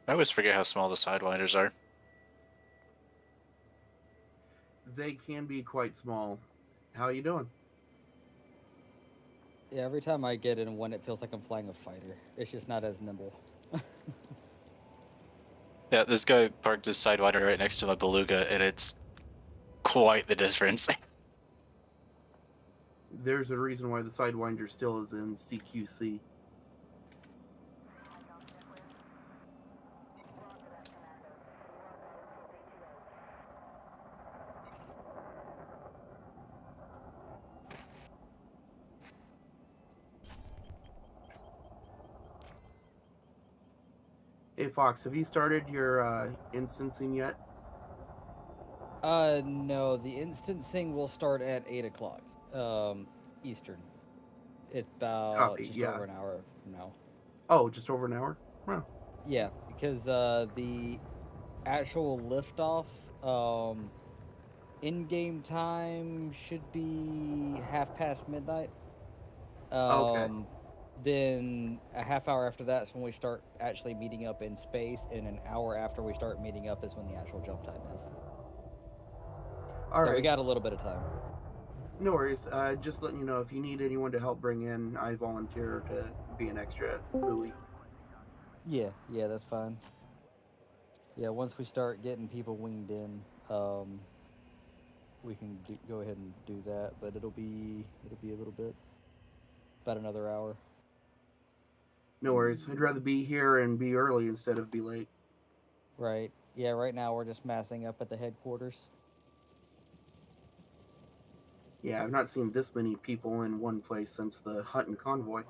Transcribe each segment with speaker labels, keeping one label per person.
Speaker 1: I always forget how small the Sidewinders are.
Speaker 2: They can be quite small. How you doing?
Speaker 3: Yeah, every time I get in one, it feels like I'm flying a fighter. It's just not as nimble.
Speaker 1: Yeah, this guy parked his Sidewinder right next to my Beluga, and it's quite the difference.
Speaker 2: There's a reason why the Sidewinder still is in CQC. Hey Fox, have you started your instancing yet?
Speaker 3: No, the instancing will start at 8 o'clock, Eastern. It's about
Speaker 2: Copy.
Speaker 3: just
Speaker 2: Yeah.
Speaker 3: over an hour from now.
Speaker 2: Oh, just over an hour. Wow.
Speaker 3: Yeah, because the actual liftoff, in-game time should be midnight.
Speaker 2: Okay.
Speaker 3: Um, then a half hour after that is when we start actually meeting up in space, and an hour after we start meeting up is when the actual jump time is.
Speaker 2: All
Speaker 3: So we
Speaker 2: right.
Speaker 3: got a little bit of time.
Speaker 2: No worries. Just letting you know if you need anyone to help bring in, I volunteer to be an extra buoy.
Speaker 3: Yeah, yeah, that's fine. Yeah, once we start getting people winged in, we can go ahead and do that. But it'll be a little bit, about another hour.
Speaker 2: No worries. I'd rather be here and be early instead of be late.
Speaker 3: Right. Yeah. Right now we're just massing up at the headquarters.
Speaker 2: Yeah, I've not seen this many people in one place since the Hutton convoy.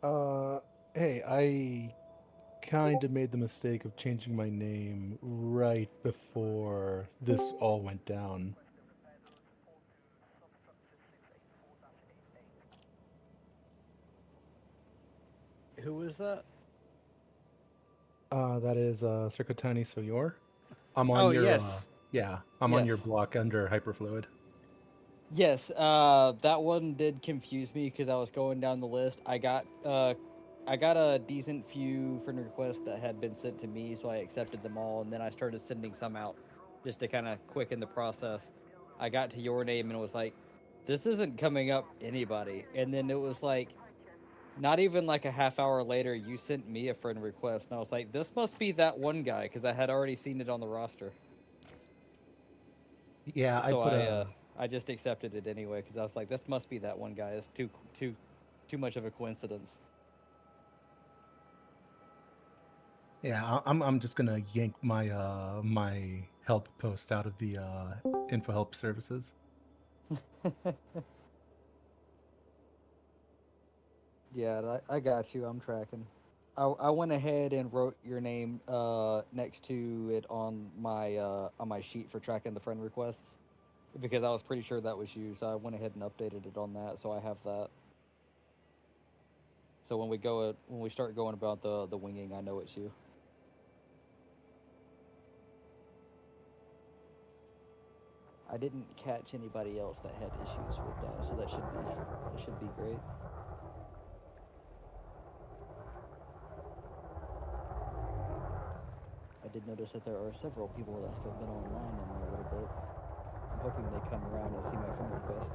Speaker 4: Uh, hey, I kind of made the mistake of changing my name right before this all went down.
Speaker 3: Who is that?
Speaker 4: That is Circotani Soyor. I'm on
Speaker 3: Oh
Speaker 4: your
Speaker 3: yes,
Speaker 4: yeah, I'm on
Speaker 3: yes,
Speaker 4: your block under Hyperfluid.
Speaker 3: yes. That one did confuse me because I was going down the list. I got a decent few friend requests that had been sent to me, so I accepted them all, and then I started sending some out just to kind of quicken the process. I got to your name and was like, "This isn't coming up anybody," and then it was like, not even like a half hour later, you sent me a friend request, and I was like, "This must be that one guy," because I had already seen it on the roster.
Speaker 4: Yeah, I
Speaker 3: So
Speaker 4: put a
Speaker 3: I just accepted it anyway because I was like, "This must be that one guy." It's too much of a coincidence.
Speaker 4: yeah, I'm just gonna yank my my help post out of the info help services.
Speaker 3: Yeah, I got you. I'm tracking. I went ahead and wrote your name next to it on my sheet for tracking the friend requests because I was pretty sure that was you. So I went ahead and updated it on that. So I have that. So when we start going about the winging, I know it's you. I didn't catch anybody else that had issues with that, so that should be great. I did notice that there are several people that haven't been online in a little bit. I'm hoping they come around and see my friend request.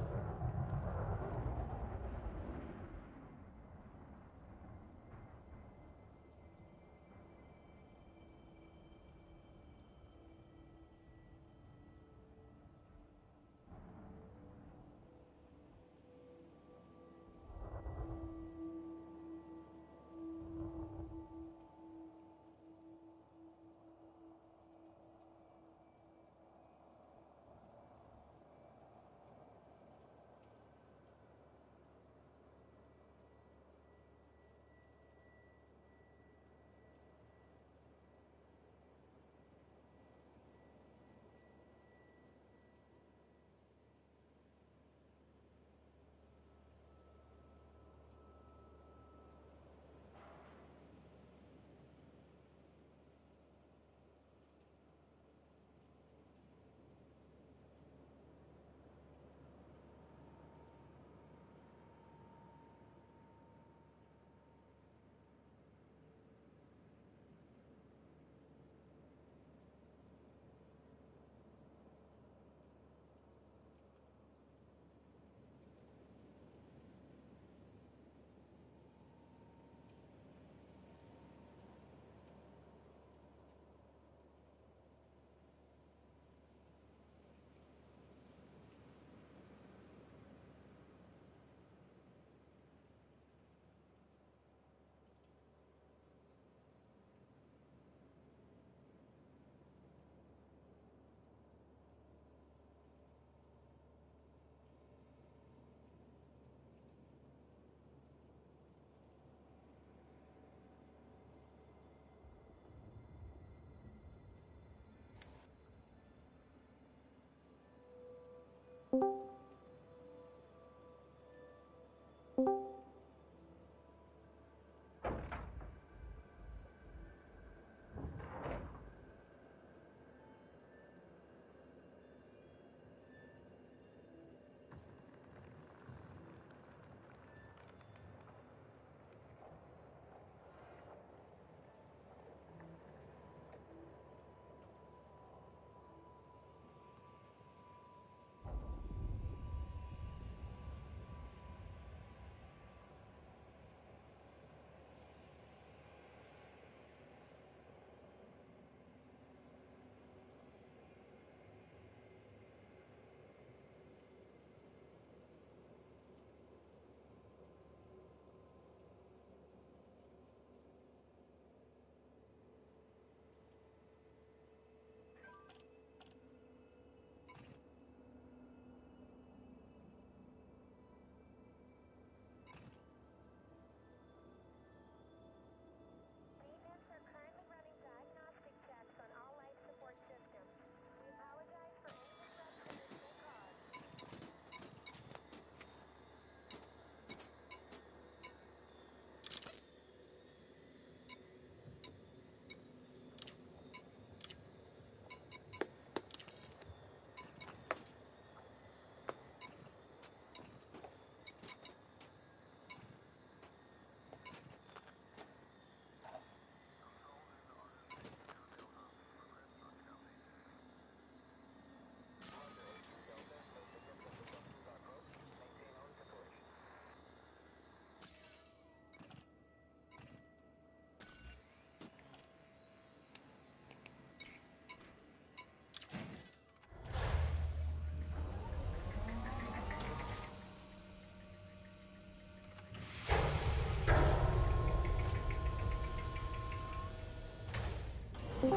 Speaker 5: Low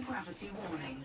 Speaker 5: gravity warning.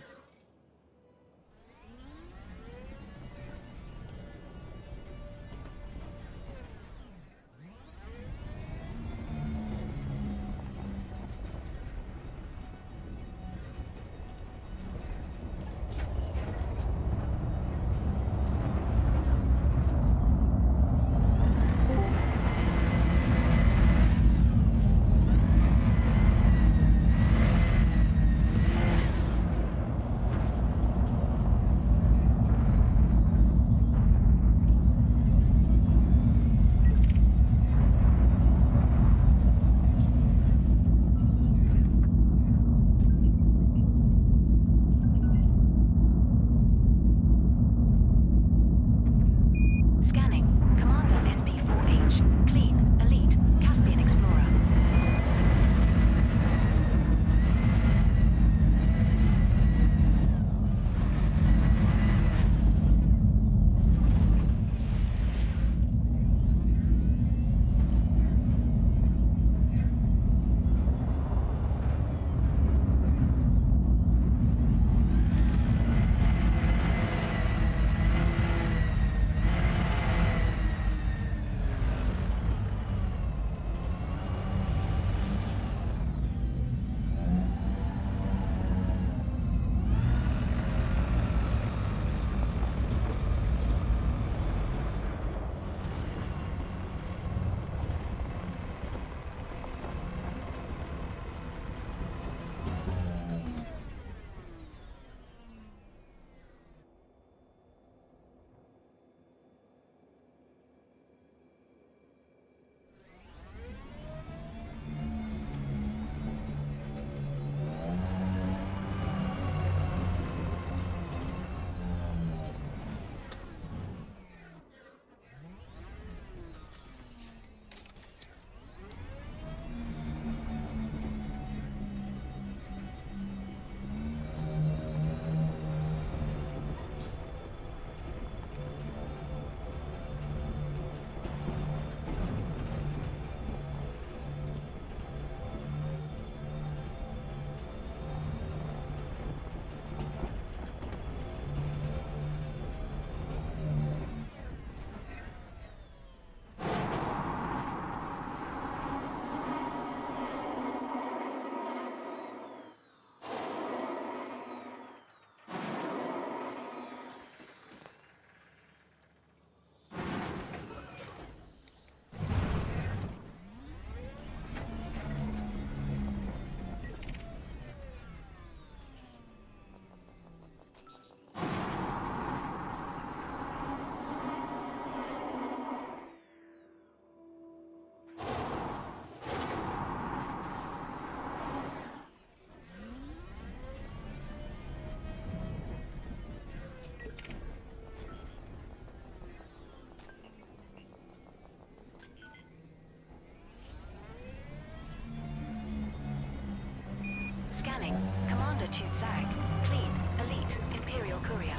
Speaker 6: Altitude Zag. Clean. Elite. Imperial Courier.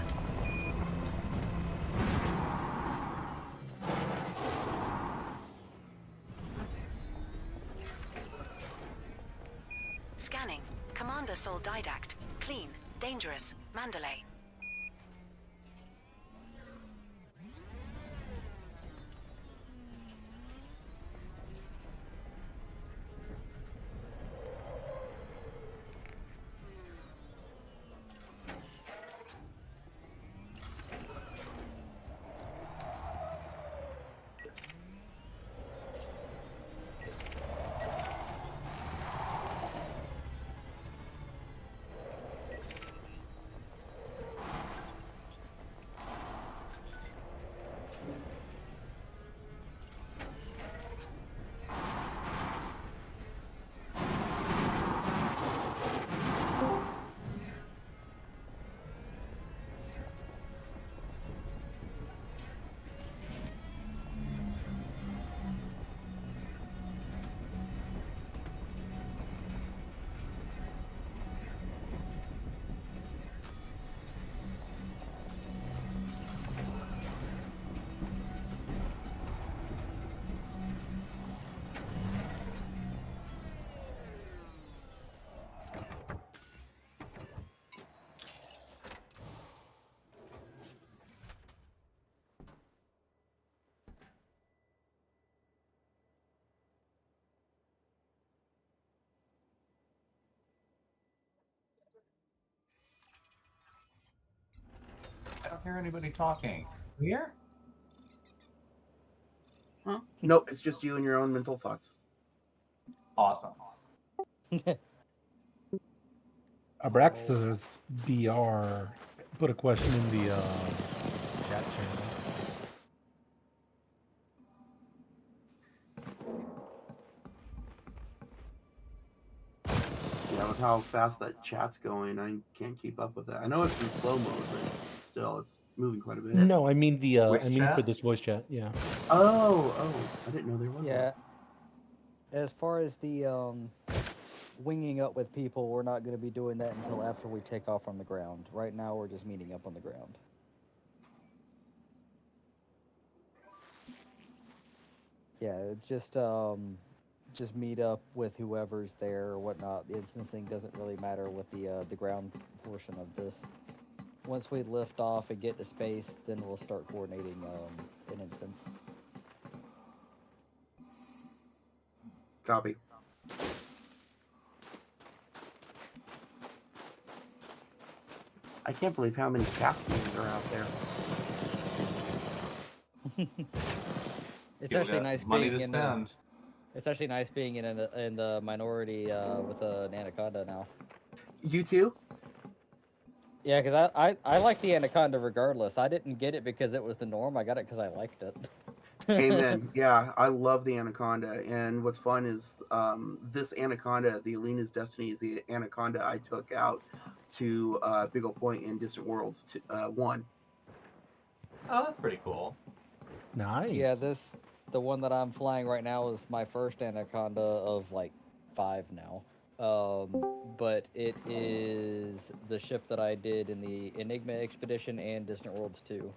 Speaker 6: Scanning. Commander Sol Didact. Clean. Dangerous. Mandalay.
Speaker 7: I don't hear anybody talking. Here?
Speaker 2: Huh? Nope, it's just you and your own mental thoughts.
Speaker 7: Awesome.
Speaker 4: Abraxas BR put a question in the chat channel.
Speaker 2: Yeah, with how fast that chat's going, I can't keep up with it. I know it's in slow mode, but still, it's moving quite a bit.
Speaker 4: No, I mean the
Speaker 7: Voice
Speaker 4: for
Speaker 7: chat?
Speaker 4: this voice chat. Yeah.
Speaker 2: Oh, I didn't know there was
Speaker 3: Yeah. As far as the winging up with people, we're not going to be doing that until after we take off on the ground. Right now, we're just meeting up on the ground. Yeah, just meet up with whoever's there or whatnot. The instancing doesn't really matter with the ground portion of this. Once we lift off and get to space, then we'll start coordinating an instance.
Speaker 2: Copy. I can't believe how many Caspians are out there.
Speaker 3: It's
Speaker 7: People
Speaker 3: actually
Speaker 7: got
Speaker 3: nice
Speaker 7: money
Speaker 3: being
Speaker 7: to
Speaker 3: in the,
Speaker 7: spend.
Speaker 3: it's actually nice being in the minority with an anaconda now.
Speaker 2: You too?
Speaker 3: Yeah, because I like the anaconda regardless. I didn't get it because it was the norm. I got it because I liked it.
Speaker 2: Amen. Yeah, I love the anaconda, and what's fun is this anaconda, the Alina's Destiny, is the anaconda I took out to Big Ol' Point in Distant Worlds 1.
Speaker 7: Oh, that's pretty cool.
Speaker 4: Nice.
Speaker 3: Yeah, the one that I'm flying right now is my first anaconda of like 5 now. But it is the ship that I did in the Enigma expedition and Distant Worlds 2.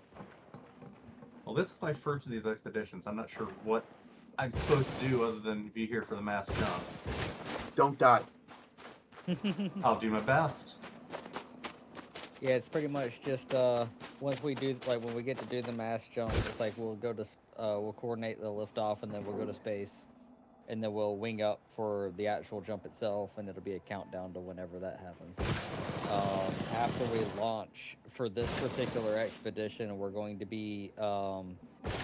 Speaker 7: Well, this is my first of these expeditions. I'm not sure what I'm supposed to do other than be here for the mass jump.
Speaker 2: Don't die.
Speaker 7: I'll do my best.
Speaker 3: Yeah, it's pretty much just once we do when we get to do the mass jump, it's like we'll go to we'll coordinate the liftoff and then we'll go to space, and then we'll wing up for the actual jump itself, and it'll be a countdown to whenever that happens. After we launch for this particular expedition, we're going to be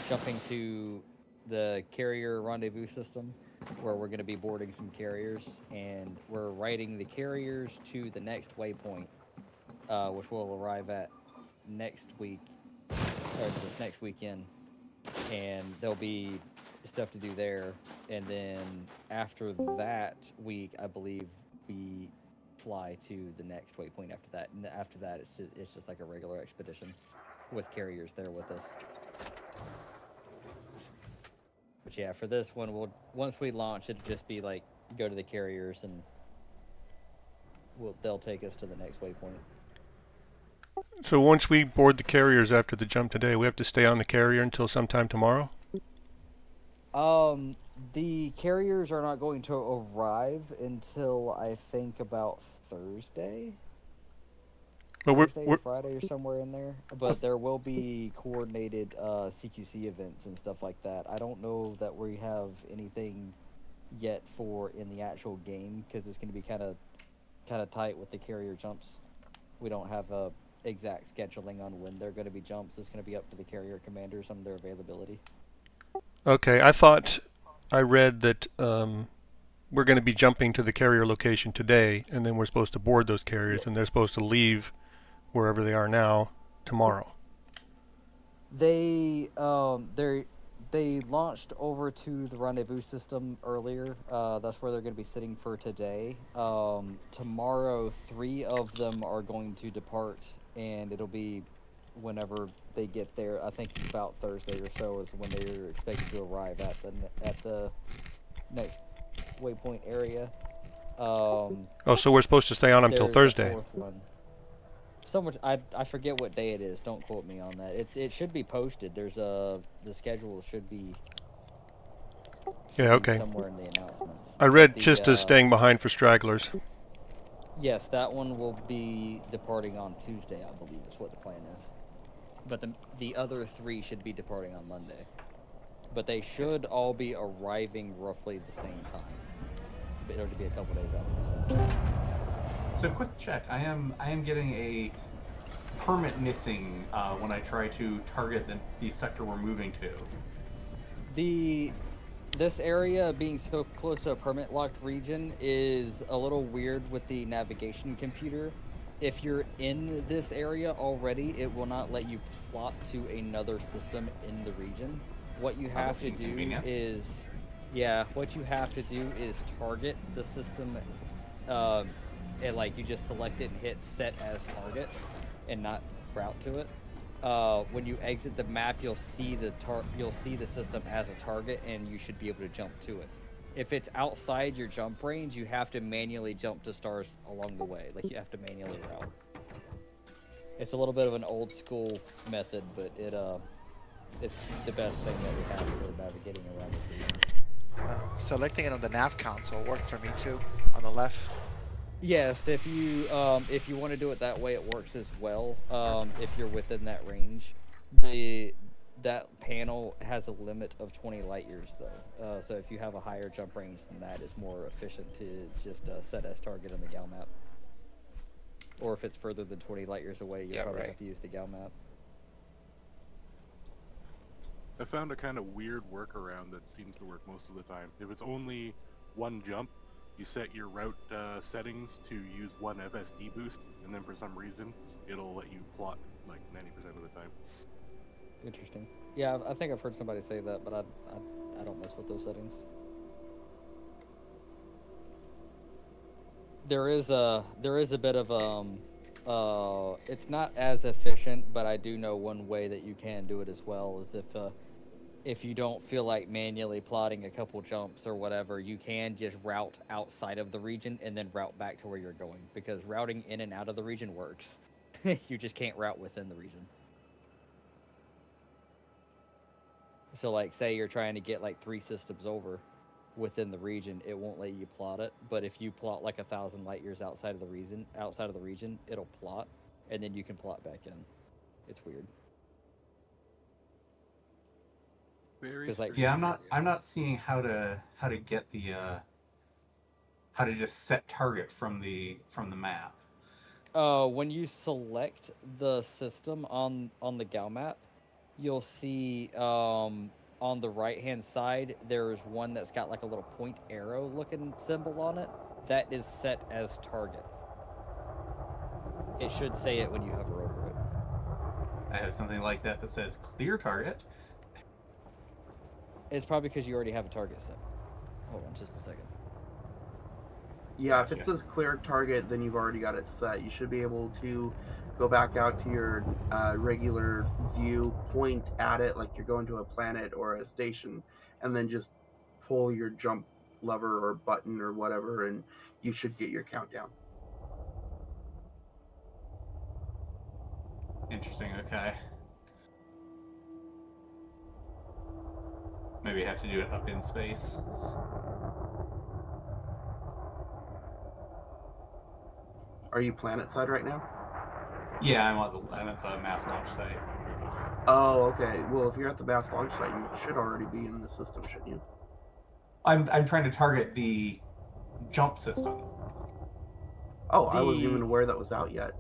Speaker 3: jumping to the carrier rendezvous system, where we're going to be boarding some carriers, and we're riding the carriers to the next waypoint, which we'll arrive at next week, or this next weekend, and there'll be stuff to do there. And then after that week, I believe we fly to the next waypoint after that. And after that, it's just like a regular expedition with carriers there with us. But yeah, for this one, once we launch, it'll just be like go to the carriers and they'll take us to the next waypoint.
Speaker 8: So once we board the carriers after the jump today, we have to stay on the carrier until sometime tomorrow?
Speaker 3: The carriers are not going to arrive until I think about Thursday.
Speaker 8: But
Speaker 3: Thursday or Friday or somewhere in there. But there will be coordinated CQC events and stuff like that. I don't know that we have anything yet for in the actual game because it's going to be kind of tight with the carrier jumps. We don't have a exact scheduling on when they're going to be jumps. It's going to be up to the carrier commanders on their availability.
Speaker 8: Okay, I thought I read that we're going to be jumping to the carrier location today, and then we're supposed to board those carriers, and they're supposed to leave wherever they are now tomorrow.
Speaker 3: They launched over to the rendezvous system earlier. That's where they're going to be sitting for today. Tomorrow, 3 of them are going to depart, and it'll be whenever they get there. I think about Thursday or so is when they're expected to arrive at the next waypoint area.
Speaker 8: So we're supposed to stay on them till Thursday.
Speaker 3: Somewhere, I forget what day it is. Don't quote me on that. It should be posted. The schedule should be.
Speaker 8: Yeah, okay.
Speaker 3: Somewhere in the announcements.
Speaker 8: I read Chista's staying behind for stragglers.
Speaker 3: Yes, that one will be departing on Tuesday, I believe is what the plan is. But the other 3 should be departing on Monday. But they should all be arriving roughly the same time. But it'll be a couple days after that.
Speaker 7: So quick check. I am getting a permit missing when I try to target the sector we're moving to.
Speaker 3: This area being so close to a permit locked region is a little weird with the navigation computer. If you're in this area already, it will not let you plot to another system in the region. What you have to do is target the system, and like you just select it and hit set as target, and not route to it. When you exit the map, you'll see the system as a target, and you should be able to jump to it. If it's outside your jump range, you have to manually jump to stars along the way. Like you have to manually route. It's a little bit of an old school method, but it's the best thing that we have for navigating around this region.
Speaker 9: Selecting it on the nav console worked for me too, on the left.
Speaker 3: Yes, if you want to do it that way, it works as well. If you're within that range, that panel has a limit of 20 light years though. So if you have a higher jump range than that, it's more efficient to just set as target on the gal map. Or if it's further than 20 light years away, you probably have to use the gal map.
Speaker 10: I found a kind of weird workaround that seems to work most of the time. If it's only one jump, you set your route settings to use 1 FSD boost, and then for some reason, it'll let you plot like 90% of the time.
Speaker 3: Interesting. Yeah, I think I've heard somebody say that, but I don't mess with those settings. There is a bit of it's not as efficient, but I do know one way that you can do it as well is if you don't feel like manually plotting a couple jumps or whatever, you can just route outside of the region and then route back to where you're going, because routing in and out of the region works. You just can't route within the region. So like say you're trying to get like 3 systems over within the region, it won't let you plot it, but if you plot like 1,000 light years outside of the region, it'll plot, and then you can plot back in. It's weird.
Speaker 7: I'm not seeing how to get the how to just set target from the map.
Speaker 3: When you select the system on the gal map, you'll see on the right hand side there's one that's got like a little point arrow looking symbol on it. That is set as target. It should say it when you hover over it.
Speaker 7: I have something like that says clear target.
Speaker 3: It's probably because you already have a target set. Hold on just a second.
Speaker 2: Yeah, if it says clear target, then you've already got it set. You should be able to go back out to your regular view, point at it like you're going to a planet or a station, and then just pull your jump lever or button or whatever, and you should get your countdown.
Speaker 7: Interesting, okay. Maybe I have to do it up in space.
Speaker 2: Are you planet side right now?
Speaker 7: Yeah, I'm at the mass launch site.
Speaker 2: Oh, okay. Well, if you're at the mass launch site, you should already be in the system, shouldn't you?
Speaker 7: I'm trying to target the jump system.
Speaker 2: Oh, I wasn't even aware that was out yet.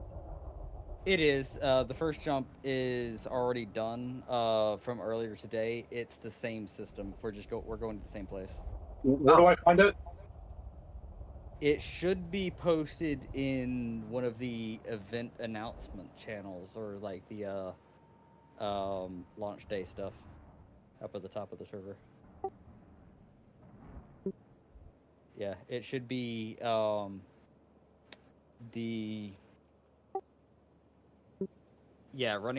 Speaker 3: It is. The first jump is already done from earlier today. It's the same system. We're going to the same place.
Speaker 11: Where do I find it?
Speaker 3: It should be posted in one of the event announcement channels or like the launch day stuff up at the top of the server. Yeah, it should be Running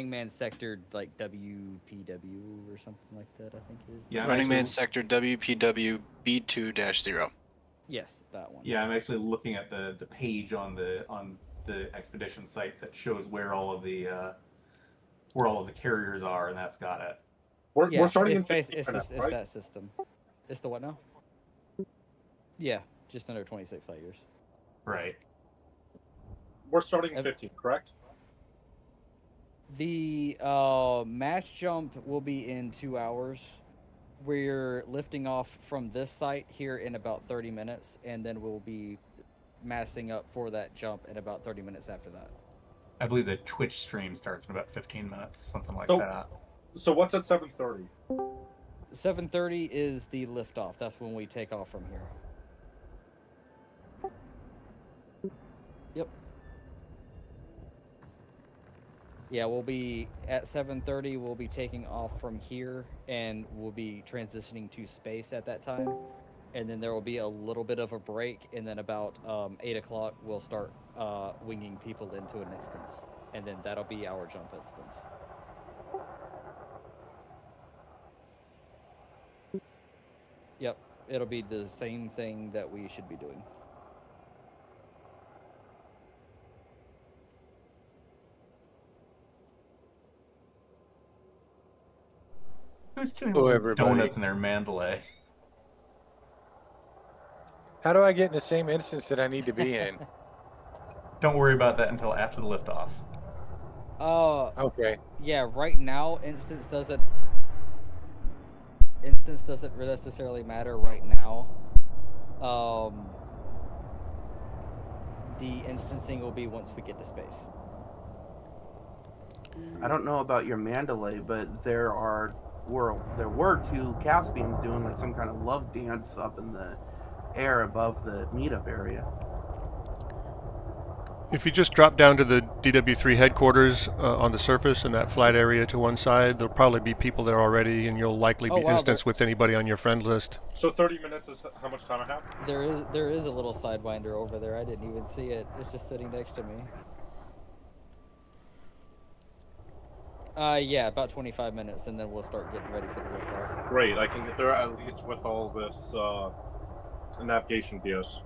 Speaker 3: Man Sector like WPW or something like that, I think it is.
Speaker 7: Yeah,
Speaker 1: Running Man Sector WPW B2-0.
Speaker 3: Yes, that one.
Speaker 7: Yeah, I'm actually looking at the page on the expedition site that shows where all of the carriers are, and that's got it.
Speaker 11: We're starting in
Speaker 3: it's
Speaker 11: 15 minutes,
Speaker 3: it's
Speaker 11: right?
Speaker 3: that system. It's the what now? Yeah, just under 26 light years.
Speaker 7: Right.
Speaker 11: We're starting in 15, correct?
Speaker 3: The mass jump will be in 2 hours. We're lifting off from this site here in about 30 minutes, and then we'll be massing up for that jump in about 30 minutes after that.
Speaker 7: I believe the Twitch stream starts in about 15 minutes, something like that.
Speaker 11: So what's at 7:30?
Speaker 3: 7:30 is the liftoff. That's when we take off from here. Yep. Yeah, we'll be at 7:30. We'll be taking off from here, and we'll be transitioning to space at that time. And then there will be a little bit of a break, and then about 8 o'clock we'll start winging people into an instance, and then that'll be our jump instance. Yep, it'll be the same thing that we should be doing.
Speaker 7: Who's doing
Speaker 12: everybody.
Speaker 7: donuts in their Mandalay?
Speaker 12: How do I get in the same instance that I need to be in?
Speaker 7: Don't worry about that until after the liftoff.
Speaker 12: Okay.
Speaker 3: Yeah, right now instance doesn't necessarily matter right now. The instancing will be once we get to space.
Speaker 2: I don't know about your Mandalay, but there were two Caspians doing like some kind of love dance up in the air above the meetup area.
Speaker 8: If you just drop down to the DW3 headquarters on the surface in that flat area to one side, there'll probably be people there already, and you'll likely be instanced with anybody on your friend list.
Speaker 11: So 30 minutes is how much time I have?
Speaker 3: There is a little sidewinder over there. I didn't even see it. It's just sitting next to me. Yeah, about 25 minutes, and then we'll start getting ready for the liftoff.
Speaker 11: Great, I can get there at least with all this navigation BS.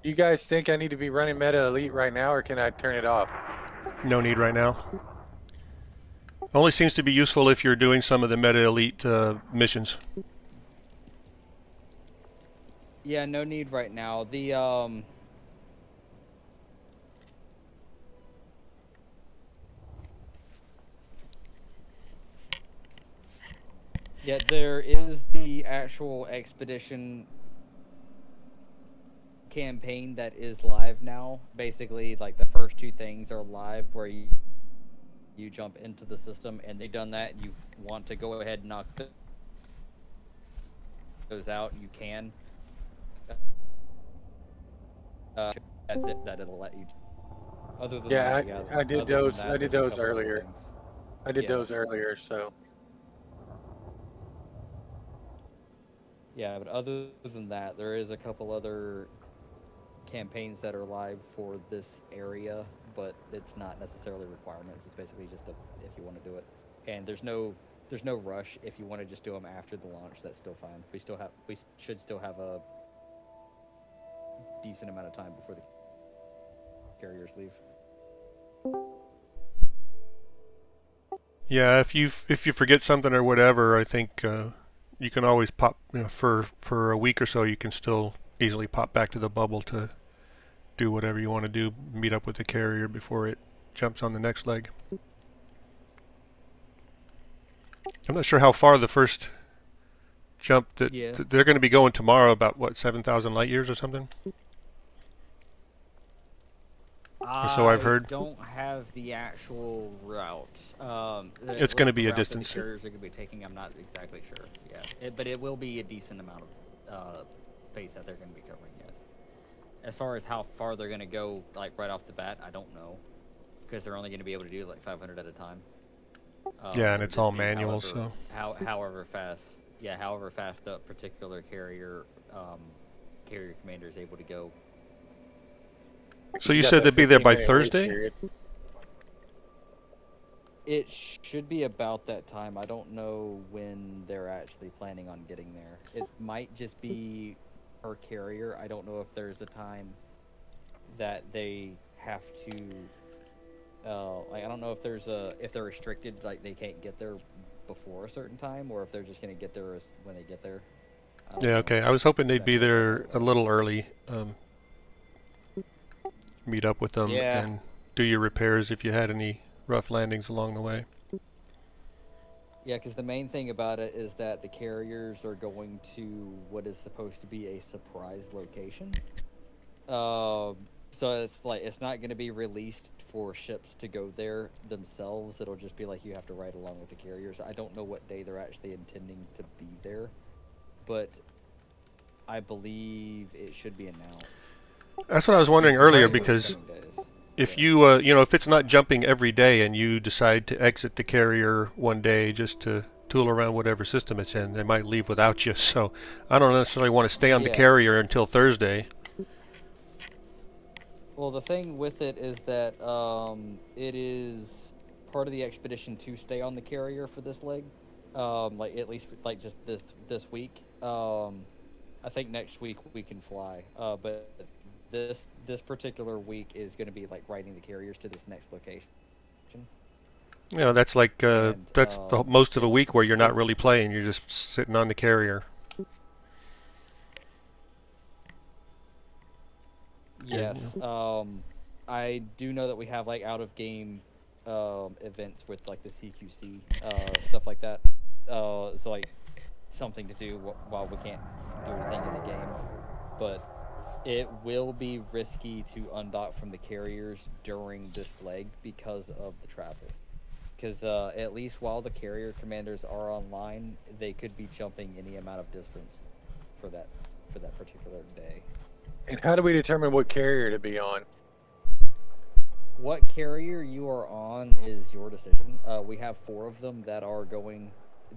Speaker 12: You guys think I need to be running Meta Elite right now, or can I turn it off?
Speaker 8: No need right now. Only seems to be useful if you're doing some of the Meta Elite missions.
Speaker 3: Yeah, no need right now. The yeah, there is the actual expedition campaign that is live now. Basically, like the first two things are live, where you jump into the system, and they've done that. You want to go ahead and knock those out, you can. That's it. That it'll let you. Other than that,
Speaker 12: I did those. I did those earlier. I did those earlier, so.
Speaker 3: Yeah, but other than that, there is a couple other campaigns that are live for this area, but it's not necessarily requirements. It's basically just if you want to do it, and there's no rush. If you want to just do them after the launch, that's still fine. We should still have a decent amount of time before the carriers leave.
Speaker 8: Yeah, if you forget something or whatever, I think you can always pop, for a week or so. You can still easily pop back to the bubble to do whatever you want to do. Meet up with the carrier before it jumps on the next leg. I'm not sure how far the first jump that they're going to be going tomorrow. About what, 7,000 light years or something? Or so I've heard.
Speaker 3: I don't have the actual route.
Speaker 8: It's going to be a distance.
Speaker 3: The carriers are going to be taking. I'm not exactly sure. Yeah, but it will be a decent amount of space that they're going to be covering. Yes. As far as how far they're going to go, like right off the bat, I don't know, because they're only going to be able to do like 500 at a time.
Speaker 8: Yeah, and it's all manual, so.
Speaker 3: However fast the particular carrier commander is able to go.
Speaker 8: So you said they'd be there by Thursday?
Speaker 3: It should be about that time. I don't know when they're actually planning on getting there. It might just be per carrier. I don't know if there's a time that they have to. I don't know if they're restricted, like they can't get there before a certain time, or if they're just gonna get there when they get there.
Speaker 8: Yeah. Okay. I was hoping they'd be there a little early. Meet up with them and do your repairs if you had any rough landings along the way.
Speaker 3: Yeah, because the main thing about it is that the carriers are going to what is supposed to be a surprise location. So it's not going to be released for ships to go there themselves. It'll just be like you have to ride along with the carriers. I don't know what day they're actually intending to be there, but I believe it should be announced.
Speaker 8: That's what I was wondering earlier, because if you, if it's not jumping every day and you decide to exit the carrier one day just to tool around whatever system it's in, they might leave without you. So I don't necessarily want to stay on the carrier until Thursday.
Speaker 3: Well, the thing with it is that it is part of the expedition to stay on the carrier for this leg, like at least like just this week. I think next week we can fly, but this particular week is going to be like riding the carriers to this next location.
Speaker 8: That's like that's most of a week where you're not really playing. You're just sitting on the carrier.
Speaker 3: Yes. I do know that we have like out of game events with like the CQC stuff like that. So like something to do while we can't do anything in the game, but it will be risky to undock from the carriers during this leg because of the travel. Because at least while the carrier commanders are online, they could be jumping any amount of distance for that particular day.
Speaker 12: And how do we determine what carrier to be on?
Speaker 3: What carrier you are on is your decision. We have 4 of them that are going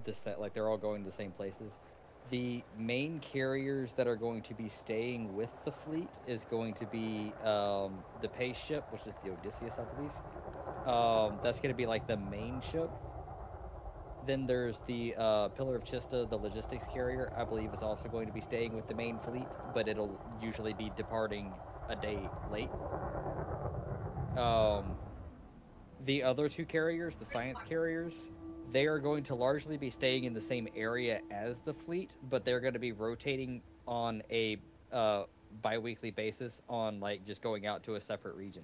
Speaker 3: they're all going the same places. The main carriers that are going to be staying with the fleet is going to be the Pace ship, which is the Odysseus, I believe. That's going to be like the main ship. Then there's the Pillar of Chista, the logistics carrier, I believe is also going to be staying with the main fleet, but it'll usually be departing a day late. The other 2 carriers, the science carriers, they are going to largely be staying in the same area as the fleet, but they're going to be rotating on a bi-weekly basis on like just going out to a separate region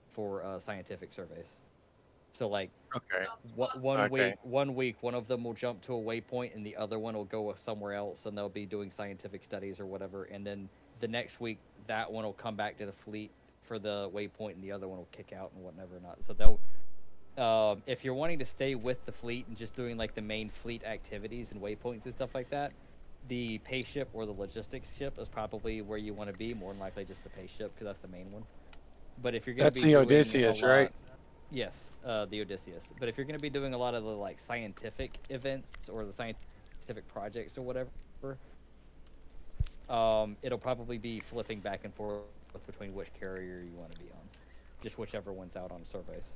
Speaker 3: for scientific surveys. So like one week one of them will jump to a waypoint and the other one will go somewhere else and they'll be doing scientific studies or whatever, and then the next week that one will come back to the fleet for the waypoint and the other one will kick out and whatever or not. So they'll if you're wanting to stay with the fleet and just doing like the main fleet activities and waypoints and stuff like that, the Pace ship or the logistics ship is probably where you want to be. More than likely just the Pace ship because that's the main one. But if you're going to be
Speaker 12: the Odysseus, right?
Speaker 3: Yes, the Odysseus. But if you're going to be doing a lot of the like scientific events or the scientific projects or whatever, it'll probably be flipping back and forth between which carrier you want to be on, just whichever one's out on surveys.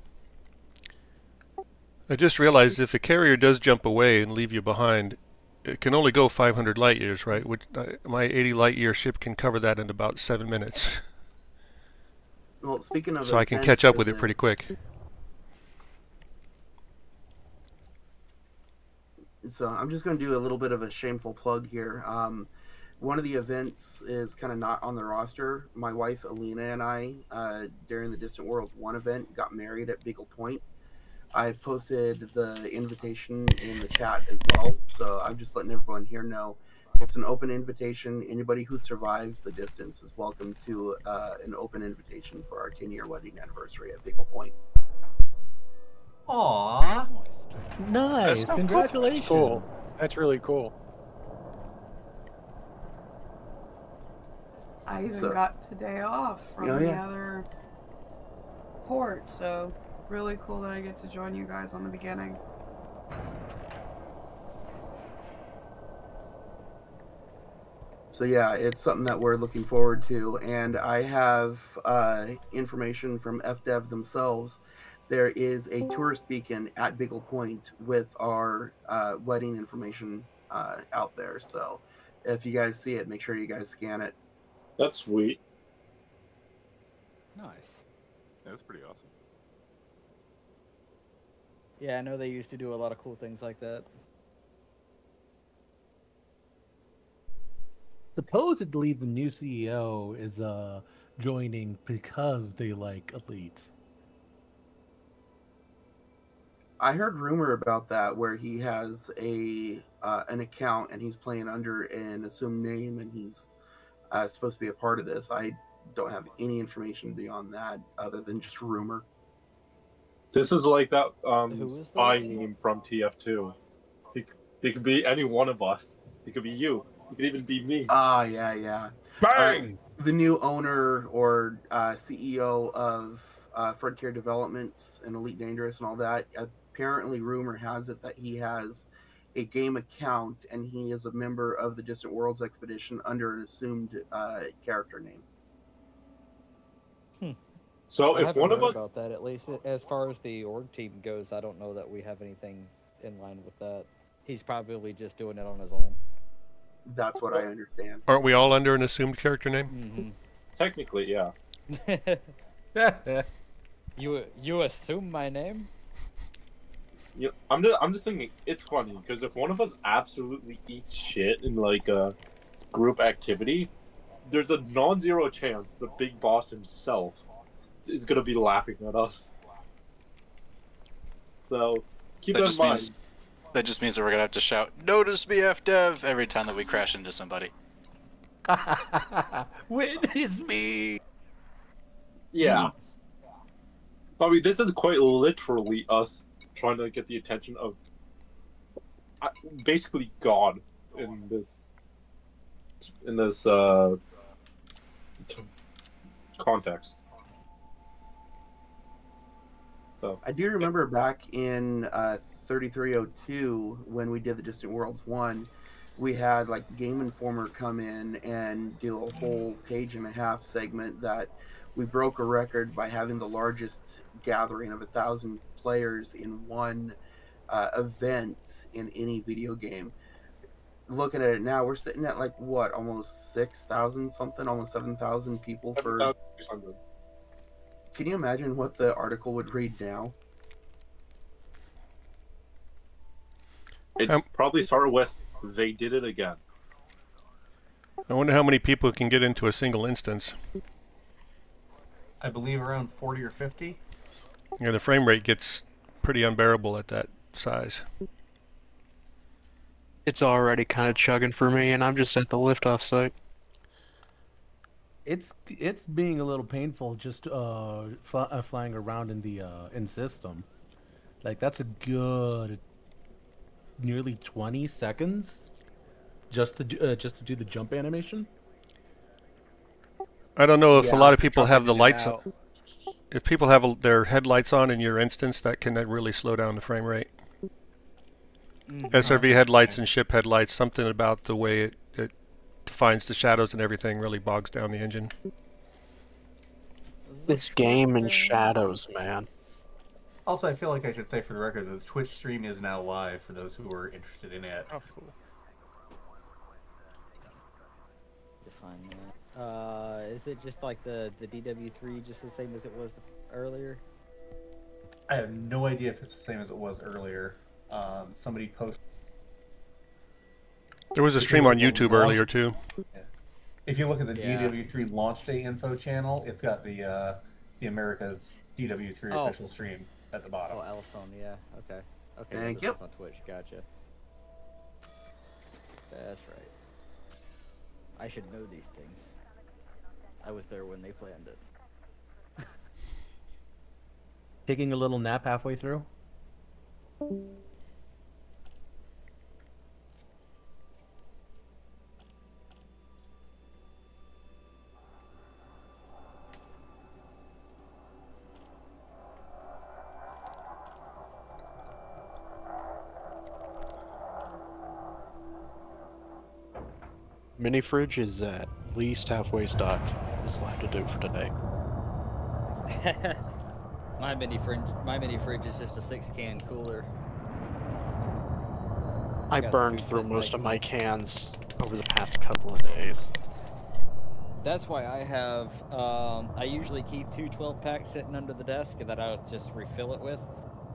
Speaker 8: I just realized if a carrier does jump away and leave you behind, it can only go 500 light years, right? Which my 80 light year ship can cover that in about 7 minutes.
Speaker 2: Well, speaking of
Speaker 8: so I can catch up with it pretty quick.
Speaker 2: So I'm just going to do a little bit of a shameful plug here. One of the events is kind of not on the roster. My wife Alina and I, during the Distant Worlds 1 event, got married at Beagle Point. I posted the invitation in the chat as well, so I'm just letting everyone here know it's an open invitation. Anybody who survives the distance is welcome to an open invitation for our 10-year wedding anniversary at Beagle Point.
Speaker 7: Aww.
Speaker 4: Nice.
Speaker 12: so cool.
Speaker 4: Congratulations.
Speaker 12: That's cool. That's really cool.
Speaker 13: I even got today off from the other port, so really cool that I get to join you guys on the beginning.
Speaker 2: So yeah, it's something that we're looking forward to, and I have information from FDev themselves. There is a tourist beacon at Beagle Point with our wedding information out there. So if you guys see it, make sure you guys scan it.
Speaker 11: That's sweet.
Speaker 3: Nice.
Speaker 10: That's pretty awesome.
Speaker 3: Yeah, I know they used to do a lot of cool things like that.
Speaker 4: Supposedly, the new CEO is joining because they like Elite.
Speaker 2: I heard rumor about that where he has an account and he's playing under an assumed name and he's supposed to be a part of this. I don't have any information beyond that other than just rumor.
Speaker 11: This is like that
Speaker 3: Who is
Speaker 11: spy
Speaker 3: that?
Speaker 11: meme from TF2. He could be any one of us. He could be you. He could even be me.
Speaker 2: Yeah.
Speaker 4: Bang!
Speaker 2: The new owner or CEO of Frontier Developments and Elite Dangerous and all that, apparently rumor has it that he has a game account and he is a member of the Distant Worlds expedition under an assumed character name.
Speaker 11: So
Speaker 3: I
Speaker 11: if
Speaker 3: haven't
Speaker 11: one of
Speaker 3: heard
Speaker 11: us,
Speaker 3: about that, at least as far as the org team goes, I don't know that we have anything in line with that. He's probably just doing it on his own.
Speaker 2: That's what I understand.
Speaker 8: Aren't we all under an assumed character name?
Speaker 11: technically, yeah.
Speaker 3: You assume my name?
Speaker 11: Yeah, I'm just thinking it's funny because if one of us absolutely eats shit in like a group activity, there's a non-zero chance the big boss himself is gonna be laughing at us. So keep that in mind.
Speaker 1: That just means that we're gonna have to shout "Notice me, FDev" every time that we crash into somebody.
Speaker 4: Witness me!
Speaker 11: Yeah. I mean, this is quite literally us trying to get the attention of basically God in this context. So
Speaker 2: I do remember back in 3302 when we did the Distant Worlds 1, we had like Game Informer come in and do a whole page and a half segment that we broke a record by having the largest gathering of 1,000 players in one event in any video game. Looking at it now, we're sitting at like what, almost 6,000 something, almost 7,000 people for.
Speaker 11: 7,600.
Speaker 2: Can you imagine what the article would read now?
Speaker 11: It's probably started with "They did it again."
Speaker 8: I wonder how many people can get into a single instance.
Speaker 7: I believe around 40 or 50.
Speaker 8: Yeah, the frame rate gets pretty unbearable at that size.
Speaker 14: It's already kind of chugging for me, and I'm just at the liftoff site.
Speaker 4: It's being a little painful just flying around in the in system. Like that's a good nearly 20 seconds just to do the jump animation.
Speaker 8: I don't know if a lot of people have the
Speaker 9: jumping in
Speaker 8: lights
Speaker 9: and
Speaker 8: on. If people have their headlights on in your instance, that can really slow down the frame rate. SRV headlights and ship headlights, something about the way it defines the shadows and everything really bogs down the engine.
Speaker 14: This game and shadows, man.
Speaker 7: Also, I feel like I should say for the record that the Twitch stream is now live for those who are interested in it.
Speaker 9: Oh, cool.
Speaker 3: Define that. Is it just like the DW3, just the same as it was earlier?
Speaker 7: I have no idea if it's the same as it was earlier. Somebody posted
Speaker 8: There was a stream on YouTube earlier too.
Speaker 7: If you look at the DW3 launch day info channel, it's got the America's DW3 official stream at the bottom.
Speaker 3: Oh, Ellison, yeah. Okay. Okay.
Speaker 2: Thank
Speaker 3: this
Speaker 2: you.
Speaker 3: was on Twitch. Gotcha. That's right. I should know these things. I was there when they planned it.
Speaker 4: Taking a little nap halfway through?
Speaker 14: Mini fridge is at least halfway stocked. This will have to do for today.
Speaker 3: My mini fridge is just a 6-can cooler.
Speaker 14: I
Speaker 3: got some
Speaker 14: burned
Speaker 3: food
Speaker 14: through
Speaker 3: sitting
Speaker 14: most
Speaker 3: next
Speaker 14: of
Speaker 3: to
Speaker 14: my
Speaker 3: me.
Speaker 14: cans over the past couple of days.
Speaker 3: That's why I have, I usually keep 2 12-packs sitting under the desk that I'll just refill it with.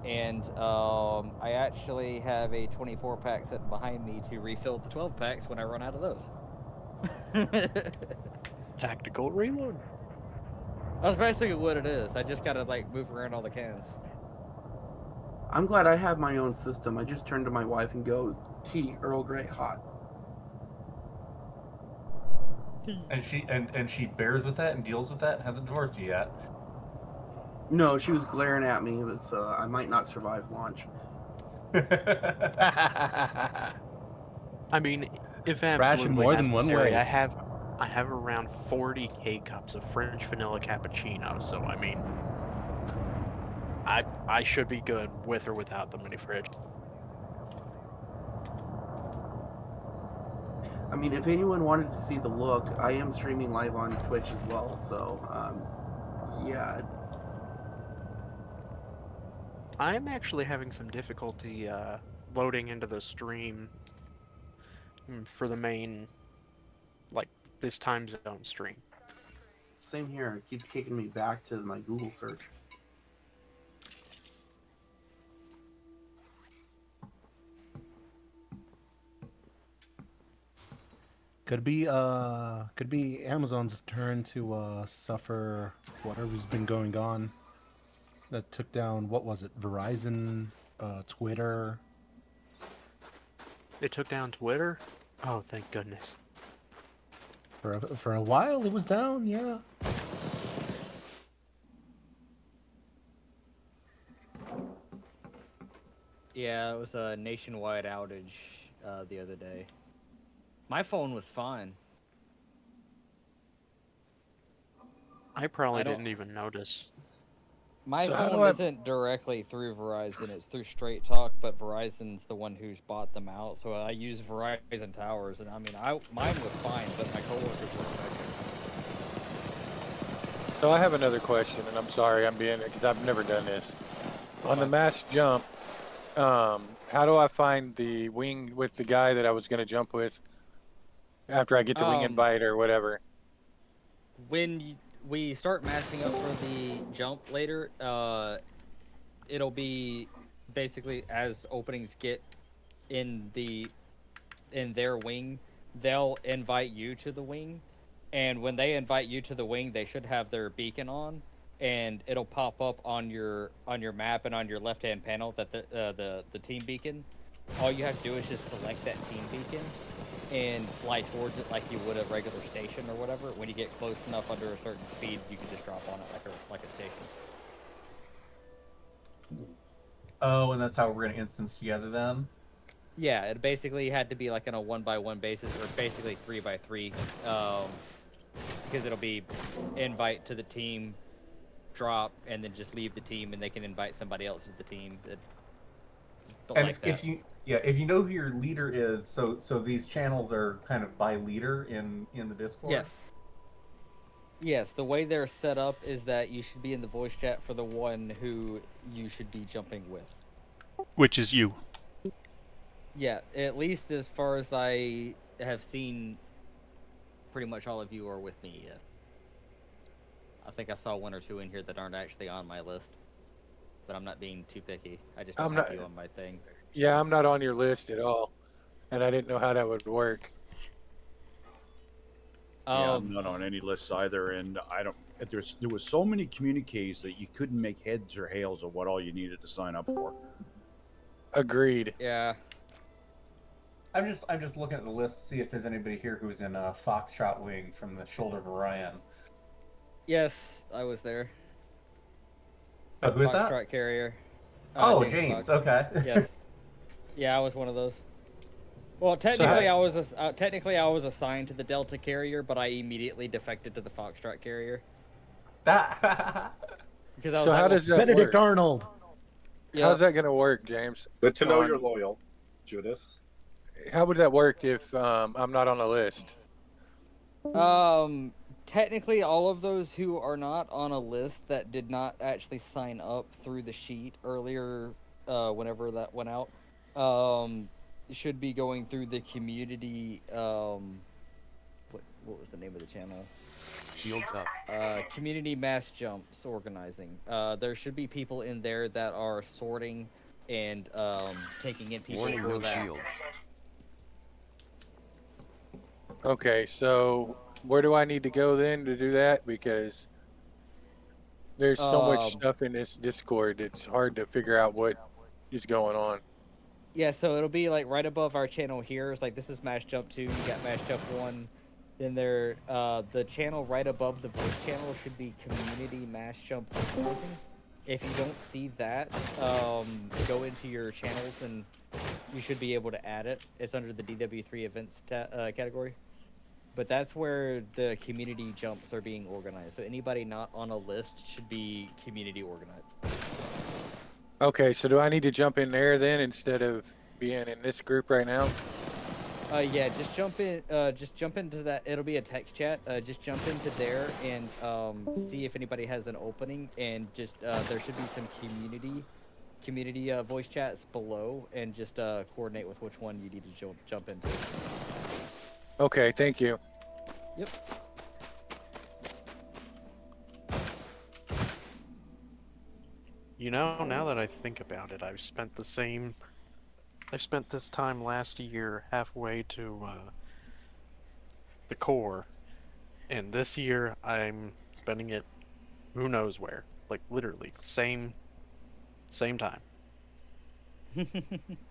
Speaker 3: And I actually have a 24-pack sitting behind me to refill the 12-packs when I run out of those.
Speaker 14: Tactical reload.
Speaker 3: That's basically what it is. I just gotta like move around all the cans.
Speaker 2: I'm glad I have my own system. I just turn to my wife and go, tea, Earl Grey, hot.
Speaker 7: And she bears with that and deals with that and hasn't divorced you yet.
Speaker 2: No, she was glaring at me, so I might not survive launch.
Speaker 14: I mean, if
Speaker 4: Ration
Speaker 14: absolutely
Speaker 4: more than one
Speaker 14: necessary,
Speaker 4: way.
Speaker 14: I have around 40 K-cups of French vanilla cappuccino, so I mean, I should be good with or without the mini fridge.
Speaker 2: I mean, if anyone wanted to see the look, I am streaming live on Twitch as well, so, yeah.
Speaker 14: I'm actually having some difficulty loading into the stream for the main, like, this time zone stream.
Speaker 2: Same here. It keeps kicking me back to my Google search.
Speaker 4: Could be Amazon's turn to suffer whatever's been going on. That took down, what was it, Verizon, Twitter.
Speaker 14: They took down Twitter? Oh, thank goodness.
Speaker 4: For a while it was down, yeah.
Speaker 3: Yeah, it was a nationwide outage the other day. My phone was fine.
Speaker 14: I probably didn't even notice.
Speaker 3: My
Speaker 12: So how
Speaker 3: phone
Speaker 12: do I-
Speaker 3: isn't directly through Verizon, it's through Straight Talk, but Verizon's the one who's bought them out, so I use Verizon towers, and I mean, mine was fine, but my coworkers were affected.
Speaker 12: So I have another question, and I'm sorry, because I've never done this. On the mass jump, how do I find the wing with the guy that I was going to jump with after I get the wing invite or whatever?
Speaker 3: When we start massing up for the jump later, it'll be basically as openings get in their wing, they'll invite you to the wing, and when they invite you to the wing, they should have their beacon on, and it'll pop up on your map and on your left-hand panel that the team beacon. All you have to do is just select that team beacon and fly towards it like you would a regular station or whatever. When you get close enough under a certain speed, you can just drop on it like a station.
Speaker 7: Oh, and that's how we're gonna instance together then?
Speaker 3: Yeah, it basically had to be like on a 1x1 basis, or basically 3x3, because it'll be invite to the team, drop, and then just leave the team, and they can invite somebody else to the team.
Speaker 7: And
Speaker 3: Like that.
Speaker 7: if you know who your leader is, so these channels are kind of by leader in the Discord.
Speaker 3: Yes. Yes, the way they're set up is that you should be in the voice chat for the one who you should be jumping with.
Speaker 8: Which is you.
Speaker 3: Yeah, at least as far as I have seen, pretty much all of you are with me. I think I saw 1 or 2 in here that aren't actually on my list, but I'm not being too picky. I just don't have you on my thing.
Speaker 12: Yeah, I'm not on your list at all. and I didn't know how that would work.
Speaker 15: Yeah, I'm not on any lists either, and I don't. There was so many communiques that you couldn't make heads or hails of what all you needed to sign up for.
Speaker 12: Agreed.
Speaker 3: Yeah.
Speaker 7: I'm just looking at the list to see if there's anybody here who's in a Foxtrot wing from the Shoulder of Orion.
Speaker 3: Yes, I was there.
Speaker 7: Oh, who is that?
Speaker 3: Foxtrot carrier.
Speaker 7: James.
Speaker 3: Fox.
Speaker 7: Okay.
Speaker 3: Yes. Yeah, I was one of those. Well, technically, I was assigned to the Delta carrier, but I immediately defected to the Foxtrot carrier. Because I was
Speaker 12: how does that
Speaker 4: Benedict
Speaker 12: work?
Speaker 4: Arnold.
Speaker 3: Yeah.
Speaker 12: How's that gonna work, James?
Speaker 11: Good to know you're loyal, Judas.
Speaker 12: How would that work if I'm not on the list?
Speaker 3: Technically, all of those who are not on a list that did not actually sign up through the sheet earlier, whenever that went out, should be going through the community. What was the name of the channel?
Speaker 16: Shields up.
Speaker 3: Community mass jumps organizing. There should be people in there that are sorting and taking in people
Speaker 16: Warning,
Speaker 3: for
Speaker 16: no
Speaker 3: that.
Speaker 16: shields.
Speaker 12: Okay, so where do I need to go then to do that? Because there's so much stuff in this Discord, it's hard to figure out what is going on.
Speaker 3: Yeah, so it'll be like right above our channel here. It's like this is Mass Jump 2, you got Mass Jump 1. Then there, the channel right above the voice channel should be Community Mass Jump Organizing. If you don't see that, go into your channels and you should be able to add it. It's under the DW3 events category. But that's where the community jumps are being organized. So anybody not on a list should be community organized.
Speaker 12: Okay, so do I need to jump in there then instead of being in this group right now?
Speaker 3: Yeah, just jump in. Just jump into that. It'll be a text chat. Just jump into there and see if anybody has an opening. And just there should be some community voice chats below, and just coordinate with which one you need to jump into.
Speaker 12: Okay, thank you.
Speaker 3: Yep.
Speaker 14: You know, now that I think about it, I spent this time last year halfway to the core, and this year I'm spending it who knows where. Like literally same time.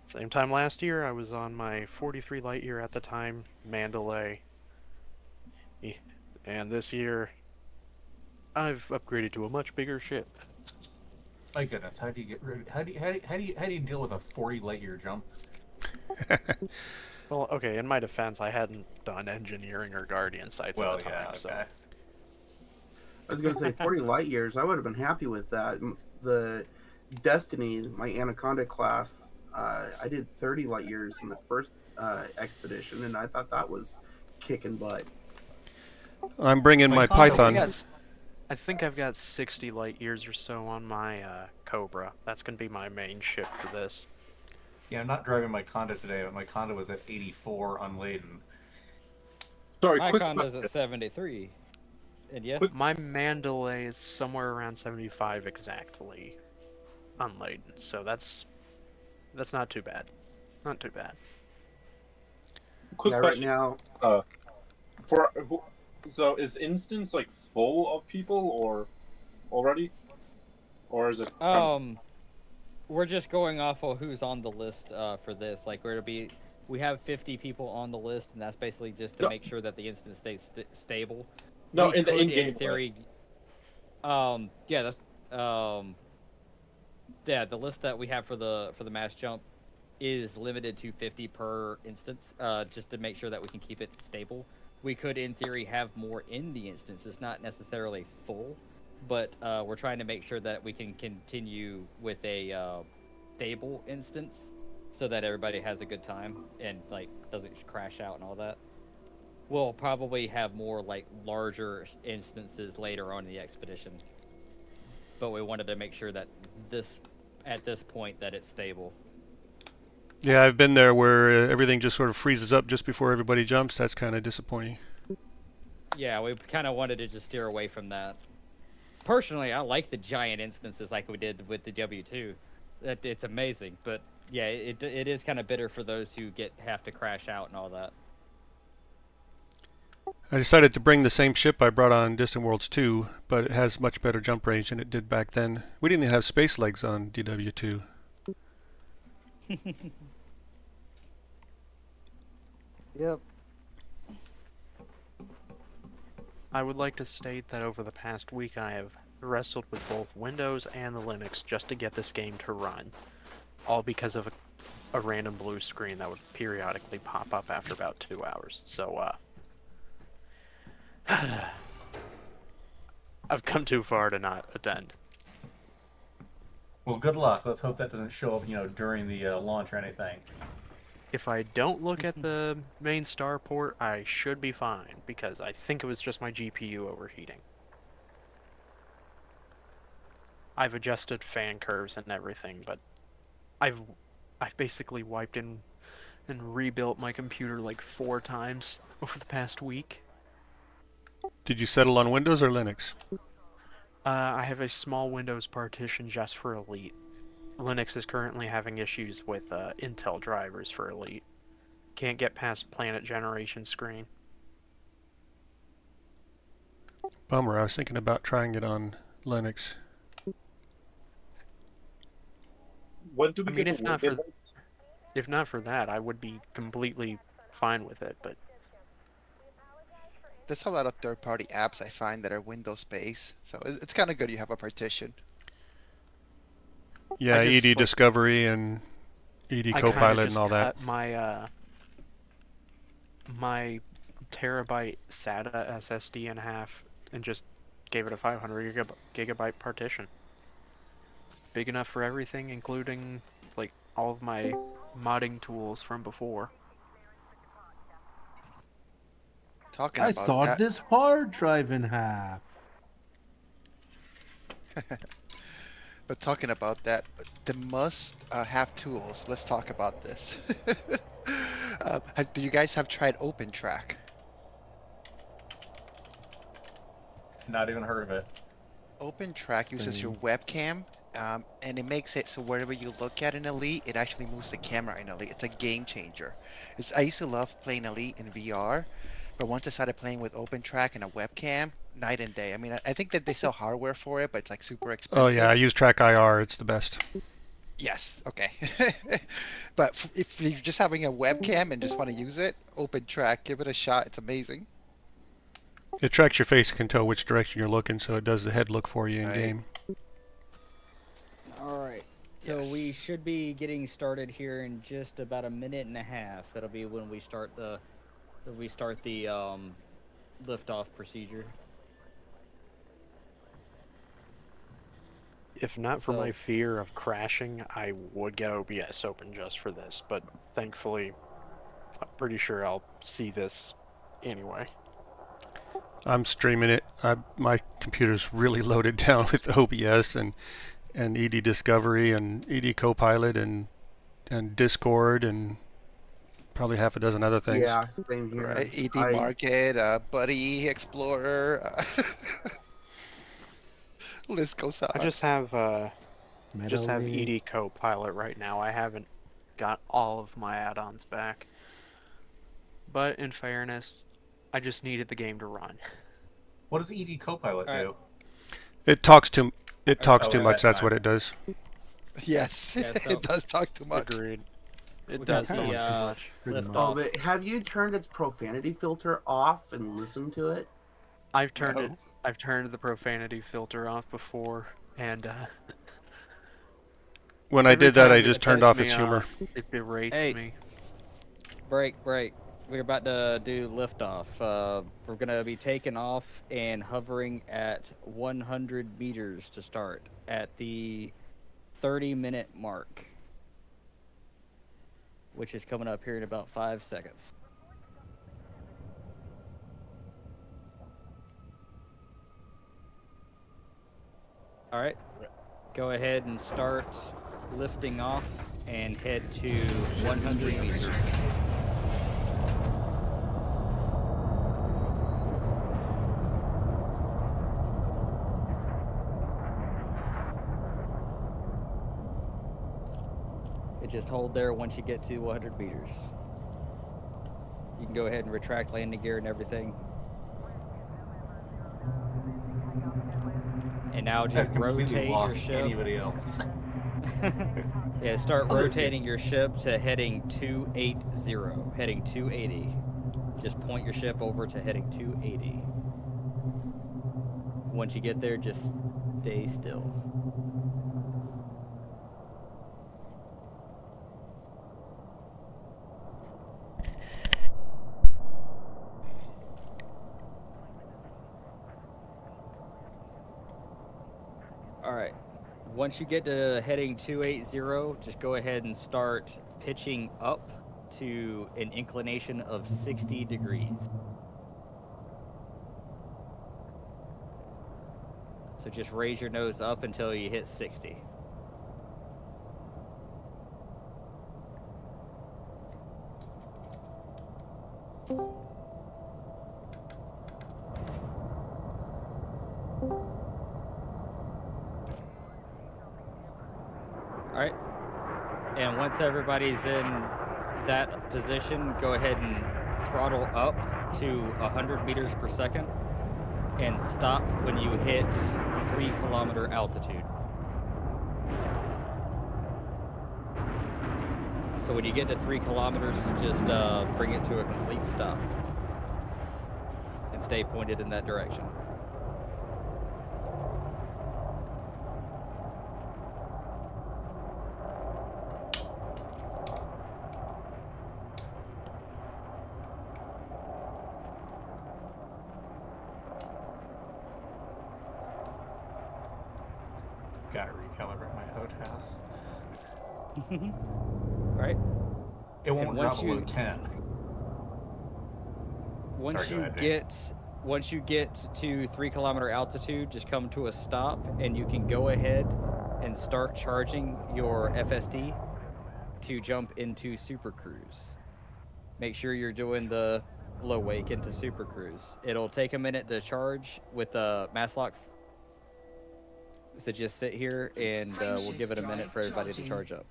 Speaker 14: Same time last year, I was on my 43 light year at the time, Mandalay. And this year, I've upgraded to a much bigger ship.
Speaker 7: My goodness, how do you get rid? How do you deal with a 40 light year jump?
Speaker 14: Well, okay. In my defense, I hadn't done engineering or guardian sites at the time, so.
Speaker 2: I was going to say 40 light years. I would have been happy with that. The Destiny, my Anaconda class, I did 30 light years in the first expedition, and I thought that was kicking butt.
Speaker 8: I'm bringing my Python.
Speaker 14: I think I've got 60 light years or so on my Cobra. That's going to be my main ship for this.
Speaker 7: Yeah, I'm not driving my Conda today, but my Conda was at 84 unladen.
Speaker 11: Sorry,
Speaker 3: my Conda's at 73. And yeah,
Speaker 14: my Mandalay is somewhere around 75 exactly unladen. So that's not too bad. Not too bad.
Speaker 11: Quick question.
Speaker 2: Right now,
Speaker 11: so is instance like full of people or already, or is it?
Speaker 3: We're just going off of who's on the list for this. Like, we have 50 people on the list, and that's basically just to make sure that the instance stays stable.
Speaker 11: No, in the in-game
Speaker 3: theory.
Speaker 11: list.
Speaker 3: Yeah, that's yeah, the list that we have for the mass jump is limited to 50 per instance, just to make sure that we can keep it stable. We could, in theory, have more in the instance. It's not necessarily full, but we're trying to make sure that we can continue with a stable instance so that everybody has a good time and like doesn't crash out and all that. We'll probably have more like larger instances later on in the expedition, but we wanted to make sure that at this point that it's stable.
Speaker 8: Yeah, I've been there where everything just sort of freezes up just before everybody jumps. That's kind of disappointing.
Speaker 3: Yeah, we kind of wanted to just steer away from that. Personally, I like the giant instances like we did with the W2. It's amazing, but yeah, it is kind of bitter for those who have to crash out and all that.
Speaker 8: I decided to bring the same ship I brought on Distant Worlds 2, but it has much better jump range than it did back then. We didn't even have space legs on DW2.
Speaker 3: Yep.
Speaker 14: I would like to state that over the past week I have wrestled with both Windows and the Linux just to get this game to run. All because of a random blue screen that would periodically pop up after about 2 hours. So, I've come too far to not attend.
Speaker 7: Well, good luck. Let's hope that doesn't show up, during the launch or anything.
Speaker 14: If I don't look at the main star port, I should be fine, because I think it was just my GPU overheating. I've adjusted fan curves and everything, but I've basically wiped in and rebuilt my computer like 4 times over the past week.
Speaker 8: Did you settle on Windows or Linux?
Speaker 14: I have a small Windows partition just for Elite. Linux is currently having issues with Intel drivers for Elite. Can't get past Planet Generation screen.
Speaker 8: Bummer, I was thinking about trying it on Linux.
Speaker 11: When do we
Speaker 14: I mean,
Speaker 11: get
Speaker 14: if not for that, I would be completely fine with it, but
Speaker 9: There's a lot of third-party apps I find that are Windows-based, so it's kind of good you have a partition.
Speaker 8: Yeah,
Speaker 14: I just,
Speaker 8: ED Discovery and ED Copilot and all that.
Speaker 14: My terabyte SATA SSD in half and just gave it a 500 gigabyte partition. Big enough for everything, including like all of my modding tools from before.
Speaker 4: I sawed this hard drive in half.
Speaker 9: But talking about that, the must-have tools. Let's talk about this. Do you guys have tried OpenTrack?
Speaker 7: Not even heard of it.
Speaker 9: OpenTrack uses your webcam, and it makes it so wherever you look at in Elite, it actually moves the camera in Elite. It's a game changer. I used to love playing Elite in VR, but once I started playing with OpenTrack and a webcam, night and day. I mean, I think that they sell hardware for it, but it's like super expensive.
Speaker 8: Oh yeah, I use Track IR. It's the best.
Speaker 9: Yes, okay. But if you're just having a webcam and just want to use it, OpenTrack, give it a shot. It's amazing.
Speaker 8: It tracks your face and can tell which direction you're looking, so it does the head look for you in game.
Speaker 3: All right. So we should be getting started here in just about a minute and a half. That'll be when we start the liftoff procedure.
Speaker 14: If not for my fear of crashing, I would get OBS open just for this, but thankfully, I'm pretty sure I'll see this anyway.
Speaker 8: I'm streaming it. My computer's really loaded down with OBS and ED Discovery and ED Copilot and Discord and probably half a dozen other things.
Speaker 2: Yeah, same here.
Speaker 9: Right? ED Market, Buddy Explorer. List goes on.
Speaker 14: I just have ED Copilot right now. I haven't got all of my add-ons back. But in fairness, I just needed the game to run.
Speaker 7: What does ED Copilot do?
Speaker 8: It talks too much. That's what it does.
Speaker 9: Yes, it does talk too much.
Speaker 14: Agreed. It does talk too much.
Speaker 2: Oh, but have you turned its profanity filter off and listened to it?
Speaker 14: I've turned the profanity filter off before, and
Speaker 8: when I did that, I just turned off its humor.
Speaker 14: It berates me.
Speaker 3: Break. We're about to do liftoff. We're gonna be taking off and hovering at 100 meters to start at the 30-minute mark, which is coming up here in about 5 seconds. All right, go ahead and start lifting off and head to 100 meters. and just hold there once you get to 100 meters. You can go ahead and retract landing gear and everything. And now
Speaker 7: I've
Speaker 3: just
Speaker 7: completely
Speaker 3: rotate your
Speaker 7: lost
Speaker 3: ship.
Speaker 7: anybody else.
Speaker 3: Yeah, start
Speaker 7: Oh, there's
Speaker 3: rotating your ship to heading 280. Heading 280. Just point your ship over to heading 280. Once you get there, just stay still. Alright, once you get to heading 280, just go ahead and start pitching up to an inclination of 60 degrees. So just raise your nose up until you hit 60. Alright, and once everybody's in that position, go ahead and throttle up to 100 meters per second and stop when you hit 3-kilometer altitude. So when you get to 3 kilometers, just bring it to a complete stop and stay pointed in that direction.
Speaker 7: Gotta recalibrate my HOT house.
Speaker 3: Right?
Speaker 7: It won't
Speaker 3: And
Speaker 7: drop
Speaker 3: once
Speaker 7: below
Speaker 3: you-
Speaker 7: 10.
Speaker 3: Once
Speaker 7: Sorry, go
Speaker 3: you
Speaker 7: ahead, Dave.
Speaker 3: once you get to 3-kilometer altitude, just come to a stop, and you can go ahead and start charging your FSD to jump into Super Cruise. Make sure you're doing the low wake into Super Cruise. It'll take a minute to charge with a mass lock. So just sit here, and we'll give it a minute for everybody to charge up.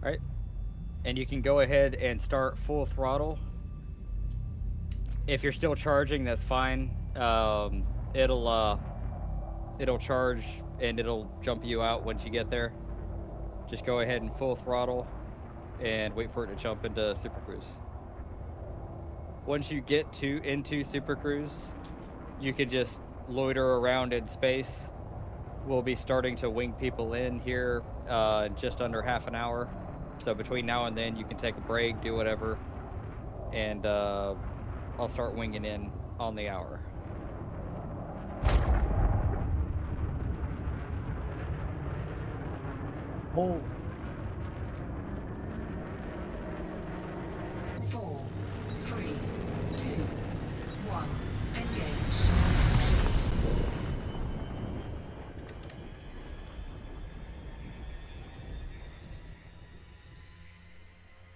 Speaker 3: All right, and you can go ahead and start full throttle. If you're still charging, that's fine. It'll charge and it'll jump you out once you get there. Just go ahead and full throttle and wait for it to jump into Super Cruise. Once you get into Super Cruise, you can just loiter around in space. We'll be starting to wing people in here in just under half an hour. So between now and then, you can take a break, do whatever, and I'll start winging in on the hour.
Speaker 4: Oh.
Speaker 5: 4, 3, 2, 1, engage.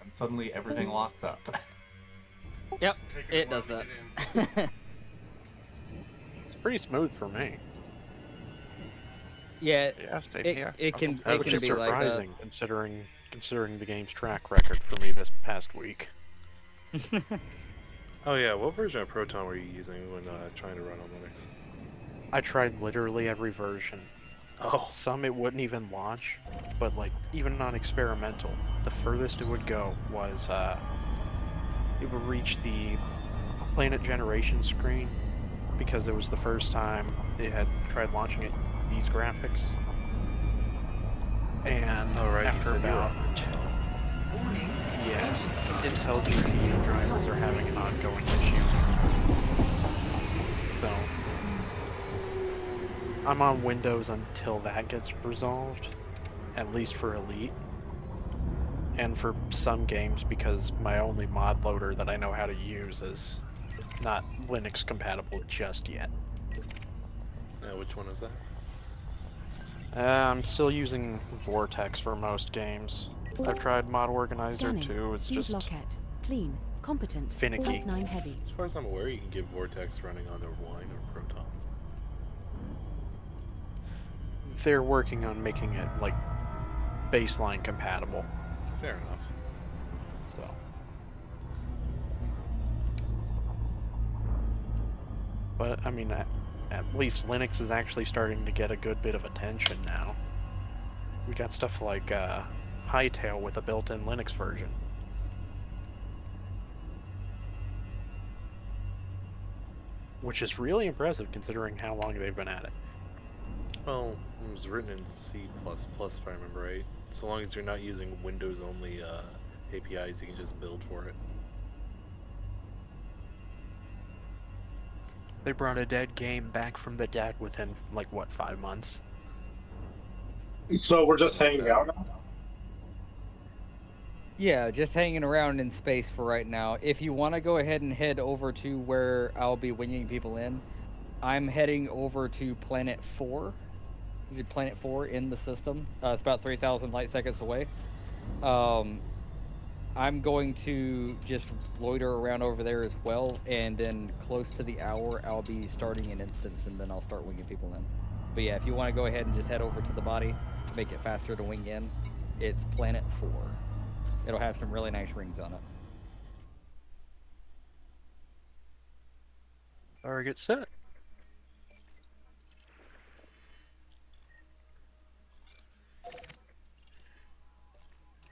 Speaker 7: And suddenly everything locks up.
Speaker 3: Yep, it does that.
Speaker 14: It's pretty smooth for me.
Speaker 3: Yeah,
Speaker 9: Yeah, same
Speaker 3: it,
Speaker 9: here.
Speaker 3: it can
Speaker 14: That
Speaker 3: it
Speaker 14: was
Speaker 3: can
Speaker 14: just
Speaker 3: be like that.
Speaker 14: surprising considering the game's track record for me this past week.
Speaker 16: Oh yeah, what version of Proton were you using when trying to run on Linux?
Speaker 14: I tried literally every version.
Speaker 16: Oh.
Speaker 14: Some it wouldn't even launch, but like even on experimental, the furthest it would go was it would reach the planet generation screen because it was the first time it had tried launching it these graphics. And
Speaker 16: Oh, right, you
Speaker 14: after
Speaker 16: said you were
Speaker 14: about
Speaker 16: on
Speaker 14: Intel GPU drivers are having an ongoing issue. So I'm on Windows until that gets resolved, at least for Elite. And for some games, because my only mod loader that I know how to use is not Linux compatible just yet.
Speaker 16: Which one is that?
Speaker 14: I'm still using Vortex for most games. I've tried Mod Organizer
Speaker 6: Scanning.
Speaker 14: too, it's
Speaker 6: Steve
Speaker 14: just
Speaker 6: Lockett. Clean. Competent.
Speaker 14: finicky.
Speaker 6: Type 9 heavy.
Speaker 16: As far as I'm aware, you can get Vortex running on a Wine or Proton.
Speaker 14: They're working on making it, like, baseline compatible.
Speaker 16: Fair enough.
Speaker 14: So. But, I mean, at least Linux is actually starting to get a good bit of attention now. We got stuff like Hightail with a built-in Linux version. Which is really impressive considering how long they've been at it.
Speaker 16: Well, it was written in C++, if I remember right. So long as you're not using Windows-only APIs, you can just build for it.
Speaker 14: They brought a dead game back from the dead within, like, what, 5 months?
Speaker 11: So we're just hanging out now?
Speaker 3: Yeah, just hanging around in space for right now. If you want to go ahead and head over to where I'll be winging people in, I'm heading over to Planet 4. Is it Planet 4 in the system? It's about 3,000 light seconds away. I'm going to just loiter around over there as well, and then close to the hour, I'll be starting an instance, and then I'll start winging people in. But yeah, if you want to go ahead and just head over to the body to make it faster to wing in, it's Planet 4. It'll have some really nice rings on it.
Speaker 14: Target set.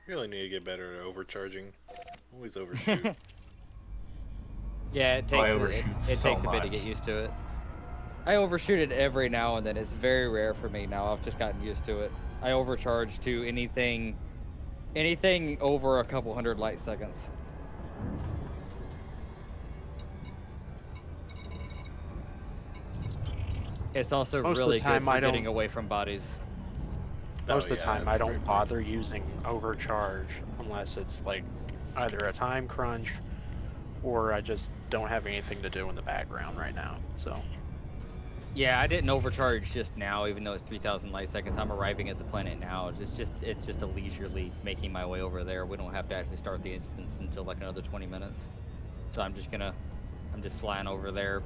Speaker 16: Really need to get better at overcharging. Always overshoot.
Speaker 3: Yeah, it takes a bit to get used to it. I overshoot it every now and then. It's very rare for me now. I've just gotten used to it. I overcharge to anything over a couple hundred light seconds. It's also really good for getting away from bodies.
Speaker 14: Most of the time, I don't bother using overcharge unless it's like either a time crunch or I just don't have anything to do in the background right now. So.
Speaker 3: Yeah, I didn't overcharge just now, even though it's 3,000 light seconds. I'm arriving at the planet now. It's just a leisurely making my way over there. We don't have to actually start the instance until like another 20 minutes. So I'm just flying over there.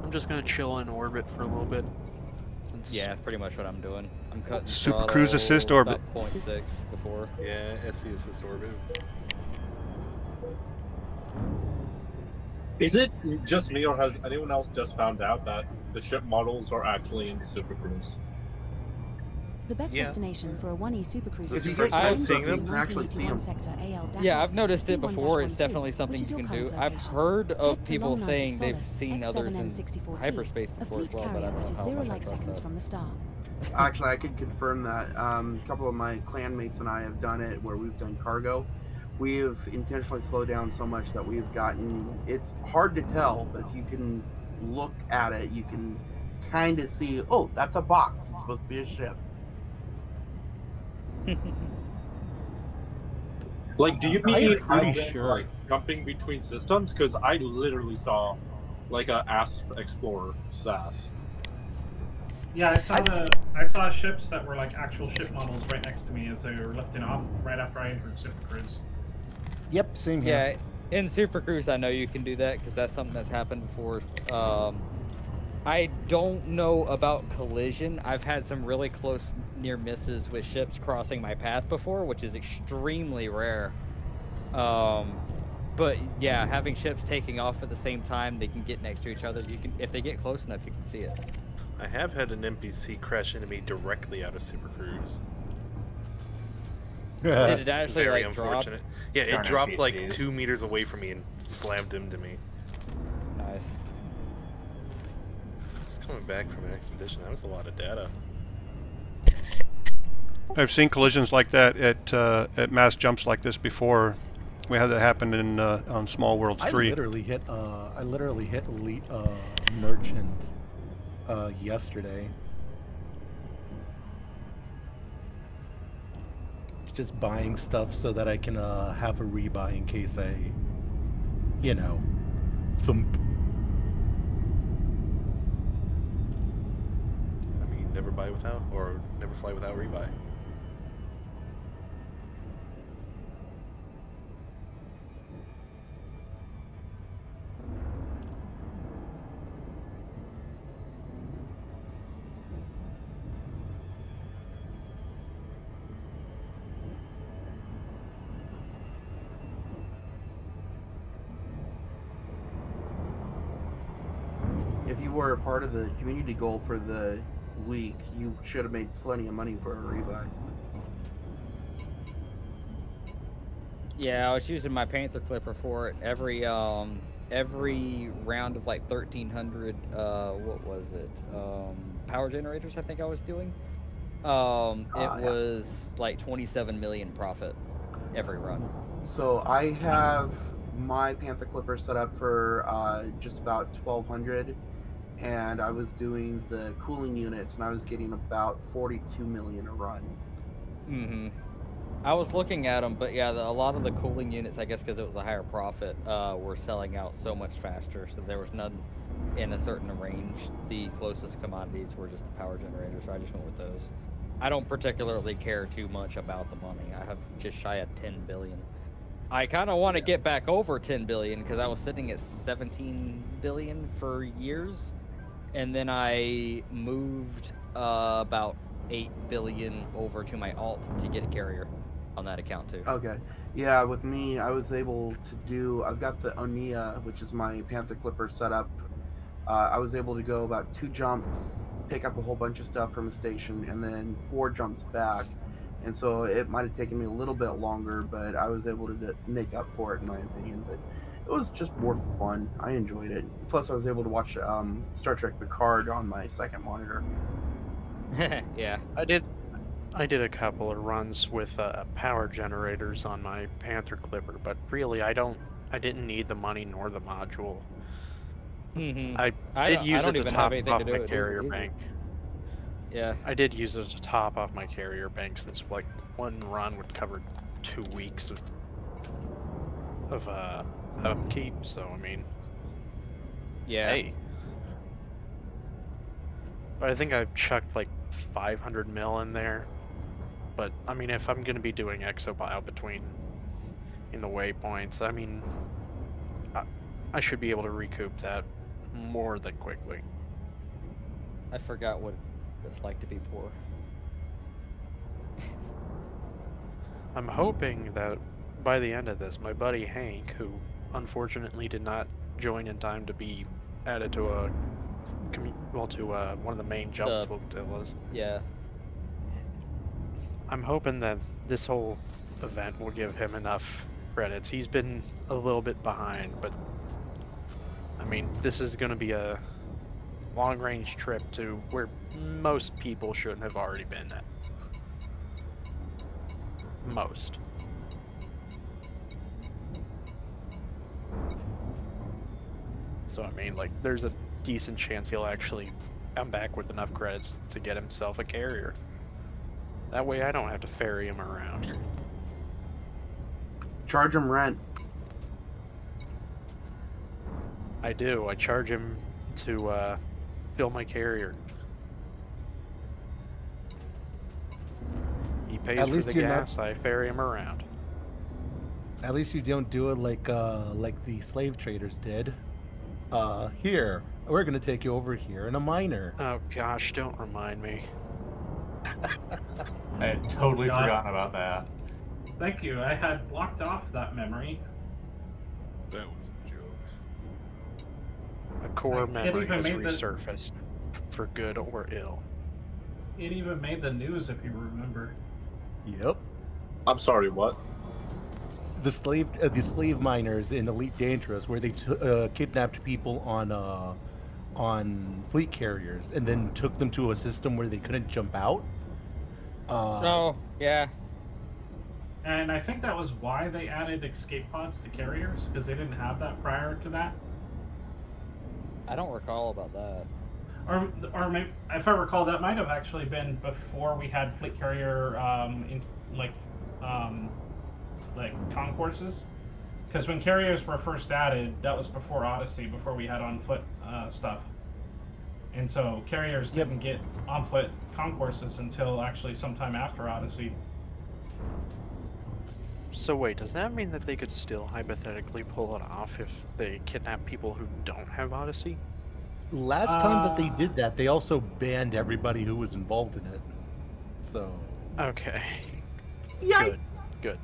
Speaker 14: I'm just gonna chill in orbit for a little bit.
Speaker 3: Yeah, that's pretty much what I'm doing. I'm cutting
Speaker 8: Super Cruise Assist orbit.
Speaker 3: About 0.6 before.
Speaker 16: Yeah, SC Assist orbit.
Speaker 11: Is it just me, or has anyone else just found out that the ship models are actually in Super Cruise?
Speaker 6: The best destination for a 1E Super Cruise
Speaker 16: is
Speaker 3: Yeah, I've noticed it before. It's definitely something you can do. I've heard of people saying they've seen others in hyperspace before as well, but I don't know how much I trust that.
Speaker 2: Actually, I can confirm that. A couple of my clanmates and I have done it where we've done cargo. We have intentionally slowed down so much that we've gotten... It's hard to tell, but if you can look at it, you can kind of see, oh, that's a box. It's supposed to be a ship.
Speaker 11: Like, do you mean
Speaker 12: sure.
Speaker 11: like jumping between systems? Because I literally saw like a Asp Explorer SAS.
Speaker 17: Yeah, I saw ships that were like actual ship models right next to me as they were lifting off right after I entered Super Cruise.
Speaker 4: Yep, same here.
Speaker 3: Yeah, in Super Cruise, I know you can do that because that's something that's happened before. I don't know about collision. I've had some really close near misses with ships crossing my path before, which is extremely rare. But yeah, having ships taking off at the same time, they can get next to each other. You can, if they get close enough, you can see it.
Speaker 16: I have had an NPC crash into me directly out of Super Cruise.
Speaker 3: Did it actually
Speaker 16: Very
Speaker 3: like drop?
Speaker 16: unfortunate. Yeah, it dropped like 2 meters away from me and slammed into me.
Speaker 3: Nice.
Speaker 16: Just coming back from an expedition, that was a lot of data.
Speaker 8: I've seen collisions like that at mass jumps like this before. We had that happen in on Small Worlds 3.
Speaker 4: I literally hit elite merchant yesterday. Just buying stuff so that I can have a rebuy in case I, you know, thump.
Speaker 16: I mean, never buy without, or never fly without rebuy.
Speaker 2: If you were a part of the community goal for the week, you should have made plenty of money for a rebuy.
Speaker 3: Yeah, I was using my Panther Clipper for it. Every round of like 1,300, what was it? Power generators, I think I was doing. It was like 27 million profit every run.
Speaker 2: So I have my Panther Clipper set up for just about 1,200, and I was doing the cooling units, and I was getting about 42 million a run.
Speaker 3: Mm-hmm. I was looking at them, but yeah, a lot of the cooling units, I guess because it was a higher profit, were selling out so much faster, so there was none in a certain range. The closest commodities were just the power generators, so I just went with those. I don't particularly care too much about the money. I have just shy of 10 billion. I kind of want to get back over 10 billion because I was sitting at 17 billion for years, and then I moved about 8 billion over to my alt to get a carrier on that account too.
Speaker 2: Okay. Yeah, with me, I was able to do, I've got the Onia, which is my Panther Clipper setup. I was able to go about 2 jumps, pick up a whole bunch of stuff from the station, and then 4 jumps back. And so it might have taken me a little bit longer, but I was able to make up for it, in my opinion. But it was just more fun. I enjoyed it. Plus, I was able to watch Star Trek Picard on my second monitor.
Speaker 3: Yeah.
Speaker 14: I did a couple of runs with power generators on my Panther Clipper, but really I didn't need the money nor the module.
Speaker 3: Mm-hmm.
Speaker 14: I did use it to top off my
Speaker 3: either.
Speaker 14: carrier bank.
Speaker 3: Yeah.
Speaker 14: I did use it to top off my carrier bank since like one run would cover 2 weeks of upkeep, so I mean,
Speaker 3: yeah.
Speaker 14: Hey. But I think I chucked like 500 mil in there. But I mean, if I'm gonna be doing exobio in the waypoints, I mean, I should be able to recoup that more than quickly.
Speaker 3: I forgot what it's like to be poor.
Speaker 14: I'm hoping that by the end of this, my buddy Hank, who unfortunately did not join in time to be added to one of the main jump flotillas.
Speaker 3: Yeah.
Speaker 14: I'm hoping that this whole event will give him enough credits. He's been a little bit behind, but I mean, this is going to be a long-range trip to where most people shouldn't have already been at. Most. So I mean, like, there's a decent chance he'll actually come back with enough credits to get himself a carrier. That way I don't have to ferry him around.
Speaker 2: Charge him rent.
Speaker 14: I do. I charge him to fill my carrier. He pays for the gas, I ferry him around.
Speaker 4: At least you don't do it like the slave traders did. Here, we're gonna take you over here in a miner.
Speaker 14: Oh gosh, don't remind me.
Speaker 7: I had totally forgotten about that.
Speaker 17: Thank you. I had blocked off that memory.
Speaker 10: That was jokes.
Speaker 14: A core memory has resurfaced, for good or ill.
Speaker 17: It even made the news, if you remember.
Speaker 4: Yep.
Speaker 11: I'm sorry, what?
Speaker 4: The slave miners in Elite Dangerous, where they kidnapped people on fleet carriers and then took them to a system where they couldn't jump out.
Speaker 3: Oh, yeah.
Speaker 17: And I think that was why they added escape pods to carriers, because they didn't have that prior to that.
Speaker 3: I don't recall about that.
Speaker 17: or maybe, if I recall, that might have actually been before we had fleet carrier concourses. Because when carriers were first added, that was before Odyssey, before we had on foot stuff. And so carriers didn't get on foot concourses until actually sometime after Odyssey.
Speaker 14: So wait, does that mean that they could still hypothetically pull it off if they kidnap people who don't have Odyssey?
Speaker 4: Last time that they did that, they also banned everybody who was involved in it. So.
Speaker 14: Okay.
Speaker 2: Yeah.
Speaker 14: Good.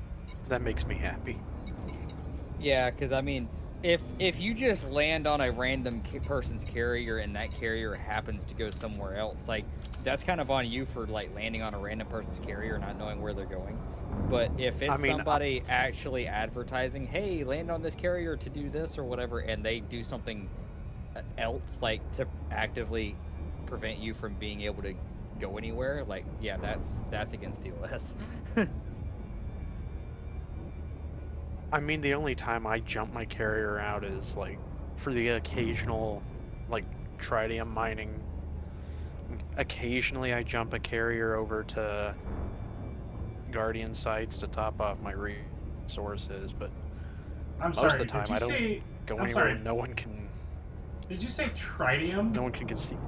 Speaker 14: That makes me happy.
Speaker 3: Yeah, because I mean, if you just land on a random person's carrier and that carrier happens to go somewhere else, like that's kind of on you for like landing on a random person's carrier and not knowing where they're going. But if it's somebody actually advertising, hey, land on this carrier to do this or whatever, and they do something else, like to actively prevent you from being able to go anywhere, like, yeah, that's against DOS.
Speaker 14: I mean, the only time I jump my carrier out is, like, for the occasional, like, tritium mining. Occasionally I jump a carrier over to Guardian sites to top off my resources, but most of the time I don't go anywhere where no one can...
Speaker 17: Did you say tritium?
Speaker 14: No one can see.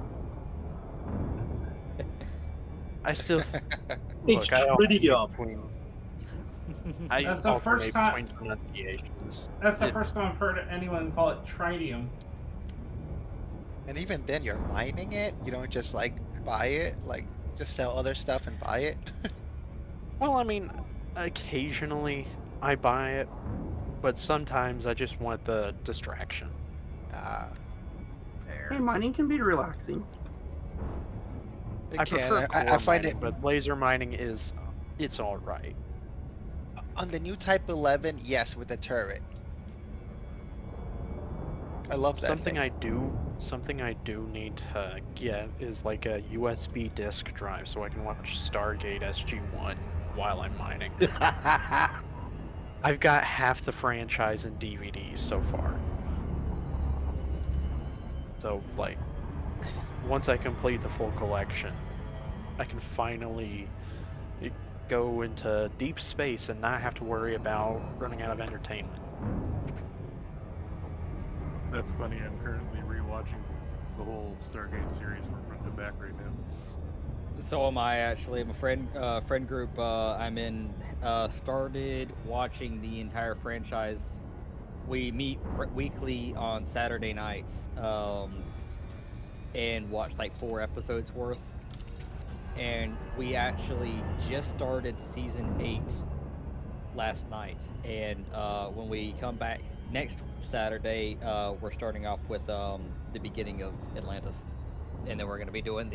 Speaker 14: I still...
Speaker 11: It's tritium.
Speaker 17: That's the first time.
Speaker 14: Pronunciations.
Speaker 17: That's the first time I've heard anyone call it tritium.
Speaker 9: And even then, you're mining it. You don't just like buy it, like just sell other stuff and buy it.
Speaker 14: Well, I mean, occasionally I buy it, but sometimes I just want the distraction.
Speaker 9: Fair.
Speaker 2: Hey, mining can be relaxing.
Speaker 14: I prefer core mining, but laser mining it's all right.
Speaker 9: On the new Type 11, yes, with the turret. I love that.
Speaker 14: Something I do need to get is like a USB disk drive so I can watch Stargate SG-1 while I'm mining. I've got half the franchise in DVDs so far. So, like, once I complete the full collection, I can finally go into deep space and not have to worry about running out of entertainment.
Speaker 10: That's funny. I'm currently rewatching the whole Stargate series from front to back right now.
Speaker 3: So am I, actually. My friend group I'm in started watching the entire franchise. We meet weekly on Saturday nights and watch like 4 episodes worth. And we actually just started season 8 last night. And when we come back next Saturday, we're starting off with the beginning of Atlantis, and then we're going to be doing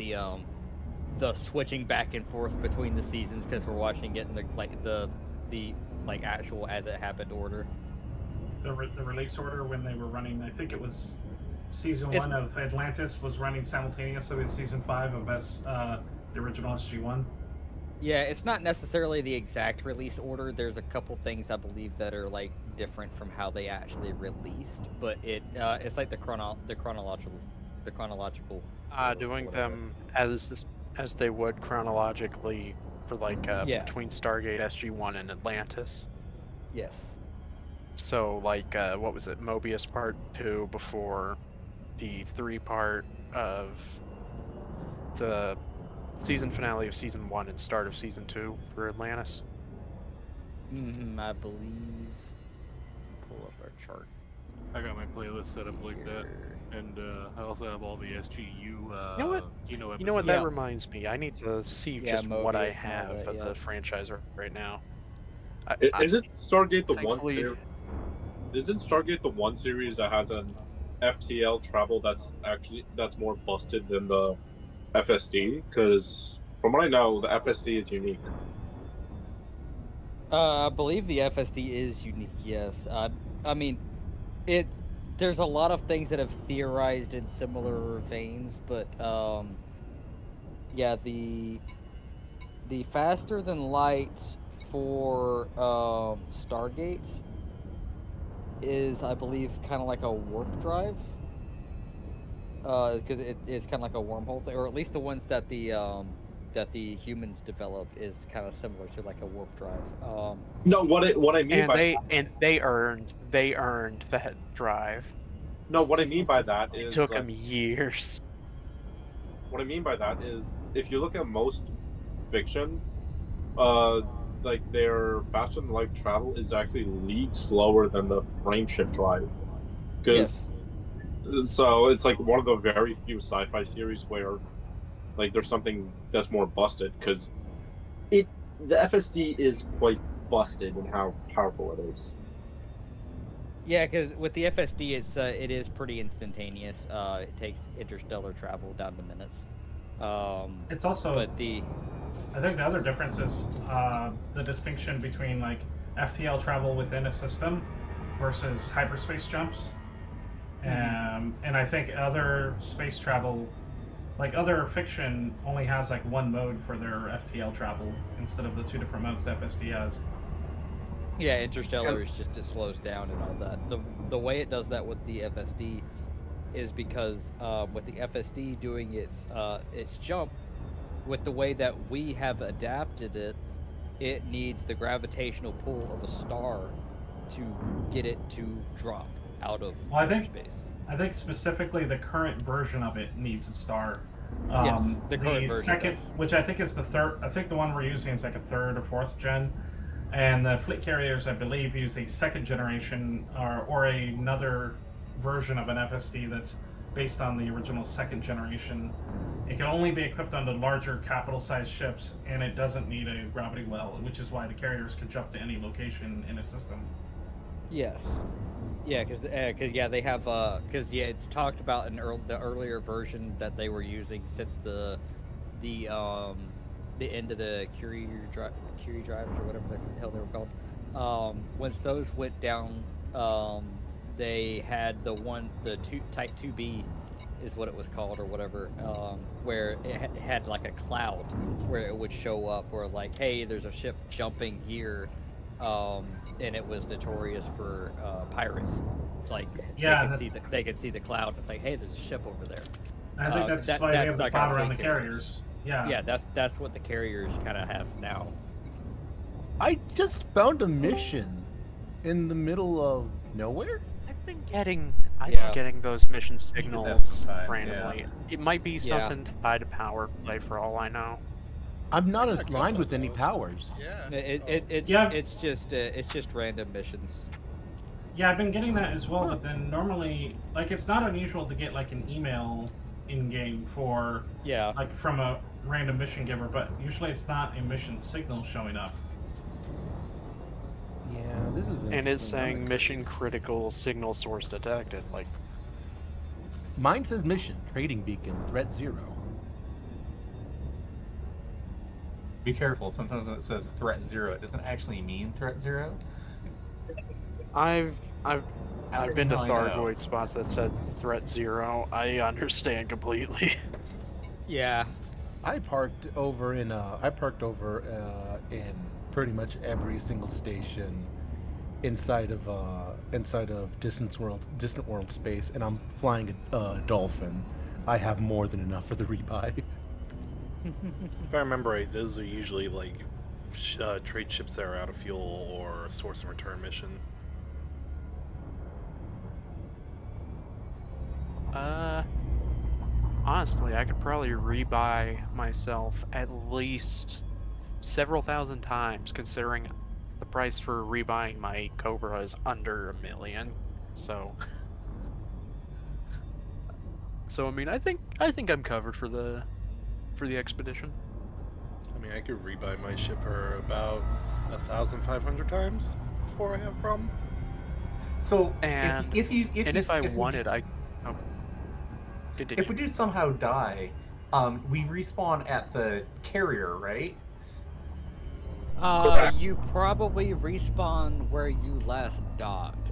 Speaker 3: the switching back and forth between the seasons because we're watching it in the actual as it happened order.
Speaker 17: The release order when they were running, I think it was season 1 of Atlantis was running simultaneously with season 5 of the original SG-1.
Speaker 3: Yeah, it's not necessarily the exact release order. There's a couple things I believe that are like different from how they actually released, but it's like the chronological.
Speaker 14: Doing them as they would chronologically for like between Stargate SG-1 and Atlantis.
Speaker 3: Yes.
Speaker 14: So like what was it, Mobius Part 2 before the 3-part of the season finale of season 1 and start of season 2 for Atlantis.
Speaker 3: I believe. Pull up our chart.
Speaker 10: I got my playlist set up like that, and I also have all the SGU.
Speaker 14: You know what? That reminds me. I need to see just what I have of the franchise right now.
Speaker 11: Isn't Stargate the one? Isn't Stargate the one series that has an FTL travel that's more busted than the FSD? Because from what I know, the FSD is unique.
Speaker 3: I believe the FSD is unique. Yes. I mean, there's a lot of things that have theorized in similar veins, but yeah, the faster than light for Stargate is, I believe, kind of like a warp drive. because it's kind of like a wormhole thing, or at least the ones that the humans develop is kind of similar to like a warp drive.
Speaker 11: No, what I mean by
Speaker 14: they earned that drive.
Speaker 11: No, what I mean by that
Speaker 14: It
Speaker 11: is
Speaker 14: took
Speaker 11: like,
Speaker 14: them years.
Speaker 11: what I mean by that is if you look at most fiction, like their faster than light travel is actually leagues slower than the frame shift drive. Because so it's like one of the very few sci-fi series where like there's something that's more busted because the FSD is quite busted in how powerful it is.
Speaker 3: Yeah, because with the FSD, it is pretty instantaneous. It takes interstellar travel down to minutes.
Speaker 17: It's also,
Speaker 3: but
Speaker 17: I think the other difference is the distinction between like FTL travel within a system versus hyperspace jumps. And I think other space travel, like other fiction, only has like one mode for their FTL travel instead of the two different modes the FSD has.
Speaker 3: Yeah, interstellar is just it slows down and all that. The way it does that with the FSD is because with the FSD doing its jump, with the way that we have adapted it, it needs the gravitational pull of a star to get it to drop out of space.
Speaker 17: I think specifically the current version of it needs a star.
Speaker 3: Yes, the current version
Speaker 17: second,
Speaker 3: does.
Speaker 17: which I think is the third. I think the one we're using is like a third or fourth gen, and the fleet carriers, I believe, use a second generation or another version of an FSD that's based on the original second generation. It can only be equipped on the larger capital-sized ships, and it doesn't need a gravity well, which is why the carriers can jump to any location in a system.
Speaker 3: Yes. Yeah, because they have it's talked about in the earlier version that they were using since the end of the Curie drives or whatever the hell they were called. Once those went down, they had the Type 2B is what it was called or whatever, where it had like a cloud where it would show up or like, hey, there's a ship jumping here. And it was notorious for pirates. It's like they could see the cloud. It's like, hey, there's a ship over there.
Speaker 17: I think that's why they have the cloud around the carriers. Yeah.
Speaker 3: Yeah, that's what the carriers kind of have now.
Speaker 4: I just found a mission in the middle of nowhere.
Speaker 14: I've been getting those mission signals randomly.
Speaker 7: Yeah.
Speaker 14: It might be something tied to power play for all I know.
Speaker 4: I'm not aligned with any powers.
Speaker 3: It's just random missions.
Speaker 17: Yeah, I've been getting that as well, but then normally, like, it's not unusual to get like an email in game for like from a random mission giver, but usually it's not a mission signal showing up.
Speaker 4: Yeah, this is.
Speaker 14: And it's saying mission critical signal source detected. Like,
Speaker 4: mine says mission trading beacon threat 0.
Speaker 7: Be careful. Sometimes when it says threat 0, it doesn't actually mean threat 0.
Speaker 14: I've been to Thargoid spots that said threat 0. I understand completely.
Speaker 3: Yeah.
Speaker 4: I parked over in pretty much every single station inside of distant world space, and I'm flying a Dolphin. I have more than enough for the rebuy.
Speaker 16: If I remember right, those are usually like trade ships that are out of fuel or source and return mission.
Speaker 14: Honestly, I could probably rebuy myself at least several thousand times, considering the price for rebuying my Cobra is under $1 million. So, I mean, I think I'm covered for the expedition.
Speaker 16: I mean, I could rebuy my ship for about 1,500 times before I have a problem.
Speaker 7: So,
Speaker 14: if I wanted,
Speaker 7: if we do somehow die, we respawn at the carrier, right?
Speaker 3: You probably respawn where you last docked.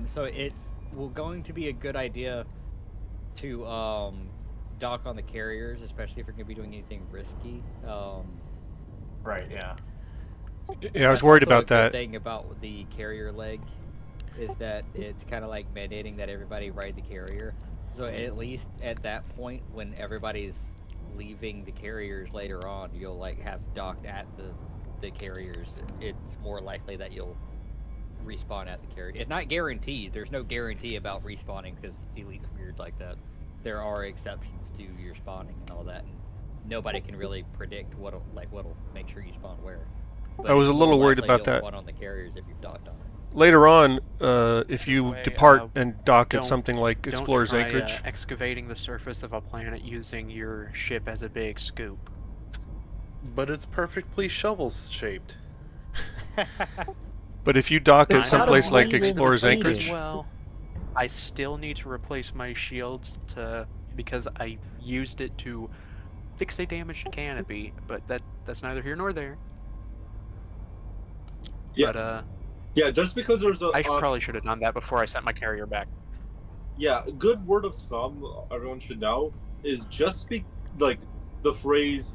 Speaker 3: So it's going to be a good idea to dock on the carriers, especially if you're going to be doing anything risky.
Speaker 7: Right. Yeah.
Speaker 8: Yeah, I was worried about that.
Speaker 3: The thing about the carrier leg is that it's kind of like mandating that everybody ride the carrier. So at least at that point, when everybody's leaving the carriers later on, you'll like have docked at the carriers. It's more likely that you'll respawn at the carrier. It's not guaranteed. There's no guarantee about respawning because Elite's weird like that. There are exceptions to your spawning and all that. And nobody can really predict what'll make sure you spawn where. But
Speaker 8: I was a
Speaker 3: it's
Speaker 8: little
Speaker 3: more
Speaker 8: worried
Speaker 3: likely
Speaker 8: about
Speaker 3: you'll
Speaker 8: that.
Speaker 3: Spawn on the carriers if you've docked on it.
Speaker 8: Later on, if you depart and dock at
Speaker 14: Don't-
Speaker 8: something like Explorer's
Speaker 14: don't try,
Speaker 8: Acreage,
Speaker 14: excavating the surface of a planet using your ship as a big scoop.
Speaker 16: But it's perfectly shovel-shaped.
Speaker 8: but if you dock
Speaker 14: I
Speaker 8: at someplace
Speaker 14: know,
Speaker 8: like
Speaker 14: I'm
Speaker 8: Explorer's
Speaker 14: the same as
Speaker 8: Acreage,
Speaker 14: well, I still need to replace my shields because I used it to fix a damaged canopy, but that's neither here nor there.
Speaker 11: Yeah.
Speaker 14: But
Speaker 11: Yeah, just because there's a.
Speaker 14: I probably should have done that before I sent my carrier back.
Speaker 11: Yeah, a good word of thumb everyone should know is just like the phrase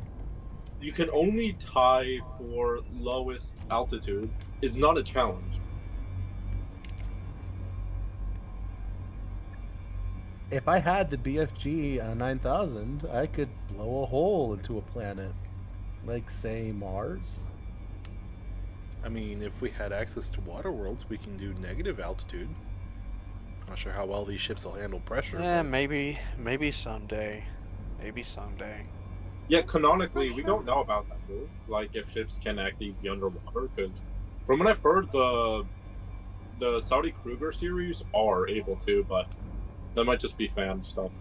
Speaker 11: "you can only tie for lowest altitude" is not a challenge.
Speaker 4: If I had the BFG 9000, I could blow a hole into a planet, like say Mars.
Speaker 16: I mean, if we had access to water worlds, we can do negative altitude. Not sure how well these ships will handle pressure.
Speaker 14: Yeah,
Speaker 16: but...
Speaker 14: maybe someday. Maybe someday.
Speaker 11: Yeah, canonically, we don't know about that move. Like, if ships can actually be underwater, because from what I've heard, the Saudi Kruger series are able to, but that might just be fan stuff.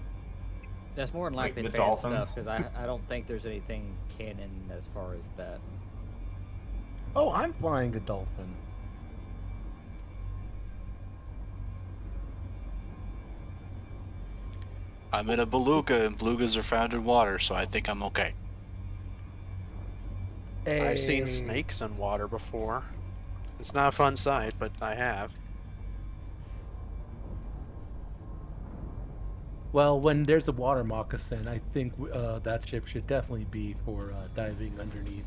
Speaker 3: That's more than likely
Speaker 7: the
Speaker 3: fan
Speaker 7: dolphins.
Speaker 3: stuff because I don't think there's anything canon as far as that.
Speaker 4: Oh, I'm flying a dolphin.
Speaker 1: I'm in a beluga, and belugas are found in water, so I think I'm okay.
Speaker 14: I've seen snakes in water before. It's not a fun sight, but I have.
Speaker 4: Well, when there's a water moccasin, I think that ship should definitely be for diving underneath.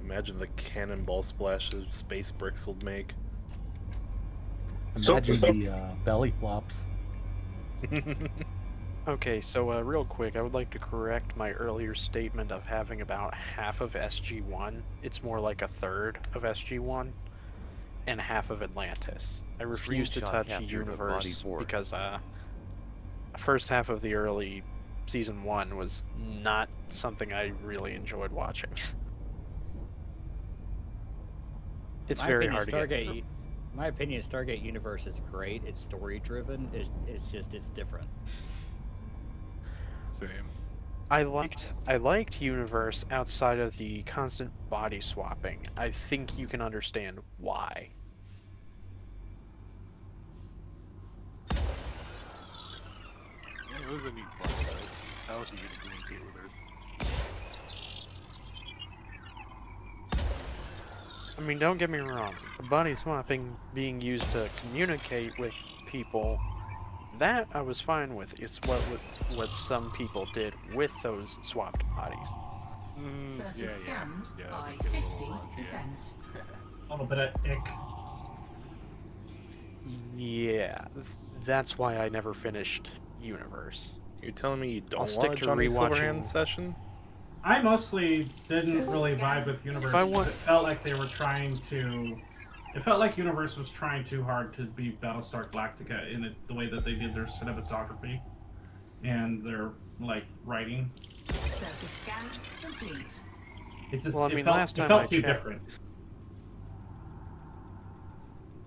Speaker 16: Imagine the cannonball splashes space bricks would make.
Speaker 4: Imagine the belly flops.
Speaker 14: Okay, so real quick, I would like to correct my earlier statement of having about half of SG-1. It's more like a third of SG-1 and half of Atlantis. I refuse to touch Universe because first half of the early Season 1 was not something I really enjoyed watching. It's very hard to get through.
Speaker 3: My opinion, Stargate Universe is great. It's story driven. It's different.
Speaker 10: Same.
Speaker 14: I liked Universe outside of the constant body swapping. I think you can understand why.
Speaker 10: Yeah, it was a neat part, right? How else are you gonna communicate with others?
Speaker 14: I mean, don't get me wrong. The body swapping being used to communicate with people, that I was fine with. It's what some people did with those swapped bodies.
Speaker 5: Surface scanned by 50%.
Speaker 17: A little bit of ick.
Speaker 14: Yeah, that's why I never finished Universe.
Speaker 16: You're telling me you
Speaker 14: I'll
Speaker 16: don't
Speaker 14: stick
Speaker 16: want a
Speaker 14: to
Speaker 16: Johnny
Speaker 14: rewatching
Speaker 16: Silverhand session?
Speaker 17: I mostly didn't really vibe with Universe. Because it felt like they were trying to. It felt like Universe was trying too hard to be Battlestar Galactica in the way that they did their cinematography and their writing.
Speaker 5: Surface scan complete.
Speaker 17: It just
Speaker 14: Well, I mean,
Speaker 17: it felt,
Speaker 14: last time
Speaker 17: it felt
Speaker 14: I
Speaker 17: too
Speaker 14: checked,
Speaker 17: different.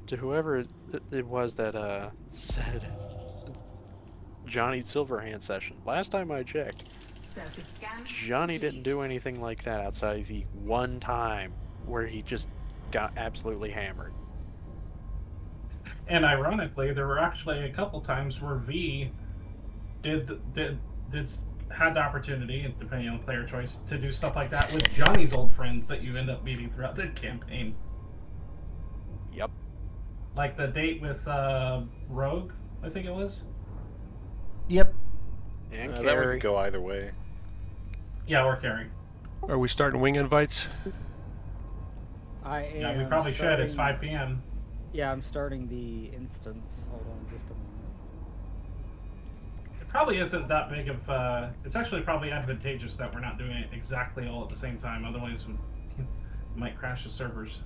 Speaker 14: To whoever it was that said Johnny Silverhand session, last time I checked,
Speaker 5: Surface scan
Speaker 14: Johnny didn't do anything like that outside of the one time where he just got absolutely hammered.
Speaker 17: And ironically, there were actually a couple times where V had the opportunity, depending on player choice, to do stuff like that with Johnny's old friends that you end up meeting throughout the campaign.
Speaker 14: Yep.
Speaker 17: Like the date with Rogue, I think it was.
Speaker 4: Yep.
Speaker 14: And
Speaker 16: that
Speaker 14: Carrie.
Speaker 16: would go either way.
Speaker 17: Yeah, or Carrie.
Speaker 8: are we starting wing invites?
Speaker 3: I am.
Speaker 17: Yeah, we probably should. It's 5 p.m.
Speaker 3: Yeah, I'm starting the instance. Hold on just a moment.
Speaker 17: It probably isn't that big of. It's actually probably advantageous that we're not doing it exactly all at the same time. Otherwise, we might crash the servers.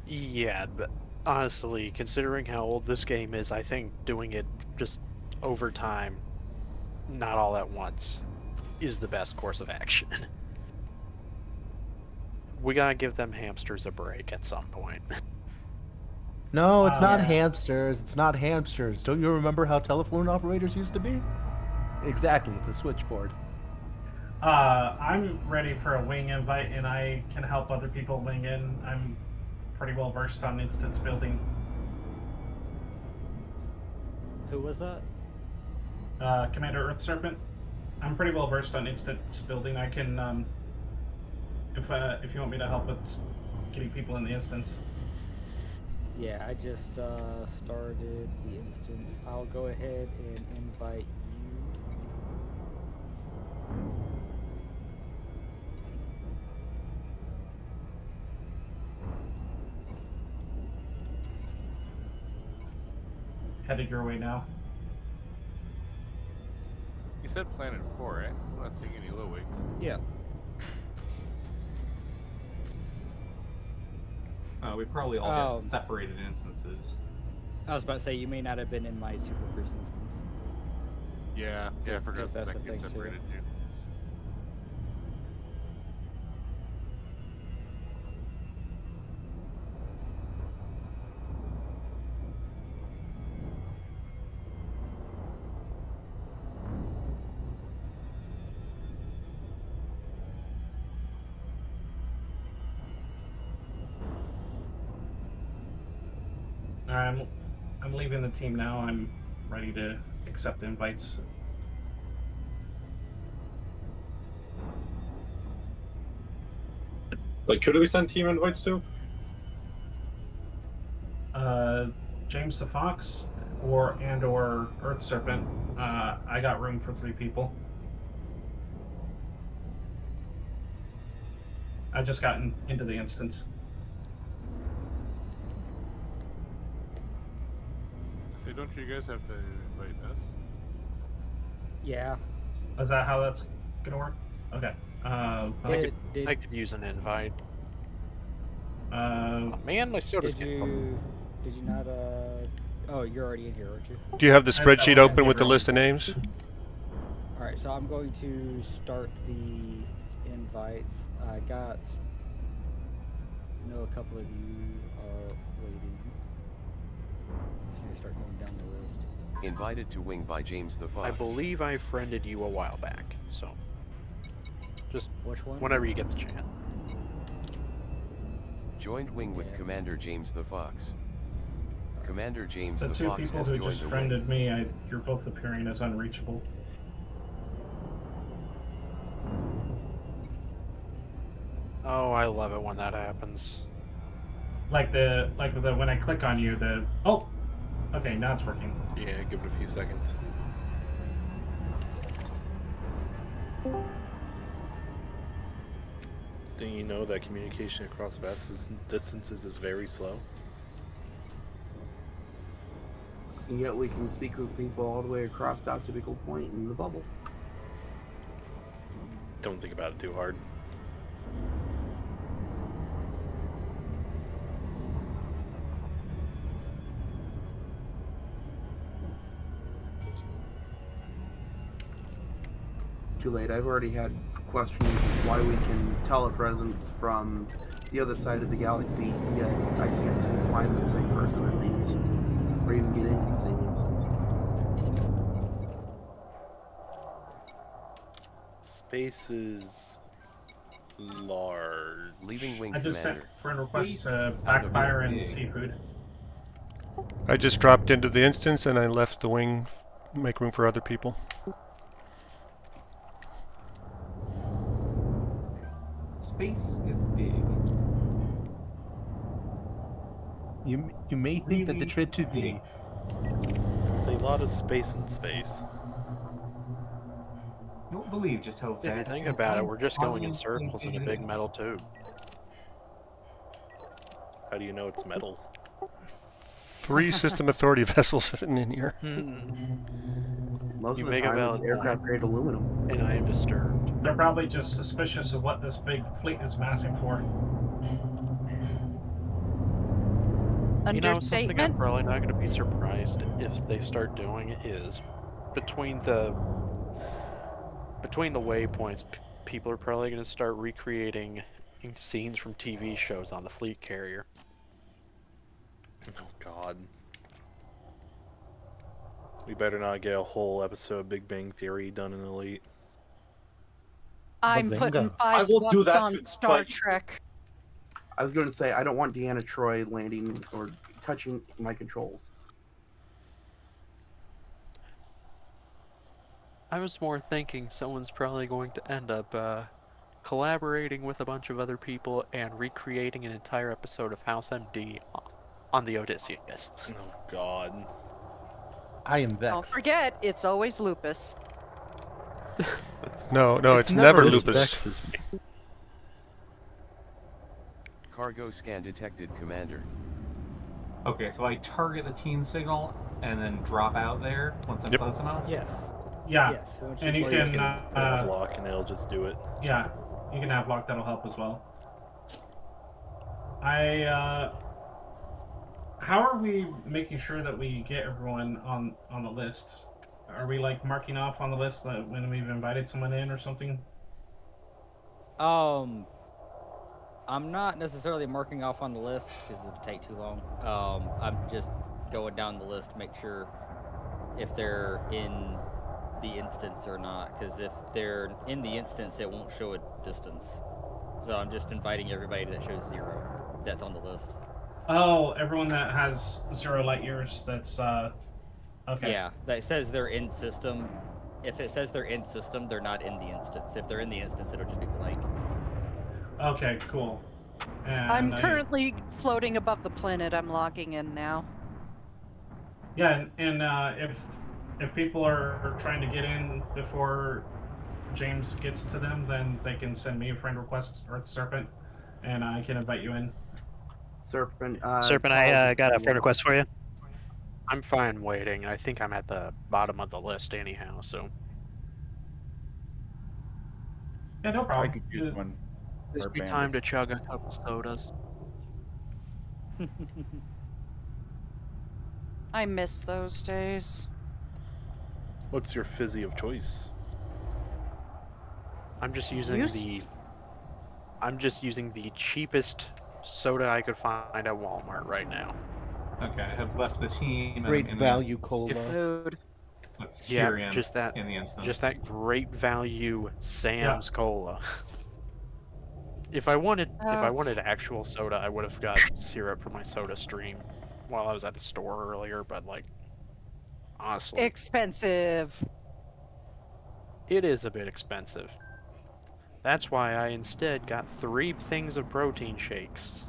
Speaker 14: Yeah, but honestly, considering how old this game is, I think doing it just over time, not all at once, is the best course of action. We gotta give them hamsters a break at some point.
Speaker 4: No, it's not
Speaker 3: Yeah.
Speaker 4: hamsters. It's not hamsters. Don't you remember how telephone operators used to be? Exactly, it's a switchboard.
Speaker 17: I'm ready for a wing invite, and I can help other people wing in. I'm pretty well versed on instance building.
Speaker 3: Who was that?
Speaker 17: Commander Earth Serpent. I'm pretty well versed on instance building. I can, if you want me to help with getting people in the instance.
Speaker 3: Yeah, I just started the instance. I'll go ahead and invite you.
Speaker 17: Headed your way now.
Speaker 18: You said Planet 4, right? I'm not seeing any low wings.
Speaker 3: Yeah.
Speaker 7: We probably all have separated instances.
Speaker 3: I was about to say, you may not have been in my Super Cruise instance.
Speaker 18: Yeah, I forgot
Speaker 3: Because that's
Speaker 18: that
Speaker 3: the
Speaker 18: gets
Speaker 3: thing, too.
Speaker 18: separated too.
Speaker 17: I'm leaving the team now. I'm ready to accept invites.
Speaker 11: Like, should we send team invites to?
Speaker 17: James the Fox or Earth Serpent. I got room for 3 people. I just got into the instance.
Speaker 18: So don't you guys have to invite us?
Speaker 3: Yeah.
Speaker 17: Is that how that's gonna work? Okay.
Speaker 14: I could use an invite. Man, my soda's getting
Speaker 3: Did you not, oh, you're already in here, aren't you?
Speaker 8: Do you have the spreadsheet open with the list of names?
Speaker 3: Alright, so I'm going to start the invites. I know a couple of you are waiting. I'm just going to start going down the list.
Speaker 19: Invited to Wing by James the Fox.
Speaker 14: I believe I friended you a while back, so just
Speaker 3: which one?
Speaker 14: Whenever you get the chance.
Speaker 19: Joined Wing with Commander James the Fox. Commander James
Speaker 17: The
Speaker 19: the
Speaker 17: 2
Speaker 19: Fox
Speaker 17: people
Speaker 19: has
Speaker 17: who
Speaker 19: joined
Speaker 17: just
Speaker 19: the
Speaker 17: friended me, you're both appearing as unreachable.
Speaker 14: Oh, I love it when that happens.
Speaker 17: Like when I click on you, oh, okay, now it's working.
Speaker 16: Yeah, give it a few seconds. Didn't you know that communication across vast distances is very slow?
Speaker 2: And yet we can speak with people all the way across Dr. Bickle Point in the bubble.
Speaker 16: Don't think about it too hard.
Speaker 2: Too late. I've already had questions of why we can telepresence from the other side of the galaxy, yet I can't seem to find the same person in the instance, or even get into the same instance.
Speaker 16: Space is large.
Speaker 19: Leaving Wing
Speaker 17: I just sent
Speaker 19: Commander.
Speaker 17: friend request to Backfire and Seafood.
Speaker 8: I just dropped into the instance and I left the wing, make room for other people.
Speaker 7: Space is big.
Speaker 4: You may think that the trip to the...
Speaker 16: There's a lot of space in space.
Speaker 7: You won't believe just how
Speaker 14: If you
Speaker 7: vast.
Speaker 14: think about it, we're just going in circles in a big metal tube. How do you know it's metal?
Speaker 8: 3 System Authority vessels sitting in here.
Speaker 2: Most
Speaker 14: You
Speaker 2: of the
Speaker 14: make a
Speaker 2: time, it's
Speaker 14: valid
Speaker 2: aircraft grade aluminum.
Speaker 14: And I am disturbed.
Speaker 17: They're probably just suspicious of what this big fleet is massing for.
Speaker 14: You know, something I'm
Speaker 20: Understatement?
Speaker 14: probably not going to be surprised if they start doing is between the waypoints, people are probably going to start recreating scenes from TV shows on the fleet carrier.
Speaker 16: Oh God. We better not get a whole episode of Big Bang Theory done in Elite.
Speaker 20: I'm
Speaker 4: Bazinga.
Speaker 20: putting
Speaker 11: I
Speaker 20: 5
Speaker 11: will do
Speaker 20: bucks
Speaker 11: that
Speaker 20: on
Speaker 11: to
Speaker 20: Star
Speaker 11: spite you.
Speaker 20: Trek.
Speaker 2: I was going to say, I don't want Deanna Troy landing or touching my controls.
Speaker 14: I was more thinking someone's probably going to end up collaborating with a bunch of other people and recreating an entire episode of House MD on the Odysseus.
Speaker 16: Oh God.
Speaker 4: I am vexed.
Speaker 20: Don't forget, it's always lupus.
Speaker 8: No, it's never
Speaker 14: This
Speaker 8: lupus.
Speaker 14: vexes me.
Speaker 19: Cargo scan detected, Commander.
Speaker 7: Okay, so I target the team signal and then drop out there once I'm close enough?
Speaker 3: Yes.
Speaker 17: Yeah.
Speaker 3: Yes. Once
Speaker 17: And you
Speaker 3: play-
Speaker 17: can
Speaker 16: Lock and it'll just do it.
Speaker 17: yeah, you can have lock, that'll help as well. How are we making sure that we get everyone on the list? Are we like marking off on the list that when we've invited someone in or something?
Speaker 3: I'm not necessarily marking off on the list because it'll take too long. I'm just going down the list to make sure if they're in the instance or not. Because if they're in the instance, it won't show a distance. So I'm just inviting everybody that shows 0 that's on the list.
Speaker 17: Oh, everyone that has 0 light years. That's okay.
Speaker 3: Yeah, that says they're in system. If it says they're in system, they're not in the instance. If they're in the instance, it'll just be blank.
Speaker 17: Okay, cool. And
Speaker 20: I'm currently floating above the planet. I'm logging in now.
Speaker 17: Yeah, and if people are trying to get in before James gets to them, then they can send me a friend request, Earth Serpent, and I can invite you in.
Speaker 2: Serpent.
Speaker 21: Serpent, I got a friend request for you.
Speaker 14: I'm fine waiting. I think I'm at the bottom of the list anyhow, so.
Speaker 17: Yeah, no
Speaker 15: I
Speaker 17: problem.
Speaker 15: could use one.
Speaker 14: Just be time to chug a couple sodas.
Speaker 20: I miss those days.
Speaker 16: What's your fizzy of choice?
Speaker 14: I'm just using the cheapest soda I could find at Walmart right now.
Speaker 7: Okay, I have left the team.
Speaker 4: Great
Speaker 7: in
Speaker 4: value
Speaker 7: the
Speaker 4: cola.
Speaker 20: Food.
Speaker 7: Let's
Speaker 14: Yeah,
Speaker 7: Kyrian
Speaker 14: just that.
Speaker 7: in the instance.
Speaker 14: Just that great value Sam's Cola. If I wanted actual soda, I would have got syrup for my Soda Stream while I was at the store earlier. But like, honestly,
Speaker 20: Expensive.
Speaker 14: it is a bit expensive. That's why I instead got 3 things of protein shakes.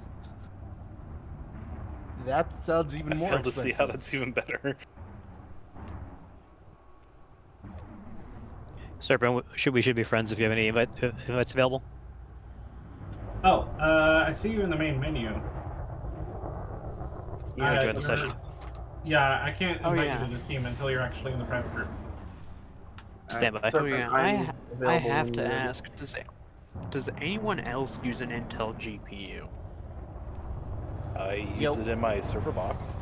Speaker 4: That sounds even more
Speaker 16: I fail to
Speaker 4: expensive.
Speaker 16: see how that's even better.
Speaker 21: Serpent, we should be friends if you have any invites available.
Speaker 17: Oh, I see you in the main menu.
Speaker 21: Yeah, join the session.
Speaker 17: Yeah, I can't
Speaker 14: Oh,
Speaker 17: invite
Speaker 14: yeah.
Speaker 17: you to the team until you're actually in the private group.
Speaker 21: Stand by.
Speaker 14: Oh yeah, I
Speaker 2: available
Speaker 14: have
Speaker 2: when
Speaker 14: to
Speaker 2: you're ready.
Speaker 14: ask, does anyone else use an Intel GPU?
Speaker 16: I use it in my server box.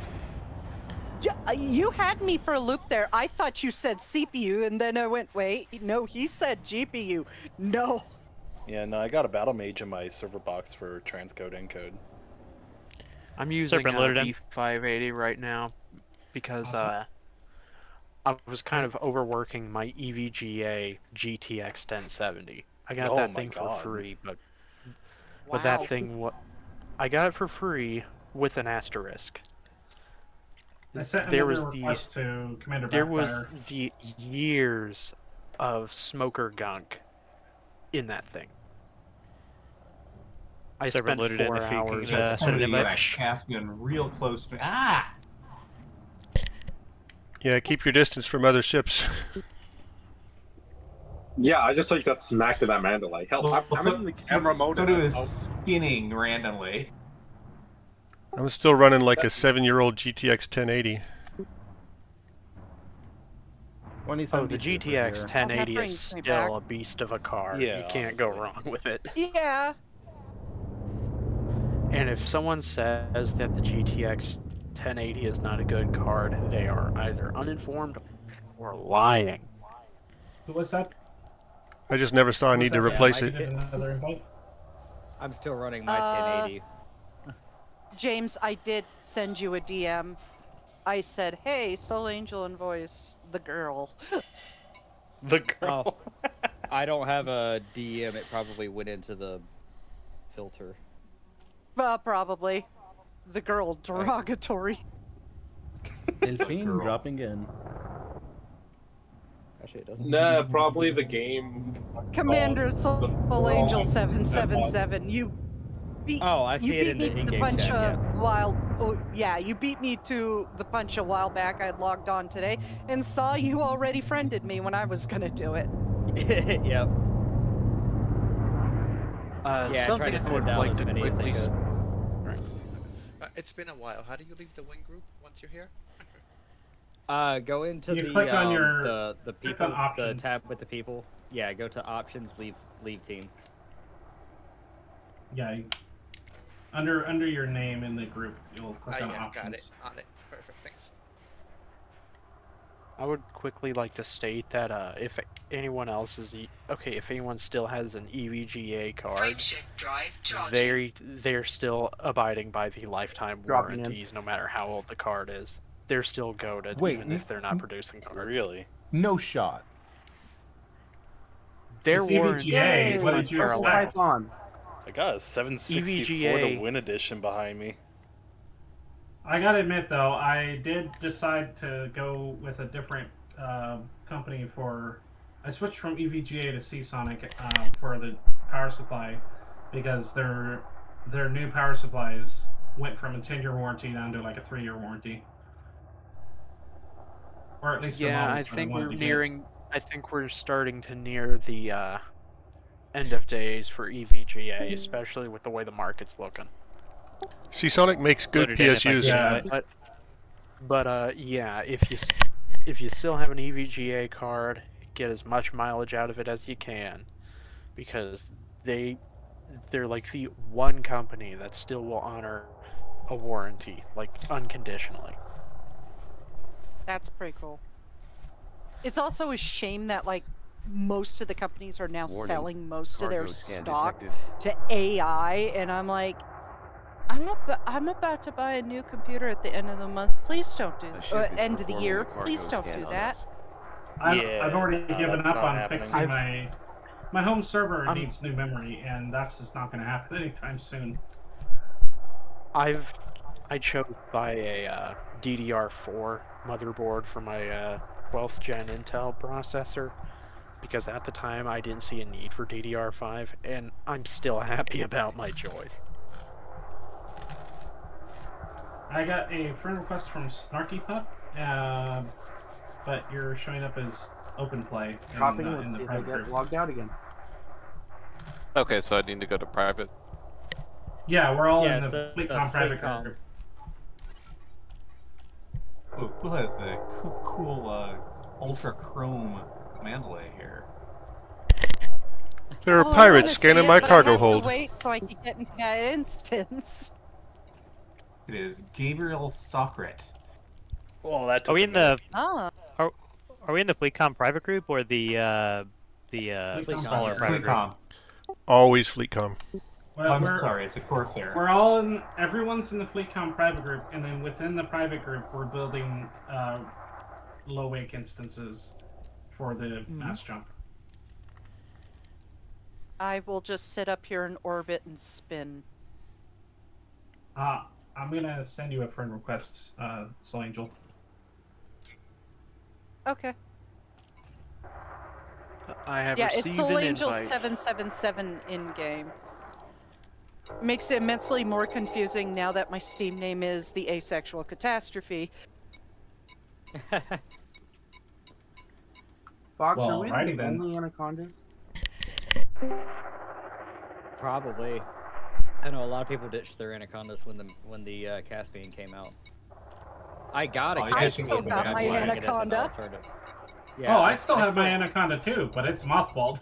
Speaker 20: You had me for a loop there. I thought you said CPU, and then I went, wait, no, he said GPU. No.
Speaker 16: Yeah, no, I got a battle mage in my server box for transcode encode.
Speaker 14: I'm using
Speaker 21: Serpent loaded in.
Speaker 14: B580 right now because I was kind of overworking my EVGA GTX 1070. I got
Speaker 16: Oh
Speaker 14: that
Speaker 16: my
Speaker 14: thing for
Speaker 16: God.
Speaker 14: free, but
Speaker 20: Wow.
Speaker 14: that thing I got it for free with an asterisk.
Speaker 17: I sent
Speaker 14: There
Speaker 17: another
Speaker 14: was
Speaker 17: request to Commander
Speaker 14: There was
Speaker 17: Backfire.
Speaker 14: the years of smoker gunk in that thing. I
Speaker 21: Serpent
Speaker 14: spent
Speaker 21: loaded in
Speaker 14: 4
Speaker 21: if you can,
Speaker 14: hours.
Speaker 21: send an
Speaker 7: Somebody
Speaker 21: invite.
Speaker 7: at Caspian real close to me. Ah!
Speaker 8: Yeah, keep your distance from other ships.
Speaker 11: Yeah, I just thought you got smacked in that Mandalay. Hell, I'm in the camera mode.
Speaker 7: So it was
Speaker 11: and-
Speaker 7: spinning randomly.
Speaker 8: I'm still running like a 7-year-old GTX 1080.
Speaker 14: Oh, the GTX 1080 is still a beast of a car.
Speaker 16: Yeah,
Speaker 14: you can't go wrong with it.
Speaker 20: Yeah.
Speaker 14: And if someone says that the GTX 1080 is not a good card, they are either uninformed or lying.
Speaker 17: Who was that?
Speaker 8: I just never saw a need to replace it.
Speaker 17: Another invite?
Speaker 3: I'm still running my 1080.
Speaker 20: James, I did send you a DM. I said, "Hey, Soul Angel and Voice, the girl."
Speaker 14: The girl.
Speaker 3: Oh, I don't have a DM. It probably went into the filter.
Speaker 20: Probably. The girl derogatory.
Speaker 4: Delphine dropping in.
Speaker 3: Actually, it doesn't.
Speaker 11: Nah, probably the game.
Speaker 20: Commander Soul Angel 777. You beat.
Speaker 3: Oh, I see
Speaker 20: you
Speaker 3: it
Speaker 20: beat
Speaker 3: in
Speaker 20: me
Speaker 3: the
Speaker 20: to
Speaker 3: in-game
Speaker 20: punch
Speaker 3: chat,
Speaker 20: a while. Oh, yeah, you beat me to the punch a while back. I logged on today and saw you already friended me when I was gonna do it.
Speaker 3: Yep. Yeah, I tried to send out as many as I could.
Speaker 9: It's been a while. How do you leave the wing group once you're here?
Speaker 3: Go into
Speaker 17: You
Speaker 3: the
Speaker 17: click on your-
Speaker 3: the
Speaker 17: click
Speaker 3: people,
Speaker 17: on
Speaker 3: the
Speaker 17: options.
Speaker 3: tab with the people. Yeah, go to options, leave team.
Speaker 17: Yeah. Under your name in the group, you'll click on
Speaker 9: Yeah,
Speaker 17: options.
Speaker 9: got it. On it. Perfect. Thanks.
Speaker 14: I would quickly like to state that if anyone else is if anyone still has an EVGA card, they're still abiding by the lifetime
Speaker 2: Dropping in.
Speaker 14: warranties, no matter how old the card is. They're still goated,
Speaker 4: Wait,
Speaker 14: even if they're not producing cards.
Speaker 16: Really?
Speaker 4: No shot.
Speaker 14: Their
Speaker 17: It's
Speaker 14: warranties
Speaker 17: EVGA. What did you
Speaker 14: are
Speaker 17: expect?
Speaker 2: on.
Speaker 16: I got a 764
Speaker 14: EVGA.
Speaker 16: the Win Edition behind me.
Speaker 17: I gotta admit, though, I did decide to go with a different company for. I switched from EVGA to Seasonic for the power supply because their new power supplies went from a 10-year warranty down to like a 3-year warranty. Or at least the
Speaker 14: Yeah, I
Speaker 17: models that
Speaker 14: think
Speaker 17: wanted
Speaker 14: we're
Speaker 17: to get.
Speaker 14: nearing. I think we're starting to near the end of days for EVGA, especially with the way the market's looking.
Speaker 8: Seasonic makes good
Speaker 21: Loaded in if I
Speaker 8: PSUs.
Speaker 21: can.
Speaker 14: But yeah, if you still have an EVGA card, get as much mileage out of it as you can, because they're like the one company that still will honor a warranty, like unconditionally.
Speaker 20: That's pretty cool. It's also a shame that like most of the companies are now
Speaker 19: Warning.
Speaker 20: selling most of their
Speaker 19: Cargo scan
Speaker 20: stock
Speaker 19: detected.
Speaker 20: to AI, and I'm like, I'm about to buy a new computer at the end of the month. Please don't do
Speaker 19: A ship is
Speaker 20: end of the
Speaker 19: performing
Speaker 20: year.
Speaker 19: a cargo
Speaker 20: Please don't
Speaker 19: scan
Speaker 20: do
Speaker 19: on
Speaker 20: that.
Speaker 19: us.
Speaker 17: I've already given
Speaker 16: that's
Speaker 17: up
Speaker 16: not
Speaker 17: on
Speaker 16: happening.
Speaker 17: fixing my home server needs new memory, and that's just not going to happen anytime soon.
Speaker 14: I chose to buy a DDR4 motherboard for my 12th gen Intel processor because at the time I didn't see a need for DDR5, and I'm still happy about my choice.
Speaker 17: I got a friend request from Snarky Pup, but you're showing up as open play
Speaker 2: Dropping in,
Speaker 17: in
Speaker 2: let's
Speaker 17: the
Speaker 2: see if I
Speaker 17: private
Speaker 2: get
Speaker 17: group.
Speaker 2: logged out again.
Speaker 13: Okay, so I need to go to private.
Speaker 17: Yeah, we're all
Speaker 3: Yeah,
Speaker 17: in
Speaker 3: it's
Speaker 17: the
Speaker 3: the
Speaker 17: FleetCom private
Speaker 3: FleetCom.
Speaker 17: group.
Speaker 7: Oh, who has the cool ultra chrome Mandalay here?
Speaker 8: There are
Speaker 20: Oh, I
Speaker 8: pirates
Speaker 20: wanna
Speaker 8: scanning
Speaker 20: see
Speaker 8: my
Speaker 20: it, but
Speaker 8: cargo
Speaker 20: I have
Speaker 8: hold.
Speaker 20: to wait so I can get into that instance.
Speaker 7: It is Gabriel Socrat.
Speaker 16: Well, that
Speaker 21: Are we in the
Speaker 20: Oh.
Speaker 21: Are we in the FleetCom private group or the
Speaker 17: FleetCom
Speaker 21: smaller private
Speaker 17: FleetCom.
Speaker 21: group?
Speaker 8: Always FleetCom.
Speaker 17: Well,
Speaker 7: I'm sorry, it's a Corsair.
Speaker 17: We're all in. Everyone's in the FleetCom private group, and then within the private group, we're building low wake instances for the mass jump.
Speaker 20: I will just sit up here in orbit and spin.
Speaker 17: I'm gonna send you a friend request, Soul Angel.
Speaker 20: Okay.
Speaker 14: I have
Speaker 20: Yeah, it's
Speaker 14: received
Speaker 20: Soul
Speaker 14: an
Speaker 20: Angel
Speaker 14: invite.
Speaker 20: 777 in game. Makes it immensely more confusing now that my Steam name is the Asexual Catastrophe.
Speaker 2: Fox,
Speaker 17: Well,
Speaker 2: are we
Speaker 17: alrighty
Speaker 2: the
Speaker 17: then.
Speaker 2: only anacondas?
Speaker 3: Probably. I know a lot of people ditched their anacondas when the Caspian came out. I got a
Speaker 17: Oh, you
Speaker 20: I
Speaker 17: guys can
Speaker 20: still
Speaker 17: get
Speaker 20: got
Speaker 17: them
Speaker 20: my
Speaker 17: back.
Speaker 3: using it as an
Speaker 20: anaconda.
Speaker 3: alternative.
Speaker 17: Oh, I still have my anaconda too, but it's mothballed.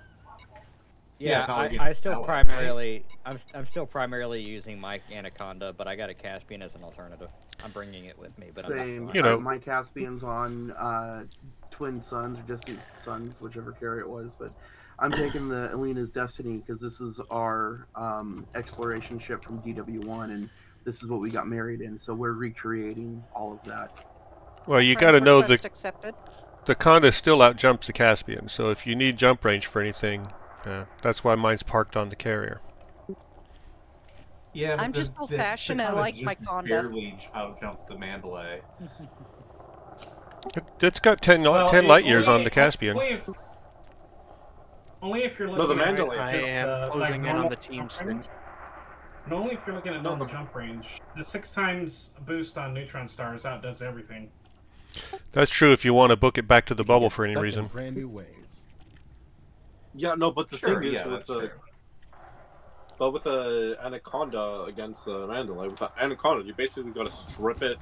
Speaker 3: Yeah,
Speaker 17: it's not like you
Speaker 3: I
Speaker 17: can
Speaker 3: still
Speaker 17: sell it, right?
Speaker 3: primarily I'm still primarily using my anaconda, but I got a Caspian as an alternative. I'm bringing it with me, but
Speaker 2: Same.
Speaker 3: I'm not flying.
Speaker 2: My Caspian's on Twin Suns or Distant Suns, whichever carrier it was, but I'm taking the Alina's Destiny because this is our exploration ship from DW1, and this is what we got married in. So we're recreating all of that.
Speaker 8: Well, you got
Speaker 20: Friend
Speaker 8: to know
Speaker 20: request accepted.
Speaker 8: the Conda still outjumps the Caspian. So if you need jump range for anything, that's why mine's parked on the carrier.
Speaker 7: Yeah, but
Speaker 20: I'm just old-fashioned. I like my Conda.
Speaker 7: Barely outjumps the Mandalay.
Speaker 8: It's got 10 light years on the Caspian.
Speaker 17: Only if you're
Speaker 11: No,
Speaker 17: looking
Speaker 11: the
Speaker 17: at
Speaker 11: Mandalay.
Speaker 14: I am closing in on the team
Speaker 17: jump
Speaker 14: sync.
Speaker 17: range. And only if you're looking at normal jump range. The 6 times boost on neutron stars outdoes everything.
Speaker 8: That's true if you want to book it back to the bubble for any
Speaker 15: Stuck in
Speaker 8: reason.
Speaker 15: brand new ways.
Speaker 11: Yeah, no, but the
Speaker 7: Sure,
Speaker 11: thing is
Speaker 7: yeah,
Speaker 11: with
Speaker 7: that's true.
Speaker 11: but with the Anaconda against the Mandalay, with the Anaconda, you basically got to strip it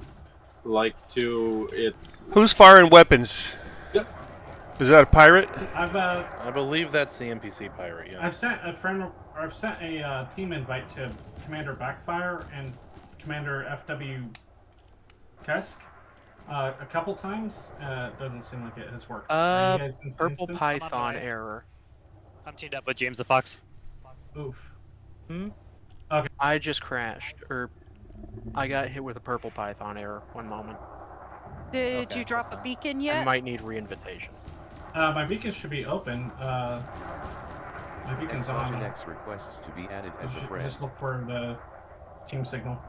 Speaker 11: like to its.
Speaker 8: Who's firing weapons? Is that a pirate?
Speaker 16: I believe that's the NPC pirate. Yeah.
Speaker 17: I've sent a team invite to Commander Backfire and Commander FW Kesk a couple times. Doesn't seem like it has worked. Are you guys in
Speaker 14: Purple
Speaker 17: instance?
Speaker 14: Python error.
Speaker 21: I'm teamed up with James the Fox.
Speaker 17: Oof.
Speaker 14: Okay. I just crashed, or I got hit with a purple Python error. One moment.
Speaker 20: Did you drop a beacon yet?
Speaker 14: I might need reinvitation.
Speaker 17: My beacon should be open. My beacon's on.
Speaker 19: Exogenex requests to be added as a
Speaker 17: Just-
Speaker 19: friend.
Speaker 17: Just look for the team signal.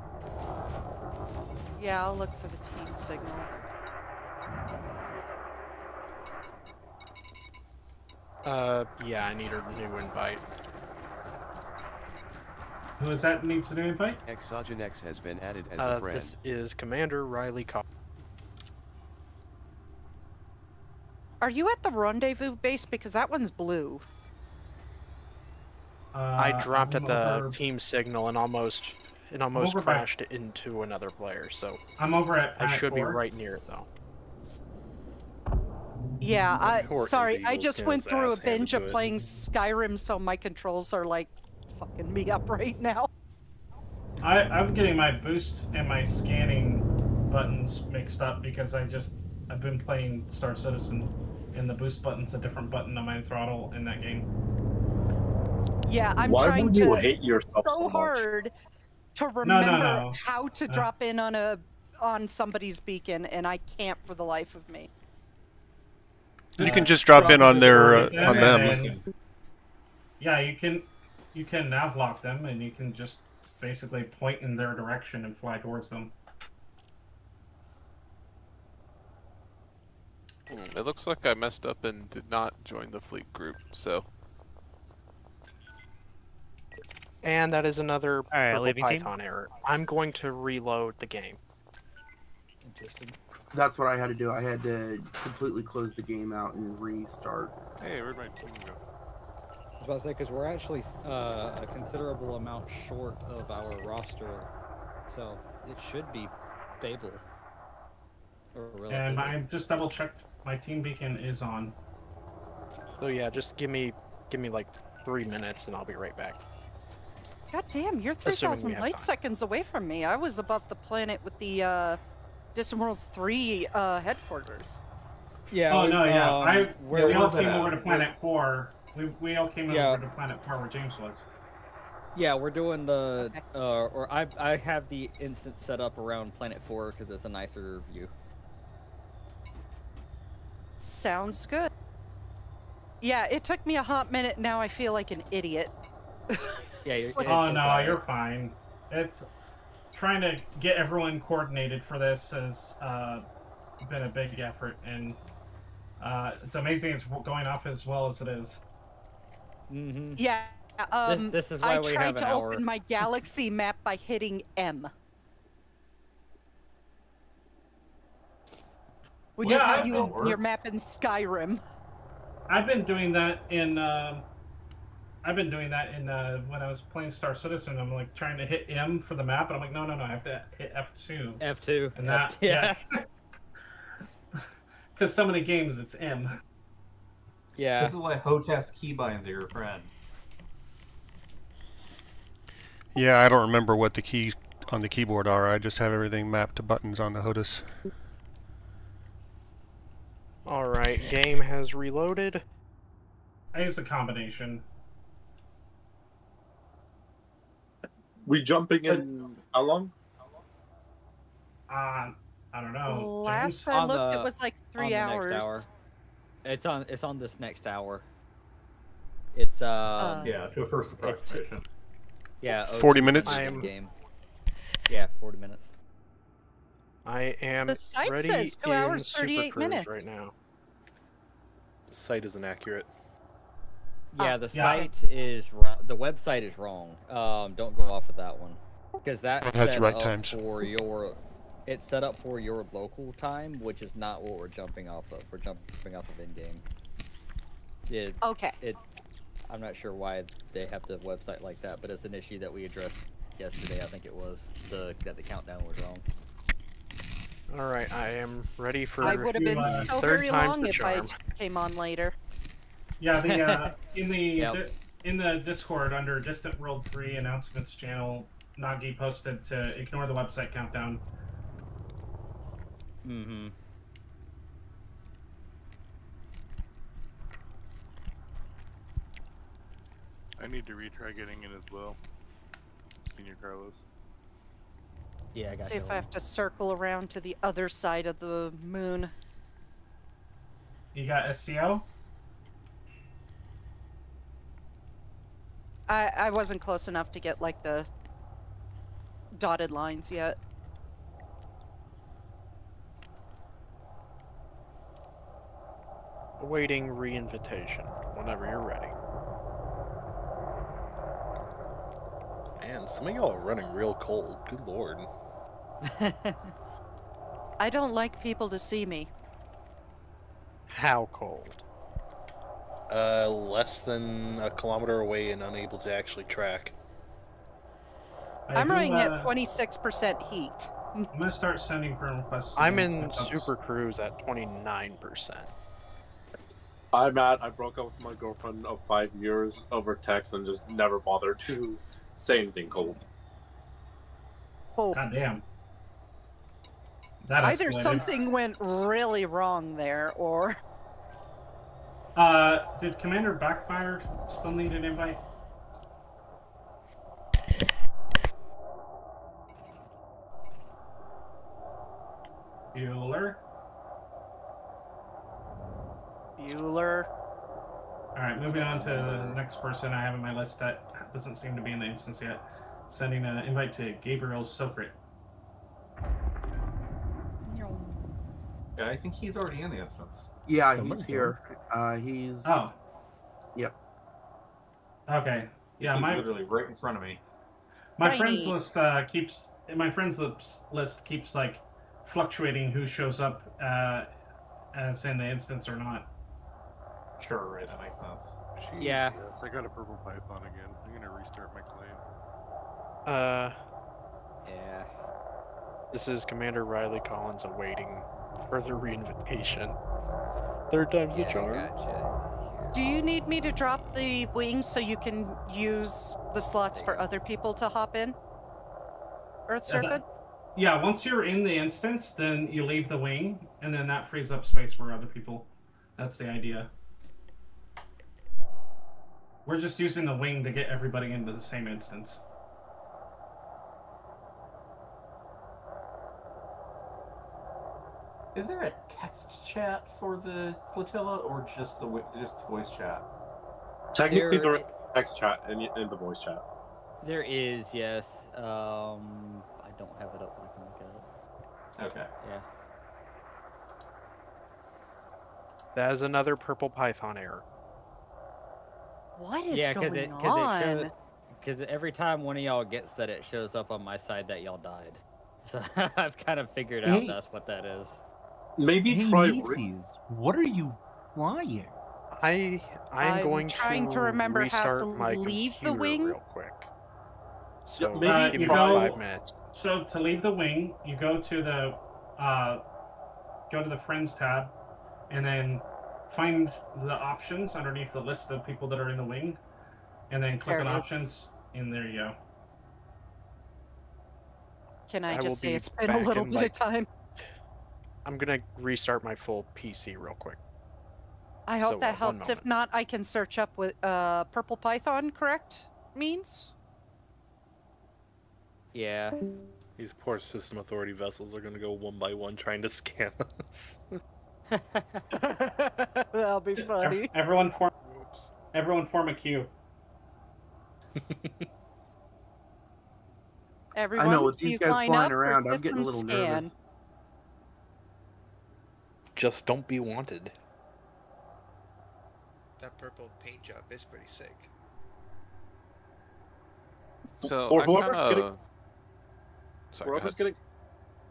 Speaker 20: Yeah, I'll look for the team signal.
Speaker 14: Yeah, I need a new invite.
Speaker 17: Who is that needs a new invite?
Speaker 19: Exogenex has been added as a friend.
Speaker 14: This is Commander Riley Cobb.
Speaker 20: Are you at the rendezvous base? Because that one's blue.
Speaker 14: I dropped
Speaker 17: I'm
Speaker 14: at the
Speaker 17: over-
Speaker 14: team signal and almost
Speaker 17: over by-
Speaker 14: crashed into another player, so
Speaker 17: I'm over at
Speaker 14: I should be
Speaker 17: Planet 4.
Speaker 14: right near it though.
Speaker 20: Yeah,
Speaker 16: Poor
Speaker 20: sorry, I
Speaker 16: Eagles
Speaker 20: just
Speaker 16: getting
Speaker 20: went
Speaker 16: his
Speaker 20: through a
Speaker 16: ass handed
Speaker 20: binge
Speaker 16: to
Speaker 20: of
Speaker 16: it.
Speaker 20: playing Skyrim, so my controls are like fucking me up right now.
Speaker 17: I'm getting my boost and my scanning buttons mixed up because I've been playing Star Citizen, and the boost button's a different button on my throttle in that game.
Speaker 20: Yeah, I'm
Speaker 11: Why
Speaker 20: trying
Speaker 11: would
Speaker 20: to
Speaker 11: you hate yourself so much?
Speaker 20: hard to remember
Speaker 17: no.
Speaker 20: how to drop in on somebody's beacon, and I can't for the life of me.
Speaker 8: You can just drop in on their on
Speaker 17: and
Speaker 8: them.
Speaker 17: then- yeah, you can nav lock them, and you can just basically point in their direction and fly towards them.
Speaker 13: It looks like I messed up and did not join the fleet group, so.
Speaker 14: And that is another
Speaker 21: right,
Speaker 14: purple
Speaker 21: leaving team.
Speaker 14: Python error. I'm going to reload the game.
Speaker 2: That's what I had to do. I had to completely close the game out and restart.
Speaker 18: Hey, where'd my team go?
Speaker 3: I was about to say, because we're actually a considerable amount short of our roster, so it should be stable. Or
Speaker 17: And
Speaker 3: relatively.
Speaker 17: I just double checked. My team beacon is on.
Speaker 14: So yeah, just give me like 3 minutes and I'll be right back.
Speaker 20: God damn, you're
Speaker 14: Assuming we
Speaker 20: 3,000
Speaker 14: have
Speaker 20: light
Speaker 14: time.
Speaker 20: seconds away from me. I was above the planet with the Distant Worlds 3 headquarters.
Speaker 3: Yeah.
Speaker 17: Oh no, yeah.
Speaker 3: we're
Speaker 17: We all
Speaker 3: a little bit
Speaker 17: came over
Speaker 3: out.
Speaker 17: to Planet 4. We all came
Speaker 3: Yeah.
Speaker 17: over to Planet 4 where James was.
Speaker 3: Yeah, we're doing the, or I have the instance set up around Planet 4 because it's a nicer view.
Speaker 20: Sounds good. Yeah, it took me a hot minute. Now I feel like an idiot.
Speaker 3: Yeah,
Speaker 20: It's
Speaker 3: you're,
Speaker 20: like-
Speaker 17: Oh
Speaker 3: it's
Speaker 17: no,
Speaker 3: alright.
Speaker 17: you're fine. It's trying to get everyone coordinated for this has been a big effort, and it's amazing it's going off as well as it is.
Speaker 3: Mm-hmm.
Speaker 20: Yeah.
Speaker 3: This is why
Speaker 20: I
Speaker 3: we
Speaker 20: tried
Speaker 3: have an
Speaker 20: to
Speaker 3: hour.
Speaker 20: open my galaxy map by hitting M. Which is
Speaker 17: Yeah,
Speaker 20: how
Speaker 17: I-
Speaker 20: you
Speaker 17: that'll
Speaker 20: open your
Speaker 17: work.
Speaker 20: map in Skyrim.
Speaker 17: I've been doing that in I've been doing that in when I was playing Star Citizen. I'm like trying to hit M for the map, and I'm like, no, I have to hit F2.
Speaker 3: F2.
Speaker 17: And that,
Speaker 3: yeah.
Speaker 17: Because so many games, it's M.
Speaker 3: Yeah.
Speaker 7: This is why HOTAS keybinds are your friend.
Speaker 8: Yeah, I don't remember what the keys on the keyboard are. I just have everything mapped to buttons on the HOTAS.
Speaker 14: Alright, game has reloaded.
Speaker 17: I use a combination.
Speaker 11: We jumping in how long?
Speaker 17: I don't know.
Speaker 20: Last
Speaker 17: James?
Speaker 20: I looked, it was like 3
Speaker 3: on the
Speaker 20: hours.
Speaker 3: next hour. It's on this next hour. It's
Speaker 7: yeah, to a first approximation.
Speaker 3: Yeah,
Speaker 8: 40 minutes?
Speaker 3: Game. Yeah, 40 minutes.
Speaker 14: I am
Speaker 20: The site
Speaker 14: ready
Speaker 20: says 2
Speaker 14: in
Speaker 20: hours,
Speaker 14: Super
Speaker 20: 38
Speaker 14: Cruise
Speaker 20: minutes.
Speaker 14: right now.
Speaker 16: The site isn't accurate.
Speaker 3: Yeah, the site is wrong. The website is wrong. Don't go off of that one, because that's
Speaker 8: It has
Speaker 3: set
Speaker 8: the right
Speaker 3: up
Speaker 8: times.
Speaker 3: for your. It's set up for your local time, which is not what we're jumping off of. We're jumping off of in-game.
Speaker 20: Okay.
Speaker 3: I'm not sure why they have the website like that, but it's an issue that we addressed yesterday. I think it was that the countdown was wrong.
Speaker 14: Alright, I am ready for
Speaker 20: I would have been so
Speaker 14: third
Speaker 20: very
Speaker 14: time's
Speaker 20: long
Speaker 14: the
Speaker 20: if I
Speaker 14: charm.
Speaker 20: came on later.
Speaker 17: Yeah, the
Speaker 3: Yep.
Speaker 17: in the Discord under Distant World 3 announcements channel, Nagi posted to ignore the website countdown.
Speaker 3: Mm-hmm.
Speaker 10: I need to retry getting in as well. Senior Carlos.
Speaker 3: Yeah, I got
Speaker 20: See if I have to circle around to the other side of the moon.
Speaker 17: You got SCO?
Speaker 20: I wasn't close enough to get like the dotted lines yet.
Speaker 14: Awaiting re-invitation whenever you're ready.
Speaker 16: Man, some of y'all are running real cold. Good lord.
Speaker 20: I don't like people to see me.
Speaker 14: How cold?
Speaker 16: Less than a kilometer away and unable to actually track.
Speaker 20: I'm running at 26% heat.
Speaker 17: I'm gonna start sending friend requests. to
Speaker 14: I'm
Speaker 17: the
Speaker 14: in
Speaker 17: pickups.
Speaker 14: Super Cruise at 29%.
Speaker 11: I broke up with my girlfriend of 5 years over text and just never bothered to say anything cold.
Speaker 20: Oh.
Speaker 17: God damn. That
Speaker 20: Either
Speaker 17: escalated.
Speaker 20: something went really wrong there, or...
Speaker 17: Did Commander Backfired still need an invite? Bueller?
Speaker 20: Bueller.
Speaker 17: Alright, moving on to the next person I have in my list that doesn't seem to be in the instance yet. Sending an invite to Gabriel Sokrit.
Speaker 7: Yeah, I think he's already in the instance.
Speaker 2: Yeah,
Speaker 7: Someone's
Speaker 2: he's here. He's.
Speaker 17: Oh.
Speaker 2: Yep.
Speaker 17: Okay. Yeah,
Speaker 7: he's
Speaker 17: my
Speaker 7: literally right in front of me.
Speaker 17: my
Speaker 20: Tiny.
Speaker 17: friends list list keeps like fluctuating who shows up as in the instance or not.
Speaker 7: Sure, right, that makes sense.
Speaker 3: Yeah.
Speaker 10: Yes, I got a purple python again. I'm gonna restart my claim.
Speaker 3: Yeah.
Speaker 14: This is Commander Riley Collins awaiting further re-invitation. Third time's the charm.
Speaker 3: Gotcha.
Speaker 20: Do you need me to drop the wings so you can use the slots for other people to hop in? Earth Serpent?
Speaker 17: Yeah, once you're in the instance, then you leave the wing, and then that frees up space for other people. That's the idea. We're just using the wing to get everybody into the same instance.
Speaker 7: Is there a text chat for the flotilla, or just the voice chat?
Speaker 11: Technically, there is text chat and the voice chat.
Speaker 3: There is, yes. I don't have it up, but I can look at it.
Speaker 7: Okay.
Speaker 3: Yeah.
Speaker 14: That is another purple python error.
Speaker 20: What is
Speaker 3: Yeah,
Speaker 20: going on?
Speaker 3: Because every time one of y'all gets that, it shows up on my side that y'all died. So I've kind of figured out
Speaker 6: Hey.
Speaker 3: that's what that is.
Speaker 11: Maybe
Speaker 6: Hey,
Speaker 11: try.
Speaker 6: Macy's, what are you flying?
Speaker 14: I'm
Speaker 20: I'm
Speaker 14: going
Speaker 20: trying to remember how to
Speaker 14: restart my
Speaker 20: leave the
Speaker 14: computer
Speaker 20: wing.
Speaker 14: real quick. So
Speaker 11: maybe
Speaker 14: give
Speaker 17: you
Speaker 14: me
Speaker 17: go.
Speaker 14: 5 minutes.
Speaker 17: So to leave the wing, you go to the friends tab, and then find the options underneath the list of people that are in the wing, and then click
Speaker 20: There
Speaker 17: on
Speaker 20: it is.
Speaker 17: options, and there you go.
Speaker 20: Can I
Speaker 14: I will
Speaker 20: just say
Speaker 14: be
Speaker 20: it's been a
Speaker 14: back
Speaker 20: little
Speaker 14: in,
Speaker 20: bit of
Speaker 14: like-
Speaker 20: time?
Speaker 14: I'm gonna restart my full PC real quick.
Speaker 20: I hope
Speaker 14: So,
Speaker 20: that
Speaker 14: one
Speaker 20: helps. If not, I can search up with Purple Python, correct? Means?
Speaker 3: Yeah.
Speaker 16: These poor system authority vessels are gonna go one by one trying to scan us.
Speaker 20: That'll be funny.
Speaker 17: Everyone form a queue.
Speaker 20: Everyone,
Speaker 2: I know with these
Speaker 20: please
Speaker 2: guys
Speaker 20: line
Speaker 2: flying
Speaker 20: up for
Speaker 2: around, I'm getting a
Speaker 20: system
Speaker 2: little
Speaker 20: scan.
Speaker 2: nervous.
Speaker 16: Just don't be wanted.
Speaker 9: That purple paint job is pretty sick.
Speaker 13: So
Speaker 11: For
Speaker 13: I
Speaker 11: whoever's
Speaker 13: kinda...
Speaker 11: getting,
Speaker 13: Sorry, go ahead.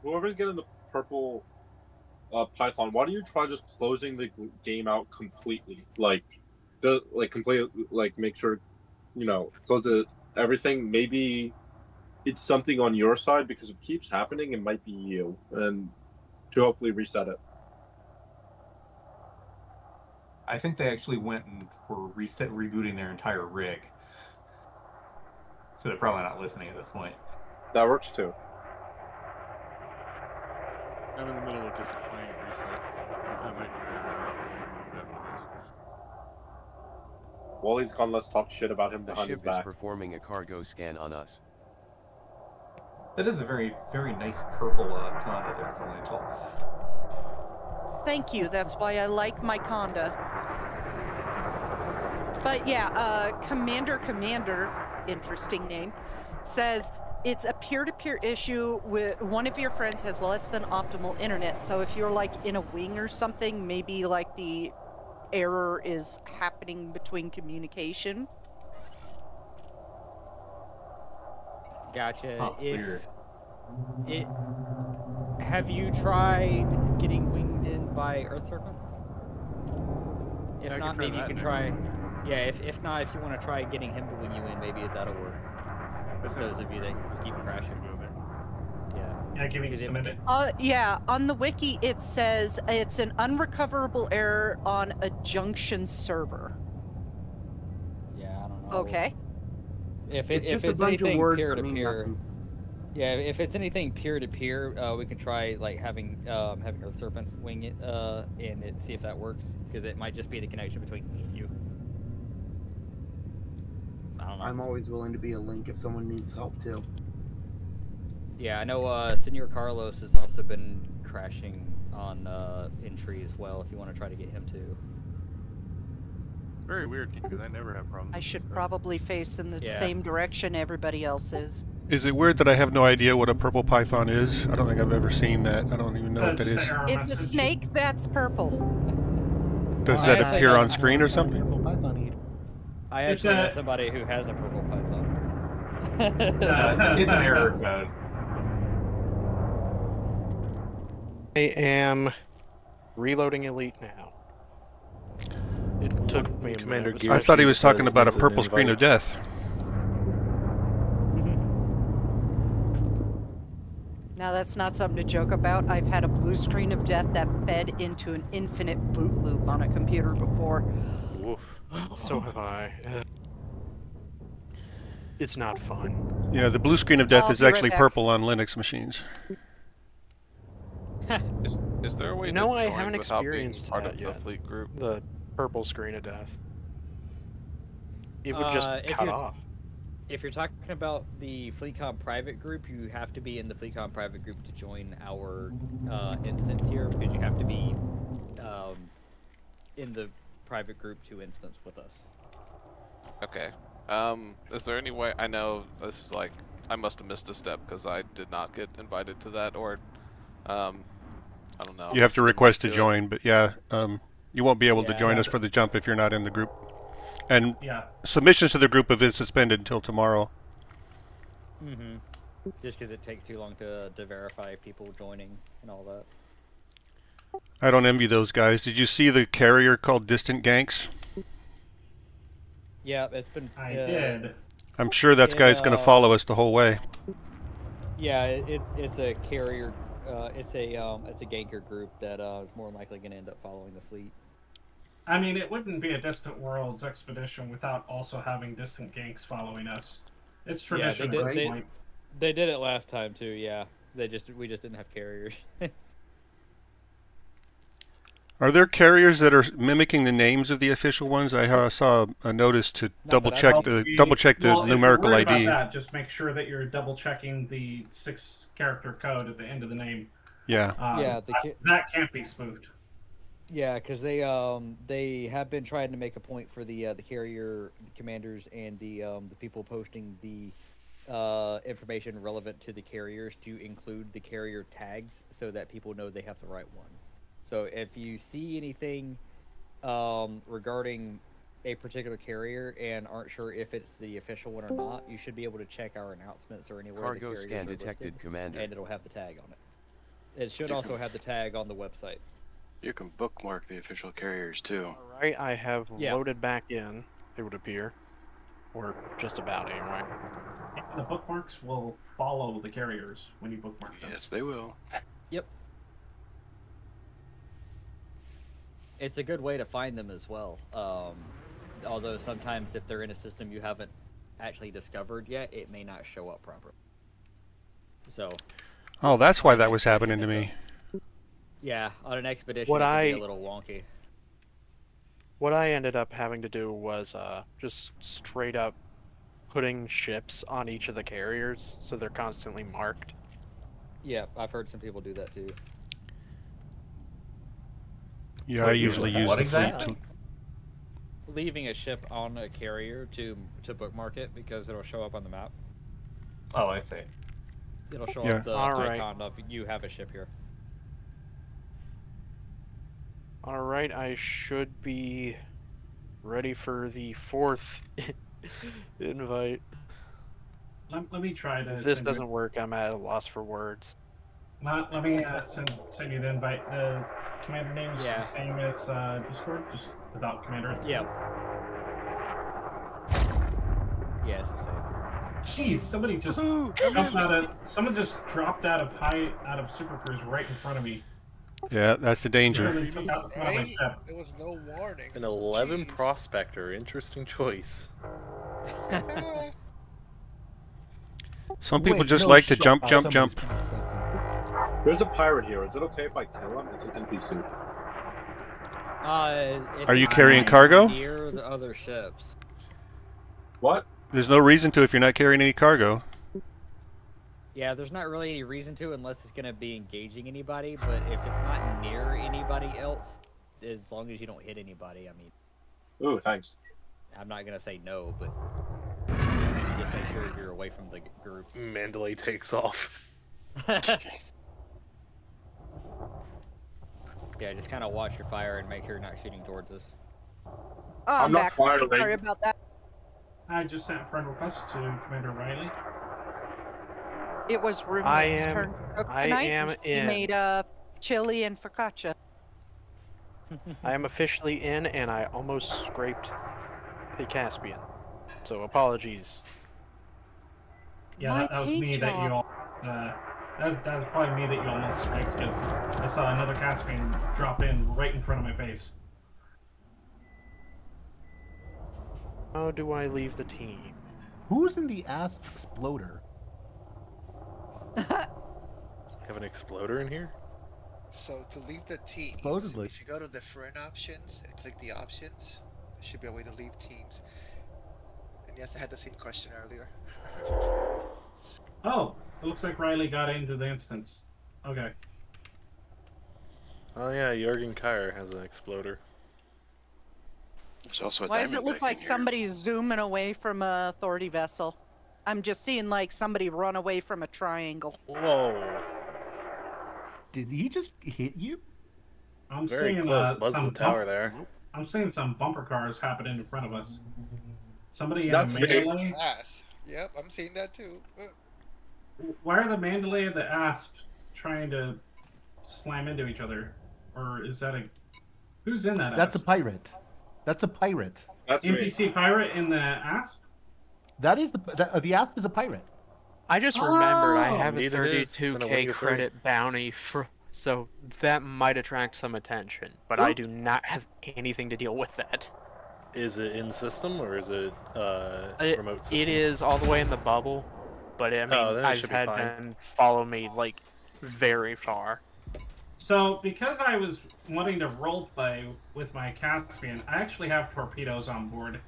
Speaker 11: whoever's getting the purple Python, why don't you try just closing the game out completely? Like completely, make sure, close everything. Maybe it's something on your side, because if it keeps happening, it might be you, and to hopefully reset it.
Speaker 7: I think they actually went and were rebooting their entire rig. So they're probably not listening at this point.
Speaker 11: That works too.
Speaker 18: I'm in the middle of just a client reset. I might
Speaker 11: While he's gone, let's talk shit about him
Speaker 19: The
Speaker 11: behind his
Speaker 19: ship is
Speaker 11: back.
Speaker 19: performing a cargo scan on us.
Speaker 7: That is a very, very nice purple Conda there, Celestial.
Speaker 20: Thank you. That's why I like my Conda. But yeah, Commander, interesting name, says it's a peer-to-peer issue with one of your friends has less than optimal internet. So if you're like in a wing or something, maybe like the error is happening between communication.
Speaker 3: Gotcha.
Speaker 7: Oh, weird.
Speaker 3: Have you tried getting winged in by Earth Serpent? If
Speaker 18: I can
Speaker 3: not,
Speaker 18: try
Speaker 3: maybe you
Speaker 18: that
Speaker 3: can
Speaker 18: next
Speaker 3: try.
Speaker 18: time.
Speaker 3: Yeah, if not, if you want to try getting him to wing you in, maybe that'll work. Those of you that keep crashing.
Speaker 17: Yeah, give me just a minute.
Speaker 20: Yeah, on the wiki it says it's an unrecoverable error on a junction server.
Speaker 3: Yeah, I don't know.
Speaker 20: Okay.
Speaker 3: If
Speaker 2: It's just a
Speaker 3: it's
Speaker 2: bunch of
Speaker 3: anything
Speaker 2: words
Speaker 3: peer
Speaker 2: that
Speaker 3: to
Speaker 2: mean
Speaker 3: peer,
Speaker 2: nothing.
Speaker 3: yeah, if it's anything peer to peer, we can try like having Earth Serpent wing it and see if that works, because it might just be the connection between you. I don't know.
Speaker 2: I'm always willing to be a link if someone needs help too.
Speaker 3: Yeah, I know Senor Carlos has also been crashing on entry as well, if you want to try to get him to.
Speaker 18: Very weird because I never have problems.
Speaker 20: I should probably face in the same direction everybody else is.
Speaker 8: Is it weird that I have no idea what a purple python is? I don't think I've ever seen that. I don't even know what that is.
Speaker 20: It's a snake that's purple.
Speaker 8: Does that appear on screen or something?
Speaker 3: I actually know somebody who has a purple python.
Speaker 7: It's an error code.
Speaker 14: I am reloading Elite now. It took me a
Speaker 16: Commander
Speaker 14: minute.
Speaker 8: I thought he was talking about a purple screen of death.
Speaker 20: Now that's not something to joke about. I've had a blue screen of death that fed into an infinite boot loop on a computer before.
Speaker 14: Woof. So have I. It's not fun.
Speaker 8: Yeah, the blue screen of death
Speaker 20: I'll
Speaker 8: is
Speaker 20: be right
Speaker 8: actually
Speaker 20: back.
Speaker 8: purple on Linux machines.
Speaker 13: Is there a way
Speaker 14: No,
Speaker 13: to
Speaker 14: I
Speaker 13: join
Speaker 14: haven't
Speaker 13: without being
Speaker 14: experienced
Speaker 13: part
Speaker 14: that
Speaker 13: of
Speaker 14: yet.
Speaker 13: the fleet group?
Speaker 14: The purple screen of death. It would just cut off.
Speaker 3: If you're talking about the FleetCom private group, you have to be in the FleetCom private group to join our instance here, because you have to be in the private group to instance with us.
Speaker 13: Okay. Is there any way? I know this is like I must have missed a step because I did not get invited to that, or I don't know.
Speaker 8: You have to
Speaker 13: Didn't
Speaker 8: request to
Speaker 13: do it.
Speaker 8: join, but yeah, you won't be able to
Speaker 3: Yeah.
Speaker 8: join us for the jump if you're not in the group. And
Speaker 17: Yeah.
Speaker 8: submissions to the group have been suspended until tomorrow.
Speaker 3: Mm-hmm. Just because it takes too long to verify people joining and all that.
Speaker 8: I don't envy those guys. Did you see the carrier called Distant Ganks?
Speaker 3: Yeah, it's been.
Speaker 17: I did.
Speaker 8: I'm sure that guy's going to follow us the whole way.
Speaker 3: Yeah, it's a carrier. It's a ganker group that is more likely going to end up following the fleet.
Speaker 17: I mean, it wouldn't be a Distant Worlds expedition without also having distant ganks following us. It's tradition at this point.
Speaker 3: They did it last time too. Yeah, we just didn't have carriers.
Speaker 8: Are there carriers that are mimicking the names of the official ones? I saw a notice to double check the numerical
Speaker 17: if you're
Speaker 8: ID.
Speaker 17: about that, just make sure that you're double checking the 6-character code at the end of the name.
Speaker 8: Yeah.
Speaker 17: That can't be spoofed.
Speaker 3: Yeah, because they have been trying to make a point for the carrier commanders and the people posting the information relevant to the carriers to include the carrier tags so that people know they have the right one. So if you see anything regarding a particular carrier and aren't sure if it's the official one or not, you should be able to check our announcements or anywhere
Speaker 19: Cargo
Speaker 3: the
Speaker 19: scan
Speaker 3: carriers are
Speaker 19: detected,
Speaker 3: listed,
Speaker 19: Commander.
Speaker 3: and it'll have the tag on it. It should also have the tag on the website.
Speaker 1: You can bookmark the official carriers too.
Speaker 14: Alright, I have loaded back in, it would appear. Or just about anyway.
Speaker 17: The bookmarks will follow the carriers when you bookmark them.
Speaker 1: Yes, they will.
Speaker 3: Yep. It's a good way to find them as well. Although sometimes if they're in a system you haven't actually discovered yet, it may not show up properly. So.
Speaker 8: Oh, that's why that was happening to me.
Speaker 3: Yeah, on an expedition it can be a little wonky.
Speaker 14: What I ended up having to do was just straight up putting ships on each of the carriers so they're constantly marked.
Speaker 3: Yeah, I've heard some people do that too.
Speaker 8: Yeah, I usually use the fleet to...
Speaker 3: Leaving a ship on a carrier to bookmark it because it'll show up on the map.
Speaker 7: Oh, I see.
Speaker 3: It'll show up the icon of you have a ship here.
Speaker 14: Alright, I should be ready for the 4th invite.
Speaker 17: Let me try to...
Speaker 14: If this doesn't work, I'm at a loss for words.
Speaker 17: Let me send you the invite. The commander name is the same as Discord, just without commander.
Speaker 3: Yeah. Yeah, it's the same.
Speaker 17: Jeez, somebody just dropped out of Super Cruise right in front of me.
Speaker 8: Yeah, that's the danger.
Speaker 9: Right? There was no warning.
Speaker 16: An 11 prospector, interesting choice.
Speaker 8: Some people just like to jump.
Speaker 11: There's a pirate here. Is it okay if I kill him? It's an NPC.
Speaker 8: Are you carrying cargo?
Speaker 3: Near the other ships.
Speaker 11: What?
Speaker 8: There's no reason to if you're not carrying any cargo.
Speaker 3: Yeah, there's not really any reason to unless it's going to be engaging anybody, but if it's not near anybody else, as long as you don't hit anybody, I mean...
Speaker 11: Ooh, thanks.
Speaker 3: I'm not going to say no, but just make sure you're away from the group.
Speaker 16: Mandalay takes off.
Speaker 3: Yeah, just kind of watch your fire and make sure you're not shooting towards us.
Speaker 20: Oh, I'm back. Sorry about that.
Speaker 17: I just sent a friend request to Commander Riley.
Speaker 20: It was roommate's turn to cook tonight.
Speaker 14: I am
Speaker 20: He
Speaker 14: in.
Speaker 20: made chili and focaccia.
Speaker 14: I am officially in, and I almost scraped the Caspian. So apologies.
Speaker 17: Yeah, that was me that you all... that was probably me that you almost scraped because I saw another Caspian drop in right in front of my face.
Speaker 14: How do I leave the team?
Speaker 4: Who's in the Asp Exploder?
Speaker 16: Have an exploder in here?
Speaker 9: So to leave the teams,
Speaker 4: Supposedly.
Speaker 9: if you go to the friend options and click the options, there should be a way to leave teams. And yes, I had the same question earlier.
Speaker 17: Oh, it looks like Riley got into the instance. Okay.
Speaker 16: Oh yeah, Jurgen Kyer has an exploder.
Speaker 1: There's also a
Speaker 20: Why does it
Speaker 1: diamond
Speaker 20: look
Speaker 1: back
Speaker 20: like
Speaker 1: in here.
Speaker 20: somebody's zooming away from a authority vessel? I'm just seeing like somebody run away from a triangle.
Speaker 16: Whoa.
Speaker 4: Did he just hit you?
Speaker 17: I'm
Speaker 16: Very
Speaker 17: seeing
Speaker 16: close. Buzz
Speaker 17: some
Speaker 16: the tower there.
Speaker 17: I'm seeing some bumper cars happening in front of us. Somebody
Speaker 11: That's
Speaker 17: in a Mandalay.
Speaker 9: Yep, I'm seeing that too.
Speaker 17: Why are the Mandalay and the Asp trying to slam into each other? or is that a? Who's in that?
Speaker 4: That's a
Speaker 17: asp?
Speaker 4: pirate. That's a pirate.
Speaker 11: That's me.
Speaker 17: NPC pirate in the asp.
Speaker 4: That is the asp is a pirate.
Speaker 14: I just remembered I
Speaker 17: Oh.
Speaker 14: have a
Speaker 16: Indeed it is. It's in a
Speaker 14: 32k
Speaker 16: Winnie the Pooh.
Speaker 14: credit bounty for, so that might attract some attention, but I do not have anything to deal with that.
Speaker 16: Is it in system or is it remote system?
Speaker 14: It is all the way in the bubble, but I mean,
Speaker 16: then it
Speaker 14: I've
Speaker 16: should be
Speaker 14: had
Speaker 16: fine.
Speaker 14: them follow me like very far.
Speaker 17: So because I was wanting to roleplay with my Caspian, I actually have torpedoes on board.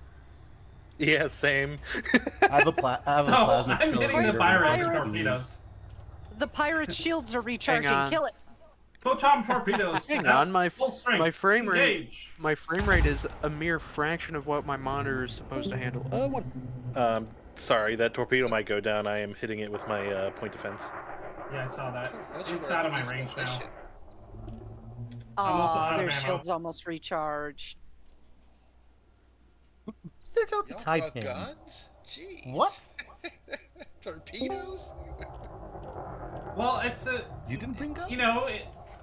Speaker 16: Yeah, same.
Speaker 4: I have a plasma
Speaker 17: I'm
Speaker 4: shield
Speaker 17: hitting the
Speaker 4: here.
Speaker 17: pirate with torpedoes.
Speaker 20: The pirate's shields are recharging.
Speaker 14: on.
Speaker 20: Kill it.
Speaker 17: Photon torpedoes.
Speaker 14: Hang
Speaker 17: at
Speaker 14: on,
Speaker 17: full strength.
Speaker 14: my frame rate,
Speaker 17: Engage.
Speaker 14: my frame rate is a mere fraction of what my monitor is supposed to handle. What?
Speaker 16: Sorry, that torpedo might go down. I am hitting it with my point defense.
Speaker 17: Yeah, I saw that. It's out of my range now.
Speaker 20: Oh,
Speaker 17: out of
Speaker 20: their
Speaker 17: ammo.
Speaker 20: shields almost recharged.
Speaker 4: Stick out the
Speaker 9: Y'all
Speaker 4: Titan.
Speaker 9: brought guns? Jeez.
Speaker 4: What?
Speaker 9: Torpedoes?
Speaker 17: Well, it's a.
Speaker 4: You didn't bring guns?
Speaker 17: You know,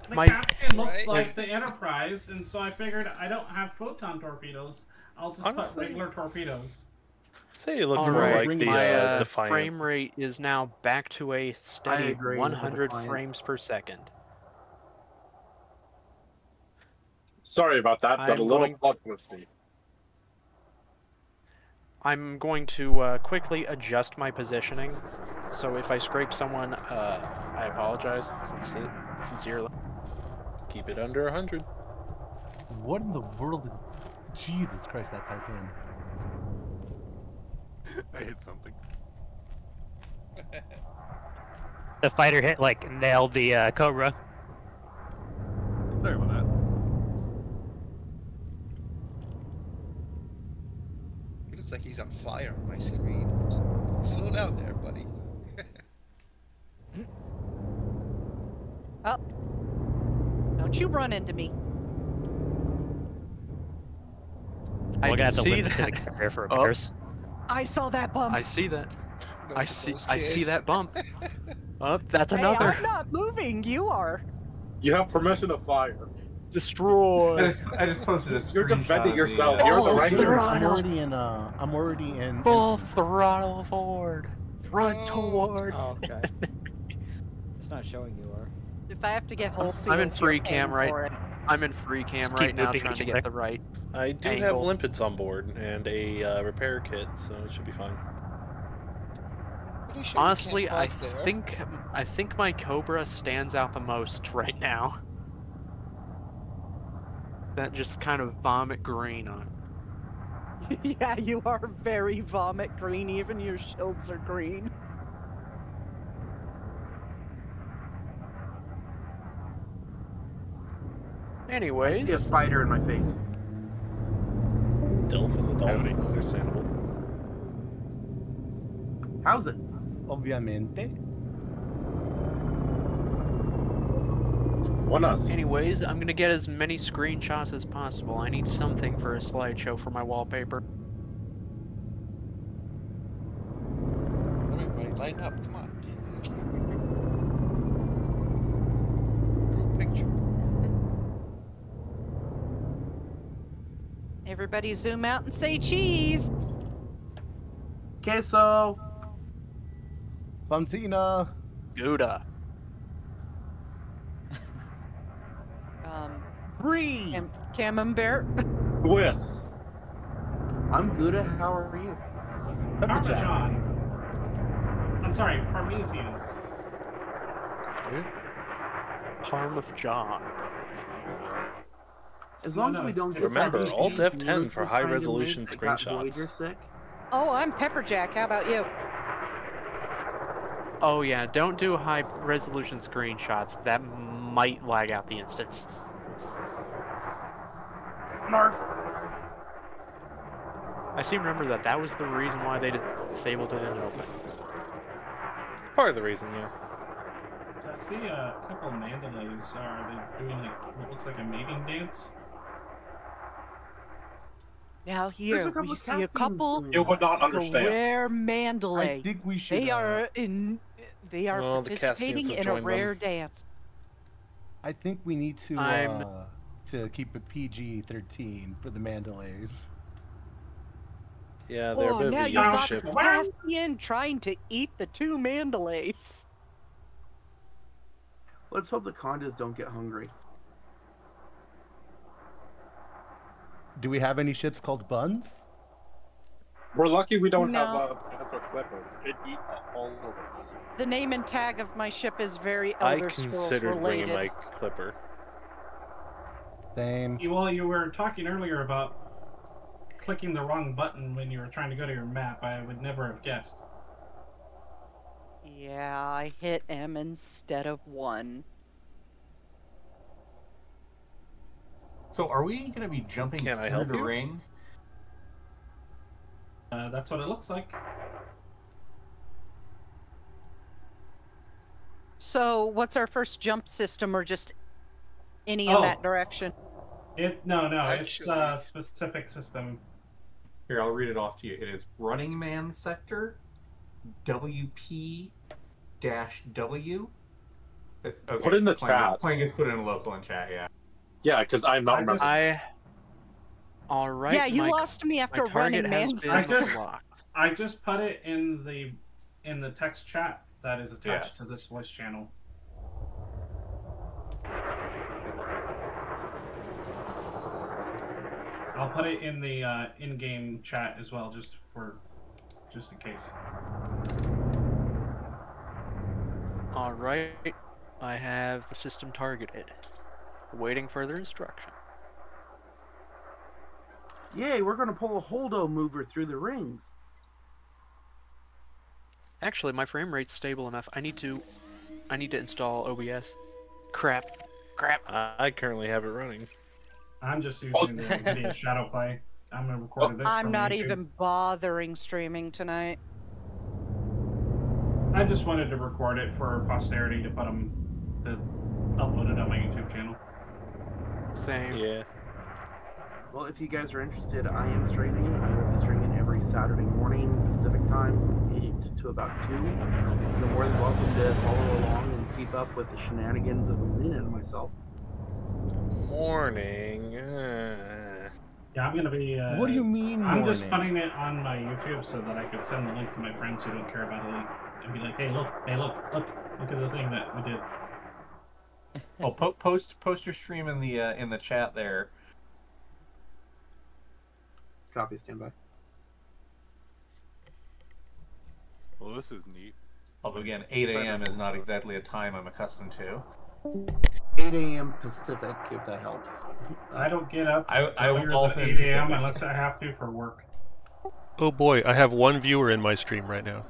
Speaker 17: the
Speaker 14: My-
Speaker 17: Caspian looks
Speaker 9: Right.
Speaker 17: like the Enterprise, and so I figured I don't have photon torpedoes. I'll just put
Speaker 16: Honestly-
Speaker 17: regular torpedoes.
Speaker 16: Say it looks
Speaker 14: All
Speaker 16: more
Speaker 14: right,
Speaker 16: like the
Speaker 14: my
Speaker 16: Defiant.
Speaker 14: frame rate is now back to a steady
Speaker 2: agree with the
Speaker 14: 100
Speaker 2: Defiant.
Speaker 14: frames per second.
Speaker 11: Sorry about that, but
Speaker 14: I'm
Speaker 11: a little
Speaker 14: going-
Speaker 11: bloodthirsty.
Speaker 14: I'm going to quickly adjust my positioning, so if I scrape someone, I apologize sincerely.
Speaker 16: Keep it under 100.
Speaker 4: What in the world is? Jesus Christ, that Titan.
Speaker 10: I hit something.
Speaker 21: The fighter hit like nailed the Cobra.
Speaker 10: Sorry about that.
Speaker 9: He looks like he's on fire on my screen. Slow down there, buddy.
Speaker 20: Oh. Don't you run into me.
Speaker 14: I
Speaker 21: We're gonna
Speaker 14: can
Speaker 21: have to
Speaker 14: see
Speaker 21: limit to the
Speaker 14: that.
Speaker 21: carrier for
Speaker 14: Oh.
Speaker 21: repairs.
Speaker 20: I saw that bump.
Speaker 14: I see that.
Speaker 9: No
Speaker 14: I see
Speaker 9: supposed
Speaker 14: that bump. Oh, that's
Speaker 20: Hey,
Speaker 14: another.
Speaker 20: I'm not moving. You are.
Speaker 11: You have permission to fire.
Speaker 14: Destroy.
Speaker 7: I just posted a screenshot.
Speaker 11: You're defending
Speaker 7: of
Speaker 11: yourself.
Speaker 7: the,
Speaker 11: You're the
Speaker 14: Full
Speaker 11: Ranger.
Speaker 14: throttle.
Speaker 4: I'm already in.
Speaker 14: Full throttle forward. Front toward.
Speaker 3: Oh, okay. It's not showing you are.
Speaker 20: If I have to get whole seals,
Speaker 14: I'm in free
Speaker 20: you're paying
Speaker 14: cam right.
Speaker 20: for it.
Speaker 14: I'm in free cam
Speaker 21: Just
Speaker 14: right
Speaker 21: keep
Speaker 14: now,
Speaker 21: looping
Speaker 14: trying
Speaker 21: each
Speaker 14: to
Speaker 21: other.
Speaker 14: get the right.
Speaker 16: I do have
Speaker 14: Angle.
Speaker 16: limpets on board and a repair kit, so it should be fine.
Speaker 9: Pretty sure you
Speaker 14: Honestly,
Speaker 9: can't
Speaker 14: I
Speaker 9: park there.
Speaker 14: think my Cobra stands out the most right now. That just kind of vomit green on.
Speaker 20: Yeah, you are very vomit green. Even your shields are green.
Speaker 2: I see a
Speaker 14: Anyways,
Speaker 2: spider in my face.
Speaker 16: Delphin the Dolphin, understandable.
Speaker 2: How's it?
Speaker 4: Obviamente.
Speaker 11: Buenas.
Speaker 14: anyways, I'm gonna get as many screenshots as possible. I need something for a slideshow for my wallpaper.
Speaker 9: Everybody line up, come on. Group picture.
Speaker 20: Everybody zoom out and say cheese.
Speaker 2: Queso.
Speaker 4: Fontina.
Speaker 14: Gouda.
Speaker 4: Free.
Speaker 20: Camembert.
Speaker 11: Swiss.
Speaker 2: I'm good. How are you?
Speaker 17: Parmesan. I'm sorry, Parmesan.
Speaker 14: Parmesan.
Speaker 2: As long as we don't get
Speaker 16: Remember,
Speaker 2: that
Speaker 16: Alt
Speaker 2: cheese
Speaker 16: F10
Speaker 2: neutral
Speaker 16: for high
Speaker 2: kind of
Speaker 16: resolution
Speaker 2: link that got
Speaker 16: screenshots.
Speaker 2: Voyager sick.
Speaker 20: Oh, I'm Pepperjack. How about you?
Speaker 14: Oh yeah, don't do high resolution screenshots. That might lag out the instance.
Speaker 2: Narf.
Speaker 14: I seem to remember that was the reason why they disabled it in open.
Speaker 16: Part of the reason, yeah.
Speaker 17: So I see a couple Mandalays. Are they doing like what looks like a mating dance?
Speaker 20: Now
Speaker 2: There's
Speaker 20: here
Speaker 2: a couple
Speaker 20: we
Speaker 2: of
Speaker 20: see a
Speaker 2: Caspians
Speaker 20: couple
Speaker 2: doing
Speaker 11: You
Speaker 2: that.
Speaker 11: would not understand.
Speaker 20: rare Mandalay.
Speaker 4: I think we should.
Speaker 20: They are in. They are
Speaker 16: Well, the Caspians
Speaker 20: participating
Speaker 16: have
Speaker 20: in a
Speaker 16: joined them.
Speaker 20: rare dance.
Speaker 4: I think we need to keep it PG-13 for the Mandalays.
Speaker 16: Yeah, they're a
Speaker 20: Oh,
Speaker 16: bit of
Speaker 20: now
Speaker 16: a
Speaker 20: you
Speaker 16: young
Speaker 20: got
Speaker 16: ship.
Speaker 20: Caspian trying to eat the 2 Mandalays.
Speaker 2: Let's hope the condas don't get hungry.
Speaker 4: Do we have any ships called Buns?
Speaker 11: We're lucky we don't have
Speaker 20: No.
Speaker 11: Panther Clipper. It'd eat all of us.
Speaker 20: The name and tag of my ship is very
Speaker 16: I
Speaker 20: Elder Scrolls
Speaker 16: considered bringing
Speaker 20: related.
Speaker 16: my Clipper.
Speaker 4: Same.
Speaker 17: Well, you were talking earlier about clicking the wrong button when you were trying to go to your map. I would never have guessed.
Speaker 20: Yeah, I hit M instead of 1.
Speaker 7: So are we going to be jumping
Speaker 16: Can I
Speaker 7: through
Speaker 16: help
Speaker 7: the
Speaker 16: you?
Speaker 7: ring?
Speaker 17: That's what it looks like.
Speaker 20: So, what's our first jump system, or just any in that direction?
Speaker 17: No, it's a specific system.
Speaker 7: Here, I'll read it off to you. It is Running Man Sector, WP-W. Okay,
Speaker 11: Put in the chat.
Speaker 7: Clang gets put in a local in chat, yeah.
Speaker 11: Yeah, because I'm not remembering.
Speaker 14: All right.
Speaker 20: Yeah, you lost me after
Speaker 14: my target
Speaker 20: Running
Speaker 14: has
Speaker 20: Man
Speaker 14: been
Speaker 20: Sector.
Speaker 14: blocked.
Speaker 17: I just put it in the text chat that is attached to this voice channel. I'll put it in the in-game chat as well, just in case.
Speaker 14: All right. I have the system targeted. Waiting further instruction.
Speaker 2: Yay, we're going to pull a holdo mover through the rings.
Speaker 14: Actually, my frame rate's stable enough. I need to install OBS. Crap.
Speaker 16: I currently have it running.
Speaker 17: I'm just using the NVIDIA Shadow Play. I'm going to record this.
Speaker 20: I'm
Speaker 17: for
Speaker 20: not
Speaker 17: YouTube.
Speaker 20: even bothering streaming tonight.
Speaker 17: I just wanted to record it for posterity to upload it on my YouTube channel.
Speaker 14: Same.
Speaker 16: Yeah.
Speaker 2: Well, if you guys are interested, I am streaming. I will be streaming every Saturday morning Pacific time from 8 to about 2. You're more than welcome to follow along and keep up with the shenanigans of Alina and myself.
Speaker 16: Morning.
Speaker 17: Yeah, I'm going to be...
Speaker 4: What do you mean
Speaker 17: I'm just
Speaker 4: morning?
Speaker 17: putting it on my YouTube so that I could send the link to my friends who don't care about Elite and be like, hey, look at the thing that we did.
Speaker 7: Oh, post your stream in the chat there.
Speaker 2: Copy, standby.
Speaker 10: Well, this is neat.
Speaker 7: Although again, 8 a.m. is not exactly a time I'm accustomed to.
Speaker 2: 8 a.m. Pacific, if that helps.
Speaker 17: I don't get up
Speaker 7: I
Speaker 17: earlier
Speaker 7: also
Speaker 17: than
Speaker 7: in
Speaker 17: 8 a.m.
Speaker 7: Pacific.
Speaker 17: unless I have to for work.
Speaker 8: Oh boy, I have one viewer in my stream right now.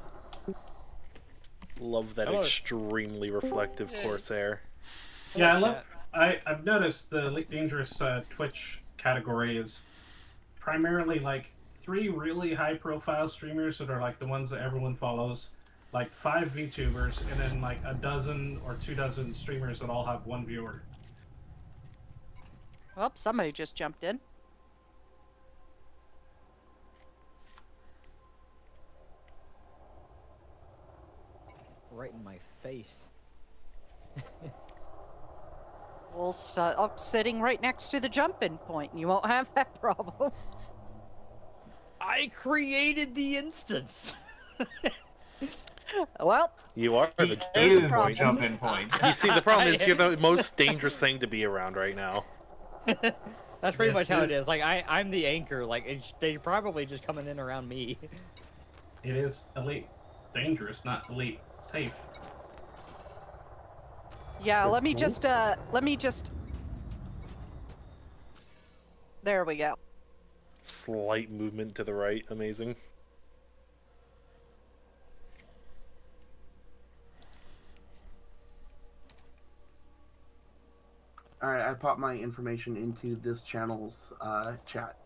Speaker 16: Love that extremely reflective Corsair.
Speaker 17: Yeah, I've noticed the Elite Dangerous Twitch category is primarily like 3 really high-profile streamers that are like the ones that everyone follows, like 5 VTubers, and then like a dozen or 2 dozen streamers that all have 1 viewer.
Speaker 20: Well, somebody just jumped in.
Speaker 3: Right in my face.
Speaker 20: Well, up sitting right next to the jumping point, and you won't have that problem.
Speaker 3: I created the instance.
Speaker 20: Well,
Speaker 16: You are the
Speaker 20: there's a
Speaker 16: jumping
Speaker 20: problem.
Speaker 7: Jumping point.
Speaker 16: You see, the problem is you're the most dangerous thing to be around right now.
Speaker 3: That's pretty
Speaker 17: Yes,
Speaker 3: much how it
Speaker 17: yes.
Speaker 3: is. Like I'm the anchor. Like they're probably just coming in around me.
Speaker 17: It is Elite Dangerous, not Elite Safe.
Speaker 20: Yeah, let me just. There we go.
Speaker 16: Slight movement to the right, amazing.
Speaker 2: All right, I popped my information into this channel's chat.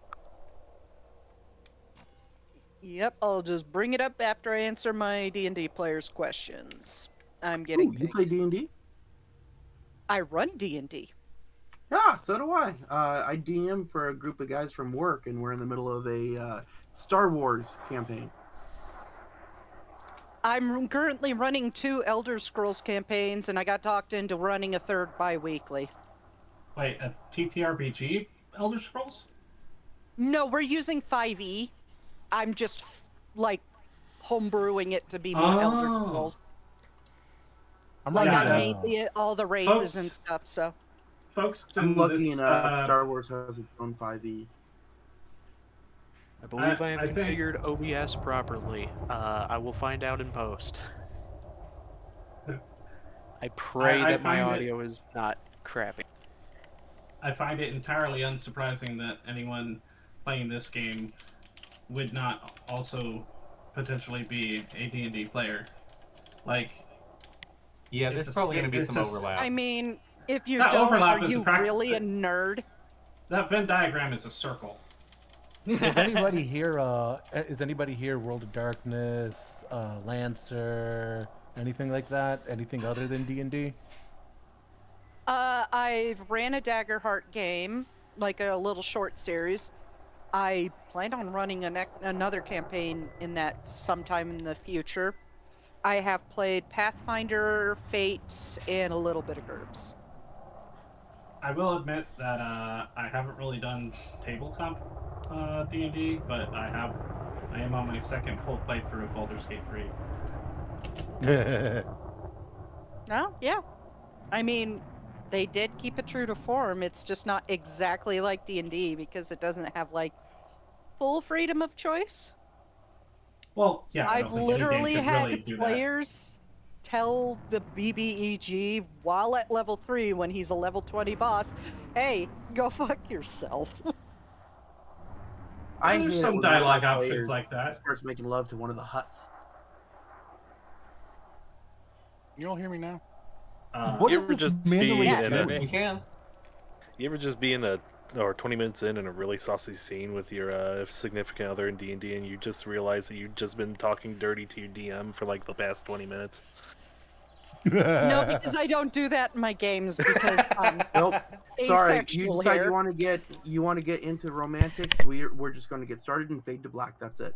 Speaker 20: Yep, I'll just bring it up after I answer my D&D players' questions. I'm getting.
Speaker 2: Ooh, you play D&D?
Speaker 20: I run D&D.
Speaker 2: Yeah, so do I. I DM for a group of guys from work, and we're in the middle of a Star Wars campaign.
Speaker 20: I'm currently running 2 Elder Scrolls campaigns, and I got talked into running a 3rd bi-weekly.
Speaker 17: Wait, a TTRPG Elder Scrolls?
Speaker 20: No, we're using 5e. I'm just, like, homebrewing it to be more Elder Scrolls.
Speaker 4: I'm
Speaker 20: Like,
Speaker 4: running,
Speaker 20: I made all the races
Speaker 17: Folks-
Speaker 20: and stuff, so...
Speaker 17: Folks,
Speaker 2: I'm
Speaker 17: in
Speaker 2: lucky
Speaker 17: this,
Speaker 2: enough. Star Wars has its own 5e.
Speaker 14: I believe I have
Speaker 17: I think-
Speaker 14: configured OBS properly. I will find out in post. I pray
Speaker 17: I
Speaker 14: that my
Speaker 17: find it-
Speaker 14: audio is not crappy.
Speaker 17: I find it entirely unsurprising that anyone playing this game would not also potentially be a D&D player. Like,
Speaker 7: Yeah,
Speaker 17: it's
Speaker 7: there's
Speaker 17: a-
Speaker 7: probably going to be
Speaker 17: it's
Speaker 7: some
Speaker 17: a-
Speaker 7: overlap.
Speaker 20: I mean, if you
Speaker 17: That
Speaker 20: don't,
Speaker 17: overlap
Speaker 20: are
Speaker 17: is a
Speaker 20: you
Speaker 17: prac-
Speaker 20: really a nerd?
Speaker 17: that Venn diagram is a circle.
Speaker 4: Is anybody here? Is anybody here? World of Darkness, Lancer, anything like that? Anything other than D&D?
Speaker 20: I've ran a Daggerheart game, like a little short series. I plan on running another campaign in that sometime in the future. I have played Pathfinder, Fate, and a little bit of GURPS.
Speaker 17: I will admit that I haven't really done tabletop D&D, but I am on my second full playthrough of Baldur's Gate 3.
Speaker 20: Oh, yeah. I mean, they did keep it true to form. It's just not exactly like D&D because it doesn't have, like, full freedom of choice.
Speaker 17: Well, yeah, I
Speaker 20: I've
Speaker 17: don't think any game
Speaker 20: literally
Speaker 17: could
Speaker 20: had
Speaker 17: really do that.
Speaker 20: players tell the BBEG while at level 3 when he's a level 20 boss, hey, go fuck yourself.
Speaker 2: I
Speaker 17: There's
Speaker 2: hate
Speaker 17: some
Speaker 2: it when one of my
Speaker 17: dialogue options
Speaker 2: players
Speaker 17: like that.
Speaker 2: starts making love to one of the huts.
Speaker 6: You all hear me now?
Speaker 4: What
Speaker 16: you
Speaker 4: is
Speaker 16: ever
Speaker 4: this
Speaker 16: just be
Speaker 4: Mandalorian
Speaker 16: in
Speaker 4: doing?
Speaker 7: You can.
Speaker 16: You ever just be in a or 20 minutes in a really saucy scene with your significant other in D&D and you just realize that you've just been talking dirty to your DM for like the past 20 minutes?
Speaker 20: No, because I don't do that in my games because I'm
Speaker 2: Nope. Sorry, you
Speaker 20: asexual
Speaker 2: decide
Speaker 20: here.
Speaker 2: you want to get into romantics. We're just going to get started and fade to black. That's it.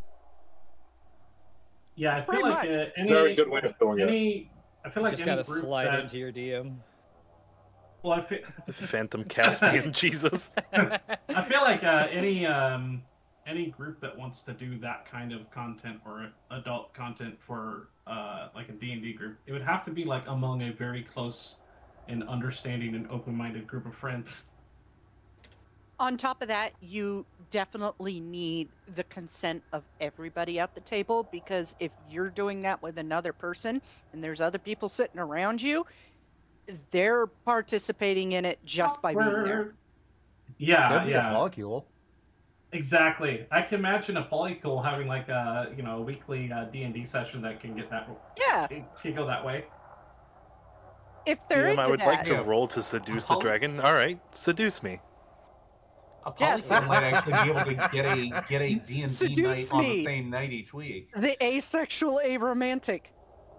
Speaker 17: Yeah, I feel
Speaker 20: Pretty
Speaker 17: like
Speaker 20: much.
Speaker 17: any
Speaker 11: Very good way of doing it.
Speaker 17: any. I feel
Speaker 3: You
Speaker 17: like
Speaker 3: just
Speaker 17: any
Speaker 3: gotta
Speaker 17: group
Speaker 3: slide
Speaker 17: that,
Speaker 3: into your DM.
Speaker 17: Well, I feel.
Speaker 16: Phantom Caspian, Jesus.
Speaker 17: I feel like any group that wants to do that kind of content or adult content for like a D&D group, it would have to be like among a very close and understanding and open-minded group of friends.
Speaker 20: On top of that, you definitely need the consent of everybody at the table because if you're doing that with another person and there's other people sitting around you, they're participating in it just by being there.
Speaker 17: Yeah,
Speaker 4: That'd be
Speaker 17: yeah.
Speaker 4: a polycule.
Speaker 17: Exactly. I can imagine a polycule having like a a weekly D&D session that can get that can go that way.
Speaker 20: If they're
Speaker 16: DM,
Speaker 20: into
Speaker 16: I would
Speaker 20: that,
Speaker 16: like to roll to seduce the dragon. All right, seduce me.
Speaker 7: A
Speaker 20: Yes.
Speaker 7: polygon might actually be able to get a D&D
Speaker 20: Seduce
Speaker 7: night on
Speaker 20: me.
Speaker 7: the same night each week.
Speaker 20: the asexual aromantic,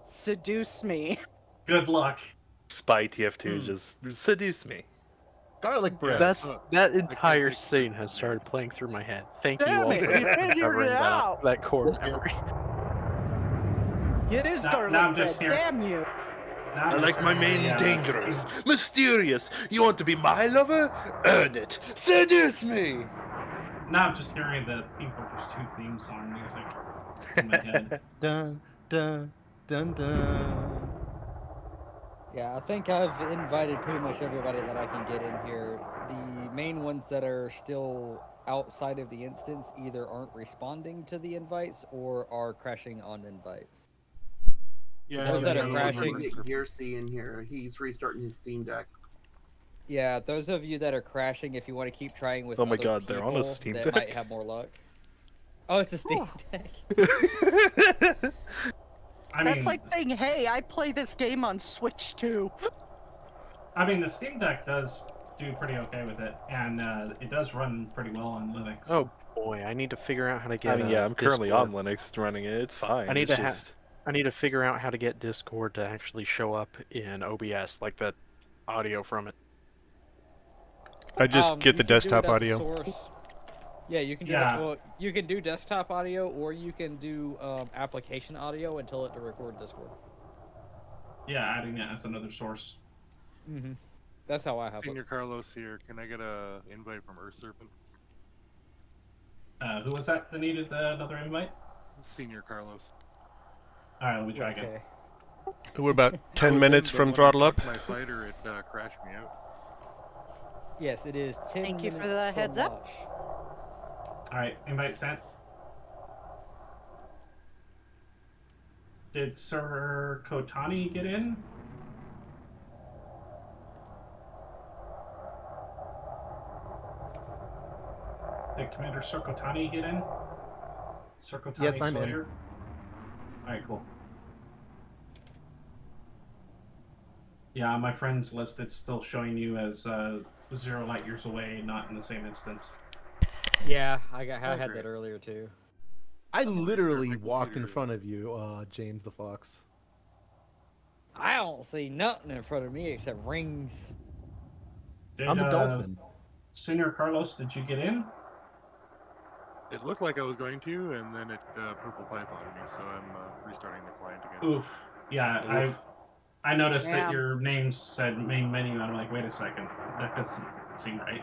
Speaker 20: seduce me.
Speaker 17: Good luck.
Speaker 16: Spy TF2 just seduce me.
Speaker 4: Garlic bread.
Speaker 14: That entire scene has started playing through my head. Thank you
Speaker 20: Damn
Speaker 14: all
Speaker 20: it,
Speaker 14: for
Speaker 20: you figured
Speaker 14: covering
Speaker 20: it out.
Speaker 14: that core memory.
Speaker 20: It is
Speaker 17: Now
Speaker 20: garlic
Speaker 17: I'm just
Speaker 20: bread,
Speaker 17: here.
Speaker 20: damn you.
Speaker 17: Now
Speaker 16: I
Speaker 17: I'm
Speaker 16: like
Speaker 17: just
Speaker 16: my
Speaker 17: hearing
Speaker 16: main
Speaker 17: the,
Speaker 16: dangerous, mysterious. You want to be my lover? Earn it. Seduce me.
Speaker 17: Now I'm just hearing the Team Fortress 2 theme song music in my head.
Speaker 4: Dun dun dun dun.
Speaker 3: Yeah, I think I've invited pretty much everybody that I can get in here. The main ones that are still outside of the instance either aren't responding to the invites or are crashing on invites.
Speaker 2: Yeah,
Speaker 3: those that are crashing.
Speaker 2: Gearsey in here. He's restarting his Steam Deck.
Speaker 3: Yeah, those of you that are crashing, if you want to keep trying with
Speaker 16: Oh my
Speaker 3: other
Speaker 16: God, they're on a
Speaker 3: people
Speaker 16: Steam
Speaker 3: that
Speaker 16: Deck?
Speaker 3: might have more luck. Oh, it's a Steam Deck.
Speaker 17: I
Speaker 20: That's
Speaker 17: mean,
Speaker 20: like saying, hey, I play this game on Switch too.
Speaker 17: I mean, the Steam Deck does do pretty okay with it, and it does run pretty well on Linux.
Speaker 14: Oh boy, I need to figure out how to get.
Speaker 16: I mean, yeah, I'm currently
Speaker 14: Discord.
Speaker 16: on Linux running it. It's fine.
Speaker 14: I need
Speaker 16: it's
Speaker 14: to
Speaker 16: just...
Speaker 14: I need to figure out how to get Discord to actually show up in OBS, like the audio from it.
Speaker 8: I just get the
Speaker 3: you can do it
Speaker 8: desktop
Speaker 3: as a
Speaker 8: audio.
Speaker 3: source. Yeah, you can do well, you can do desktop audio, or you can do application audio and tell it to record Discord.
Speaker 17: Yeah, adding it as another source.
Speaker 3: Mm-hmm. That's how I have
Speaker 10: Senior
Speaker 3: it.
Speaker 10: Carlos here. Can I get a invite from Earth Serpent?
Speaker 17: Who was that needed another invite?
Speaker 10: Senior Carlos.
Speaker 17: All right, let me try again.
Speaker 8: We're about 10 minutes from throttle up.
Speaker 10: My fighter, it crashed me out.
Speaker 3: Yes, it is 10
Speaker 20: Thank you
Speaker 3: minutes
Speaker 20: for the
Speaker 3: from
Speaker 20: heads up.
Speaker 3: launch.
Speaker 17: All right, invite sent. Did Sir Kotani get in? Did Commander Sir Kotani get in? Sir Kotani
Speaker 4: Yes, I'm in.
Speaker 17: Sawyer? All right, cool. Yeah, on my friends list, it's still showing you as 0 light years away, not in the same instance.
Speaker 3: Yeah, I had that earlier too.
Speaker 4: I literally walked in front of you, James the Fox.
Speaker 3: I don't see nothing in front of me except rings.
Speaker 4: I'm the dolphin.
Speaker 17: Senior Carlos, did you get in?
Speaker 10: It looked like I was going to, and then it purple pythoned me, so I'm restarting the client again.
Speaker 17: Oof. Yeah,
Speaker 10: Oof.
Speaker 17: I noticed that
Speaker 20: Damn.
Speaker 17: your name said main menu, and I'm like, wait a second, that doesn't seem right.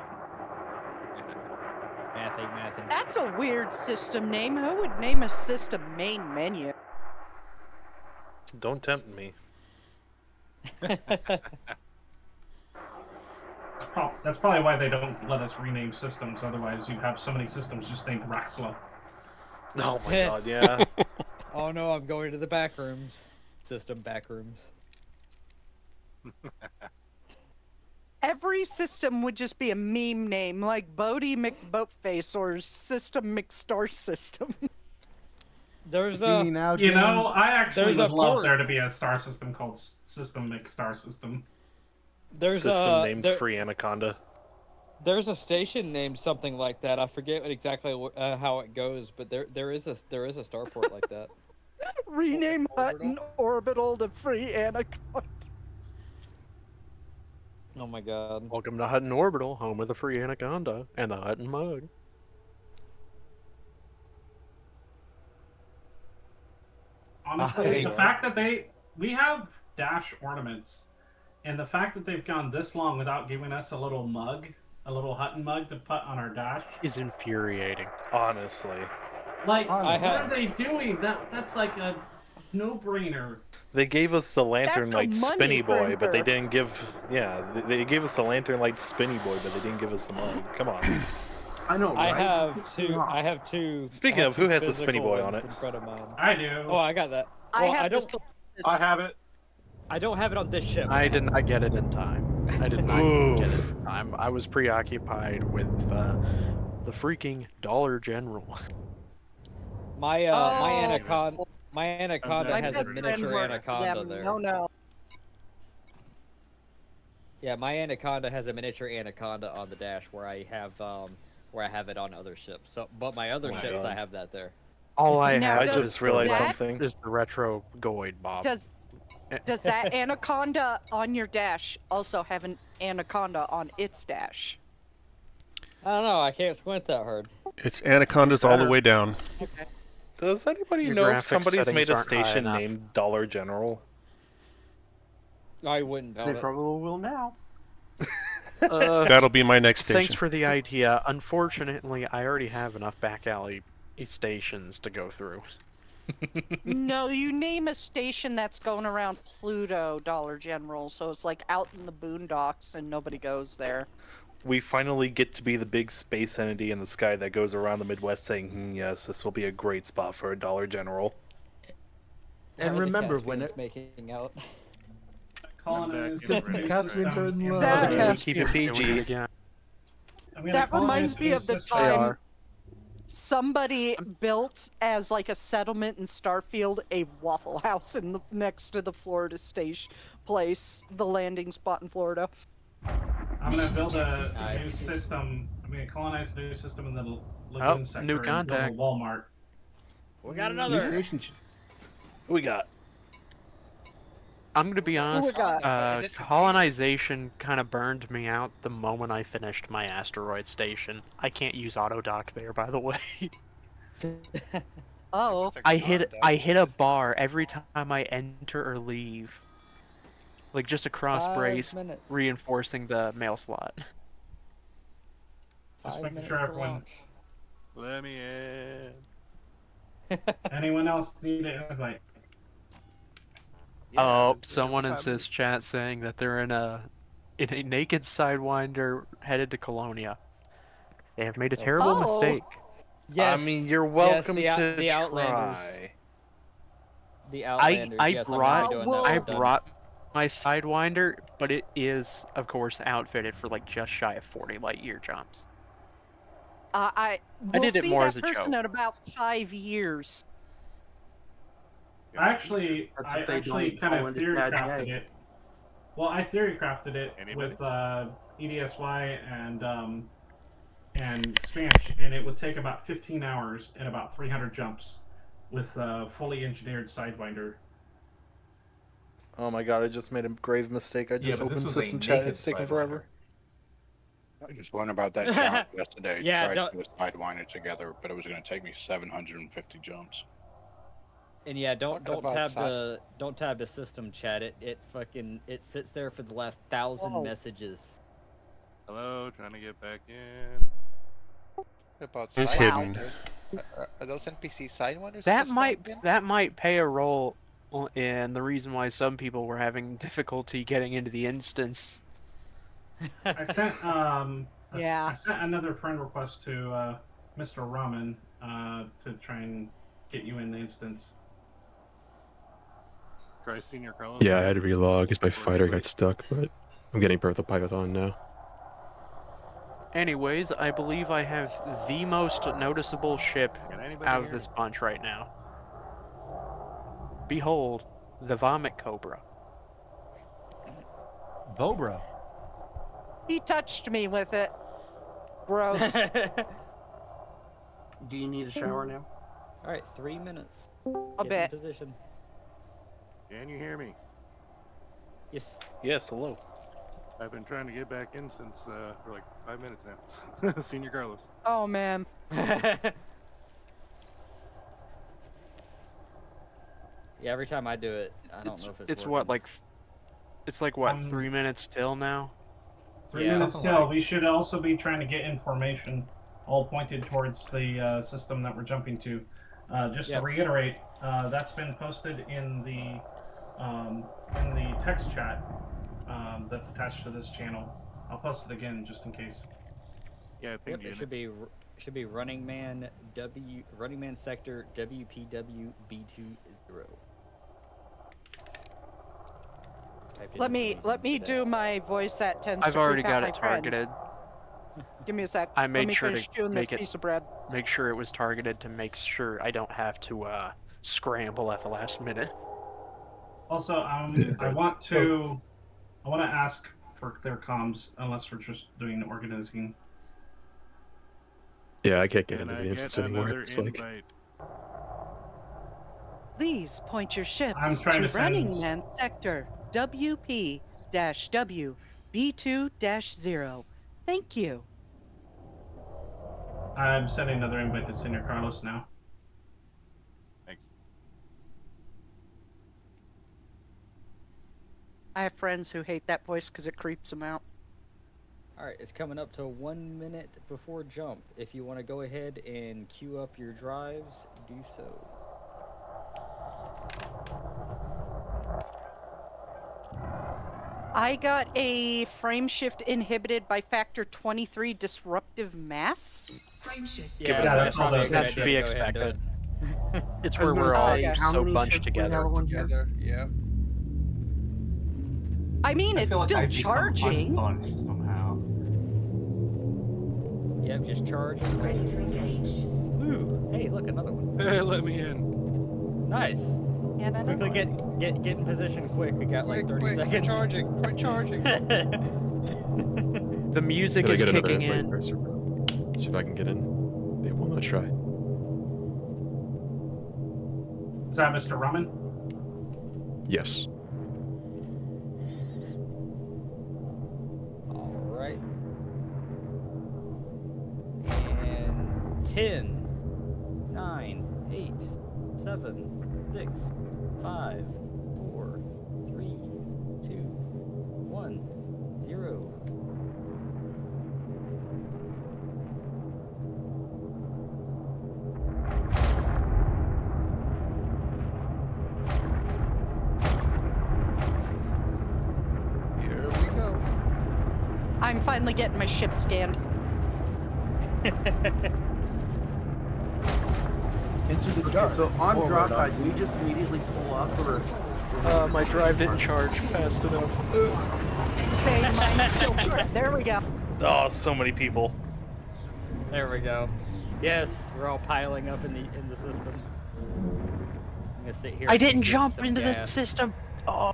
Speaker 3: Mathing.
Speaker 20: That's a weird system name. Who would name a system main menu?
Speaker 16: Don't tempt me.
Speaker 17: That's probably why they don't let us rename systems. Otherwise, you have so many systems just named Raxla.
Speaker 16: Oh my god, yeah.
Speaker 3: Oh no, I'm going to the back rooms. System back rooms.
Speaker 20: Every system would just be a meme name, like Bodie McBoatface or System McStar System.
Speaker 3: There's
Speaker 17: You know, I actually
Speaker 3: there's
Speaker 17: would
Speaker 3: a
Speaker 17: love
Speaker 3: port.
Speaker 17: there to be a star system called System McStar System.
Speaker 3: There's
Speaker 16: System
Speaker 3: a
Speaker 16: named Free Anaconda.
Speaker 3: There's a station named something like that. I forget exactly how it goes, but there is a starport like that.
Speaker 20: Rename Hutton Orbital to Free Anaconda.
Speaker 3: Oh my god.
Speaker 14: Welcome to Hutton Orbital, home of the Free Anaconda and the Hutton Mug.
Speaker 17: Honestly, the fact that we have dash ornaments, and the fact that they've gone this long without giving us a little mug, a little Hutton mug to put on our dash,
Speaker 14: Is infuriating.
Speaker 16: Honestly.
Speaker 17: like, what are they doing? That's like a no-brainer.
Speaker 16: They gave us the Lantern
Speaker 17: That's a
Speaker 16: Light
Speaker 17: money
Speaker 16: Spinny Boy, but they
Speaker 17: printer.
Speaker 16: didn't give... Yeah, they gave us the Lantern Light Spinny Boy, but they didn't give us the mug. Come on.
Speaker 2: I know,
Speaker 3: I
Speaker 2: right?
Speaker 3: have two.
Speaker 16: Speaking
Speaker 3: I have
Speaker 16: of, who
Speaker 3: two
Speaker 16: has the
Speaker 3: physical
Speaker 16: Spinny Boy on
Speaker 3: ones
Speaker 16: it?
Speaker 3: in front of mine.
Speaker 17: I do.
Speaker 3: Oh, I got that.
Speaker 20: I
Speaker 3: Well,
Speaker 20: have
Speaker 3: I don't.
Speaker 11: I have it.
Speaker 3: I don't have it on this ship.
Speaker 14: I did not get it in time. I did not get it in time. I was preoccupied with the freaking Dollar General.
Speaker 3: My anaconda. My anaconda
Speaker 20: My
Speaker 3: has a
Speaker 20: best friend
Speaker 3: miniature
Speaker 20: worked for
Speaker 3: anaconda
Speaker 20: them.
Speaker 3: there.
Speaker 20: No.
Speaker 3: Yeah, my anaconda has a miniature anaconda on the dash where I have it on other ships. So, but my other
Speaker 14: Oh my
Speaker 3: ships,
Speaker 14: God.
Speaker 3: I have that there.
Speaker 14: All I
Speaker 20: Now,
Speaker 14: have
Speaker 20: does
Speaker 14: is realized
Speaker 20: that-
Speaker 14: something. Is the retro Goid Bob.
Speaker 20: Does that anaconda on your dash also have an anaconda on its dash?
Speaker 3: I don't know. I can't squint that hard.
Speaker 8: It's anacondas all the way down.
Speaker 20: Okay.
Speaker 16: Does anybody
Speaker 14: Your
Speaker 16: know if
Speaker 14: graphics
Speaker 16: somebody's
Speaker 14: settings
Speaker 16: made a
Speaker 14: aren't high
Speaker 16: station
Speaker 14: enough.
Speaker 16: named Dollar General?
Speaker 3: I wouldn't doubt
Speaker 7: They
Speaker 3: it.
Speaker 7: probably will now.
Speaker 8: That'll be my next station.
Speaker 14: Thanks for the idea. Unfortunately, I already have enough back alley stations to go through.
Speaker 20: No, you name a station that's going around Pluto Dollar General, so it's like out in the boondocks and nobody goes there.
Speaker 16: We finally get to be the big space entity in the sky that goes around the Midwest saying, yes, this will be a great spot for a Dollar General.
Speaker 4: And
Speaker 3: Why are the
Speaker 4: remember, when
Speaker 3: Caspians
Speaker 4: it...
Speaker 3: making out.
Speaker 17: Colonize
Speaker 10: back in
Speaker 17: the
Speaker 10: ready.
Speaker 4: Caspians are in
Speaker 17: system.
Speaker 4: love.
Speaker 20: That-
Speaker 16: Keep it PG.
Speaker 14: Again.
Speaker 17: I'm gonna
Speaker 20: That
Speaker 17: colonize
Speaker 20: reminds me
Speaker 17: new
Speaker 20: of the
Speaker 17: system.
Speaker 20: time somebody built as like a settlement in Starfield a Waffle House next to the Florida station place, the landing spot in Florida.
Speaker 17: I'm gonna build a new system. I'm gonna colonize a new system in the lagoon sector
Speaker 14: new
Speaker 17: and
Speaker 14: contact.
Speaker 17: build a Walmart.
Speaker 3: We got
Speaker 4: New
Speaker 3: another.
Speaker 4: station.
Speaker 16: Who we got?
Speaker 14: I'm gonna be honest.
Speaker 20: we got?
Speaker 14: Colonization kind of burned me out the moment I finished my asteroid station. I can't use autodock there, by the way.
Speaker 20: Oh.
Speaker 14: I hit a bar every time I enter or leave. Like just a cross
Speaker 3: 5
Speaker 14: brace
Speaker 3: minutes.
Speaker 14: reinforcing the mail slot.
Speaker 3: 5
Speaker 17: making
Speaker 3: minutes
Speaker 17: sure
Speaker 3: to
Speaker 17: everyone-
Speaker 3: launch.
Speaker 18: Let me in.
Speaker 17: Anyone else need an invite?
Speaker 14: Someone in this chat saying that they're in a naked sidewinder headed to Colonia. They have made a terrible mistake.
Speaker 3: Yes.
Speaker 16: I mean, you're
Speaker 3: yes,
Speaker 16: welcome
Speaker 3: the
Speaker 16: to
Speaker 3: Outlanders.
Speaker 16: try.
Speaker 3: The Outlanders.
Speaker 14: I
Speaker 3: yes, I'm gonna be doing that when I'm done.
Speaker 14: brought my sidewinder, but it is of course outfitted for like just shy of 40 light year jumps.
Speaker 20: I will
Speaker 14: did it
Speaker 20: see
Speaker 14: more
Speaker 20: that
Speaker 14: as a
Speaker 20: person
Speaker 14: joke.
Speaker 20: in about 5 years.
Speaker 17: Actually,
Speaker 2: That's
Speaker 17: I
Speaker 2: if they
Speaker 17: actually
Speaker 2: don't
Speaker 17: kind
Speaker 2: fall
Speaker 17: of
Speaker 2: into
Speaker 17: theory
Speaker 2: bad
Speaker 17: crafted
Speaker 2: day.
Speaker 17: it. Well, I theory crafted it
Speaker 18: Anybody?
Speaker 17: with EDSY and Spanish, and it would take about 15 hours and about 300 jumps with a fully engineered Sidewinder.
Speaker 16: Oh my god, I just made a grave mistake. I just
Speaker 7: but this
Speaker 16: opened
Speaker 7: was a
Speaker 16: system chat.
Speaker 7: naked
Speaker 16: It's taking
Speaker 7: Sidewinder.
Speaker 16: forever.
Speaker 6: I just learned about that challenge yesterday.
Speaker 3: Yeah,
Speaker 6: Tried
Speaker 3: don't-
Speaker 6: to do a Sidewinder together, but it was going to take me 750 jumps.
Speaker 3: And yeah, don't
Speaker 9: about
Speaker 3: tab the system chat. It sits there for the last 1,000 messages.
Speaker 18: Hello, trying to get back in.
Speaker 9: About
Speaker 8: It's hidden.
Speaker 9: Sidewinders? Are those NPC Sidewinders?
Speaker 14: That might play a role in the reason why some people were having difficulty getting into the instance.
Speaker 17: I sent
Speaker 20: Yeah.
Speaker 17: I sent another friend request to Mr. Ramen to try and get you in the instance.
Speaker 10: Try Senior Carlos.
Speaker 12: Yeah, I had to relog because my
Speaker 10: Or
Speaker 12: fighter
Speaker 10: anybody.
Speaker 12: got stuck, but I'm getting Bertha Python now.
Speaker 14: Anyways, I believe I have the most noticeable ship
Speaker 18: Can anybody
Speaker 14: out of
Speaker 18: hear
Speaker 14: this bunch right now. Behold, the Vomit Cobra.
Speaker 4: Vobra.
Speaker 20: He touched me with it. Gross.
Speaker 2: Do you need a shower now?
Speaker 3: All right, 3 minutes.
Speaker 20: A
Speaker 3: Get
Speaker 20: bit.
Speaker 3: in position.
Speaker 10: Can you hear me?
Speaker 3: Yes.
Speaker 16: Yes, hello.
Speaker 10: I've been trying to get back in since for like 5 minutes now. Senior Carlos.
Speaker 20: Oh man.
Speaker 3: Yeah, every time I do it, I don't know if it's
Speaker 14: It's
Speaker 3: working.
Speaker 14: what, like, it's like what, 3
Speaker 17: Um,
Speaker 14: minutes till now?
Speaker 17: 3
Speaker 3: Yeah.
Speaker 17: minutes
Speaker 3: Something
Speaker 17: still.
Speaker 3: like-
Speaker 17: We should also be trying to get information all pointed towards the system that we're jumping to. Just
Speaker 3: Yep.
Speaker 17: to reiterate, that's been posted in the text chat that's attached to this channel. I'll post it again just in case.
Speaker 10: Yeah, I think
Speaker 3: Yep, it should be Running Man Sector WPW B20.
Speaker 20: Let me do my voice that tends
Speaker 14: I've
Speaker 20: to
Speaker 14: already
Speaker 20: creep out
Speaker 14: got it
Speaker 20: my friends.
Speaker 14: targeted.
Speaker 20: Give me a sec.
Speaker 14: I
Speaker 20: Let
Speaker 14: made
Speaker 20: me
Speaker 14: sure
Speaker 20: finish
Speaker 14: to
Speaker 20: doing this
Speaker 14: make it,
Speaker 20: piece of bread.
Speaker 14: make sure it was targeted to make sure I don't have to scramble at the last minute.
Speaker 17: Also, I want to ask for clear comms unless we're just doing the organizing.
Speaker 12: Yeah, I can't get
Speaker 10: Can
Speaker 12: into
Speaker 10: I
Speaker 12: the
Speaker 10: get
Speaker 12: instance anymore.
Speaker 10: another
Speaker 12: It's like
Speaker 10: invite?
Speaker 20: Please point your
Speaker 17: I'm
Speaker 20: ships
Speaker 17: trying
Speaker 20: to
Speaker 17: to send-
Speaker 20: Running Man Sector WP-W B2-0. Thank you.
Speaker 17: I'm sending another invite to Senior Carlos now.
Speaker 10: Thanks.
Speaker 20: I have friends who hate that voice because it creeps them out.
Speaker 3: All right, it's coming up to 1 minute before jump. If you want to go ahead and queue up your drives, do so.
Speaker 20: I got a frame shift inhibited by factor 23 disruptive mass.
Speaker 5: Frame shift.
Speaker 3: Yeah,
Speaker 17: that's
Speaker 3: probably
Speaker 17: all
Speaker 3: a good
Speaker 14: That's to
Speaker 3: idea
Speaker 14: be
Speaker 3: go ahead and do
Speaker 14: expected. It's
Speaker 2: I was
Speaker 14: where
Speaker 2: gonna
Speaker 14: we're all
Speaker 2: say, how
Speaker 14: so
Speaker 2: many
Speaker 14: bunched
Speaker 2: ships we have
Speaker 14: together.
Speaker 2: on here?
Speaker 9: Together, yeah.
Speaker 20: I mean,
Speaker 7: I
Speaker 20: it's
Speaker 7: feel like
Speaker 20: still
Speaker 7: I've become
Speaker 20: charging.
Speaker 7: unbunched somehow.
Speaker 3: Yep, just charge.
Speaker 5: Ready to engage.
Speaker 3: Ooh, hey, look, another one.
Speaker 10: Hey, let me in.
Speaker 3: Nice.
Speaker 20: And another
Speaker 3: Quickly
Speaker 20: one.
Speaker 3: get in position quick. We got like 30
Speaker 9: Quick,
Speaker 3: seconds.
Speaker 9: Quit charging.
Speaker 14: The music
Speaker 12: Did I
Speaker 14: is
Speaker 12: get another
Speaker 14: kicking
Speaker 12: invite,
Speaker 14: in.
Speaker 12: Chris, or see if I can get in. Maybe one last try.
Speaker 17: Is that Mr. Ramen?
Speaker 12: Yes.
Speaker 3: 10, 9, 8, 7, 6, 5, 4, 3, 2, 1, 0.
Speaker 9: Here we go.
Speaker 20: I'm finally getting my ship scanned.
Speaker 4: Into the
Speaker 2: Okay,
Speaker 4: dark.
Speaker 2: so on
Speaker 4: Forward,
Speaker 2: drop
Speaker 4: up.
Speaker 2: pod, do we just immediately pull up, or?
Speaker 14: My drive didn't charge fast enough.
Speaker 20: Same, mine's still short. There we go.
Speaker 16: Oh, so many people.
Speaker 3: There we go. Yes, we're all piling up in the system. I'm gonna sit here.
Speaker 14: I
Speaker 3: and
Speaker 14: didn't
Speaker 3: get
Speaker 14: jump
Speaker 3: some
Speaker 14: into the
Speaker 3: gas.
Speaker 14: system. Oh.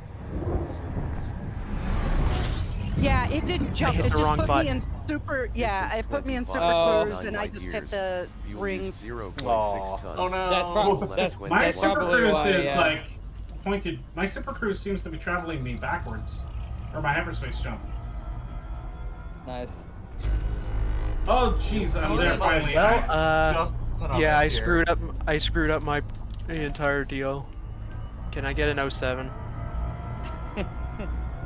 Speaker 20: Yeah, it didn't jump.
Speaker 14: hit
Speaker 20: It
Speaker 14: the
Speaker 20: just
Speaker 14: wrong
Speaker 20: put me
Speaker 14: button.
Speaker 20: in super. Yeah, it put me in super
Speaker 3: Oh.
Speaker 20: cruise, and I just hit the rings.
Speaker 19: 0.6
Speaker 11: Oh
Speaker 19: tons.
Speaker 11: no!
Speaker 3: That's
Speaker 17: My
Speaker 3: that's
Speaker 17: super
Speaker 3: probably
Speaker 17: cruise
Speaker 3: why.
Speaker 17: is like pointed. My super cruise seems to be traveling me backwards, or my hyperspace jump.
Speaker 3: Nice.
Speaker 17: Oh jeez, I'm there finally.
Speaker 14: Well, yeah, I
Speaker 7: Here.
Speaker 14: screwed up. I screwed up my entire deal. Can I get an 07?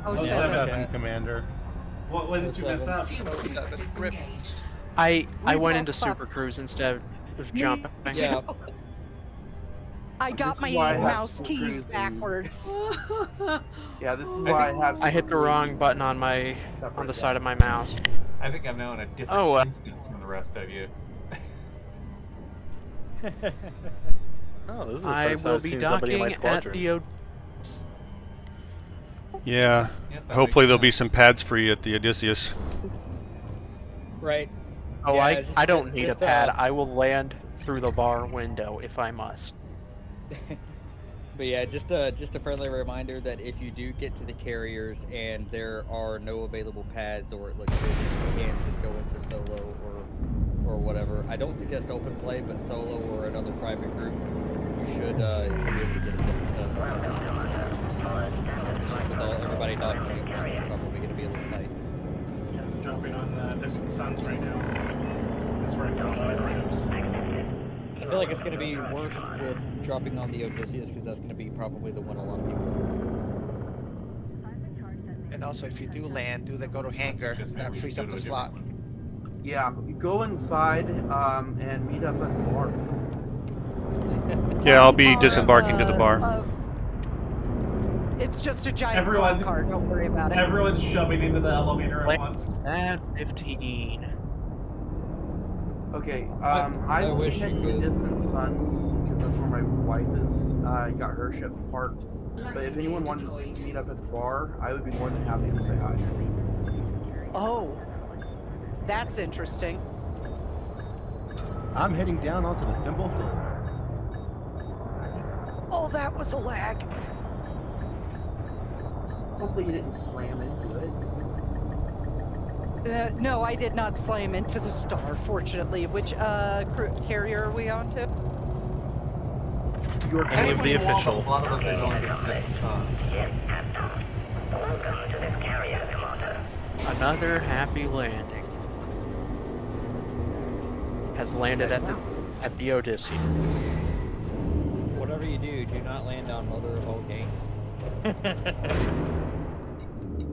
Speaker 20: Oh,
Speaker 3: Yeah,
Speaker 20: seven.
Speaker 4: Seven, Commander.
Speaker 17: What did you mess up?
Speaker 14: I
Speaker 20: We
Speaker 14: went
Speaker 20: both
Speaker 14: into
Speaker 20: fucked.
Speaker 14: super cruise instead of
Speaker 20: Me
Speaker 14: jumping.
Speaker 3: Yeah.
Speaker 20: I got
Speaker 2: This
Speaker 20: my
Speaker 2: is why I have
Speaker 20: mouse
Speaker 2: super
Speaker 20: keys
Speaker 2: cruise and-
Speaker 20: backwards.
Speaker 2: Yeah, this is why I have.
Speaker 14: I hit the
Speaker 2: super
Speaker 14: wrong
Speaker 2: cruise
Speaker 14: button on my
Speaker 2: separate,
Speaker 14: on the
Speaker 2: yeah.
Speaker 14: side of my mouse.
Speaker 7: I think I'm now in a different
Speaker 14: Oh, well.
Speaker 7: instance from the rest of you.
Speaker 16: Oh, this is the
Speaker 14: I
Speaker 16: first time
Speaker 14: will
Speaker 16: I've
Speaker 14: be
Speaker 16: seen somebody in my
Speaker 14: docking at
Speaker 16: squadron.
Speaker 14: the O.
Speaker 8: Yeah.
Speaker 7: Yeah, that
Speaker 8: Hopefully
Speaker 7: makes
Speaker 8: there'll be
Speaker 7: sense.
Speaker 8: some pads free at the Odysseus.
Speaker 3: Right.
Speaker 14: Oh,
Speaker 3: Yeah,
Speaker 14: I
Speaker 3: it's
Speaker 14: I
Speaker 3: just-
Speaker 14: don't need a
Speaker 3: just,
Speaker 14: pad. I will land through the bar window if I must.
Speaker 3: But yeah, just a friendly reminder that if you do get to the carriers and there are no available pads, or it looks busy, you can just go into solo or whatever. I don't suggest open play, but solo or another private group, you should be able to get it. With everybody docking at once, it's probably going to be a little tight.
Speaker 17: Yeah, I'm jumping on the distant suns right now. That's where I got my ships.
Speaker 3: I feel like it's going to be worse with dropping on the Odysseus, because that's going to be probably the one a lot of people.
Speaker 9: And also, if you do land, do the go to hangar. That frees up the slot.
Speaker 2: Yeah, go inside and meet up at the bar.
Speaker 8: Yeah, I'll be disembarking to the bar.
Speaker 20: It's just a giant
Speaker 17: Everyone-
Speaker 20: car. Don't worry about it.
Speaker 17: Everyone's shoving into the elevator at once.
Speaker 14: At 15.
Speaker 2: Okay,
Speaker 3: I
Speaker 2: I will
Speaker 3: wish
Speaker 2: head
Speaker 3: you
Speaker 2: to
Speaker 3: could.
Speaker 2: Distant Suns because that's where my wife is. Got her ship parked. But if anyone wanted to meet up at the bar, I would be more than happy to say hi.
Speaker 20: Oh, that's interesting.
Speaker 4: I'm heading down onto the thimble floor.
Speaker 20: Oh, that was a lag.
Speaker 2: Hopefully you didn't slam into it.
Speaker 20: No, I did not slam into the star, fortunately. Which carrier are we on to?
Speaker 2: Your
Speaker 16: Any of the official.
Speaker 7: A lot of us are going to distant suns.
Speaker 14: Another happy landing has landed at the Odysseus.
Speaker 3: Whatever you do not land on Mother of all games.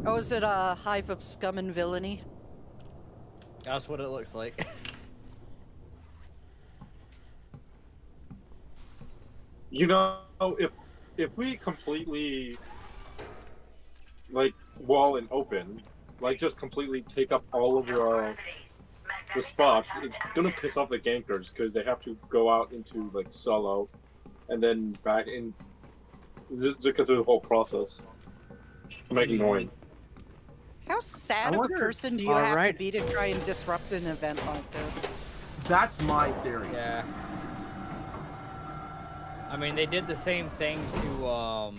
Speaker 20: Oh, is it a hive of scum and villainy?
Speaker 3: That's what it looks like.
Speaker 11: You know, if we completely like wall and open, like just completely take up all of the spots, it's gonna piss off the gankers because they have to go out into like solo, and then back in. Just go through the whole process. It'll make it annoying.
Speaker 20: How sad
Speaker 14: I
Speaker 20: of a
Speaker 14: wonder-
Speaker 20: person do you have to
Speaker 14: Alright.
Speaker 20: be to try and disrupt an event like this?
Speaker 2: That's my theory.
Speaker 3: Yeah. I mean, they did the same thing to,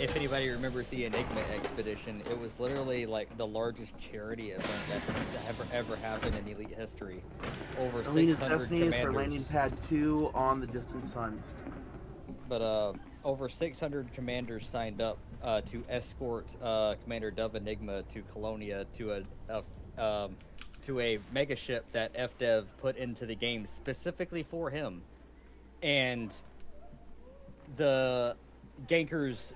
Speaker 3: if anybody remembers the Enigma expedition, it was literally like the largest charity event that's ever happened in Elite history. Over
Speaker 2: Alina's
Speaker 3: 600
Speaker 2: Destiny is for
Speaker 3: commanders.
Speaker 2: landing pad 2 on the Distant Suns.
Speaker 3: But over 600 commanders signed up to escort Commander Dove Enigma to Colonia to a to a mega ship that FDev put into the game specifically for him, and the Gankers,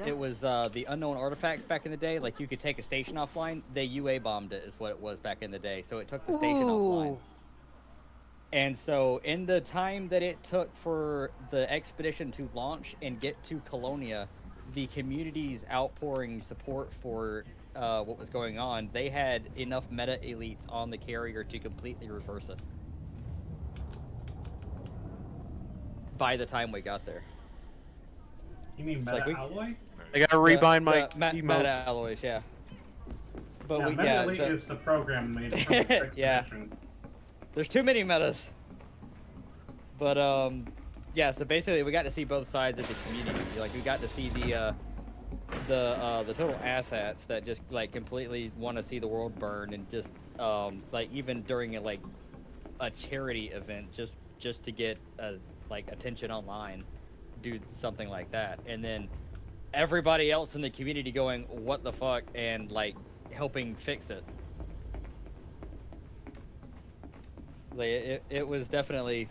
Speaker 3: it was the unknown artifacts back in the day. Like you could take a station offline. They UA bombed it, is what it was back in the day. So it took the station offline. And so in the time that it took for the expedition to launch and get to Colonia, the community's outpouring support for what was going on, they had enough meta elites on the carrier to completely reverse it by the time we got there.
Speaker 17: You mean
Speaker 3: It's
Speaker 17: meta
Speaker 3: like
Speaker 17: alloy?
Speaker 14: I gotta rebind my
Speaker 3: meta alloys, yeah. But
Speaker 17: Yeah, meta elite is the program made from this expedition.
Speaker 3: yeah. There's too many metas. But yeah, so basically we got to see both sides of the community. Like we got to see the total asshats that just like completely want to see the world burn, and just like even during a charity event just to get like attention online, do something like that. And then everybody else in the community going, what the fuck, and like helping fix it. Like it was definitely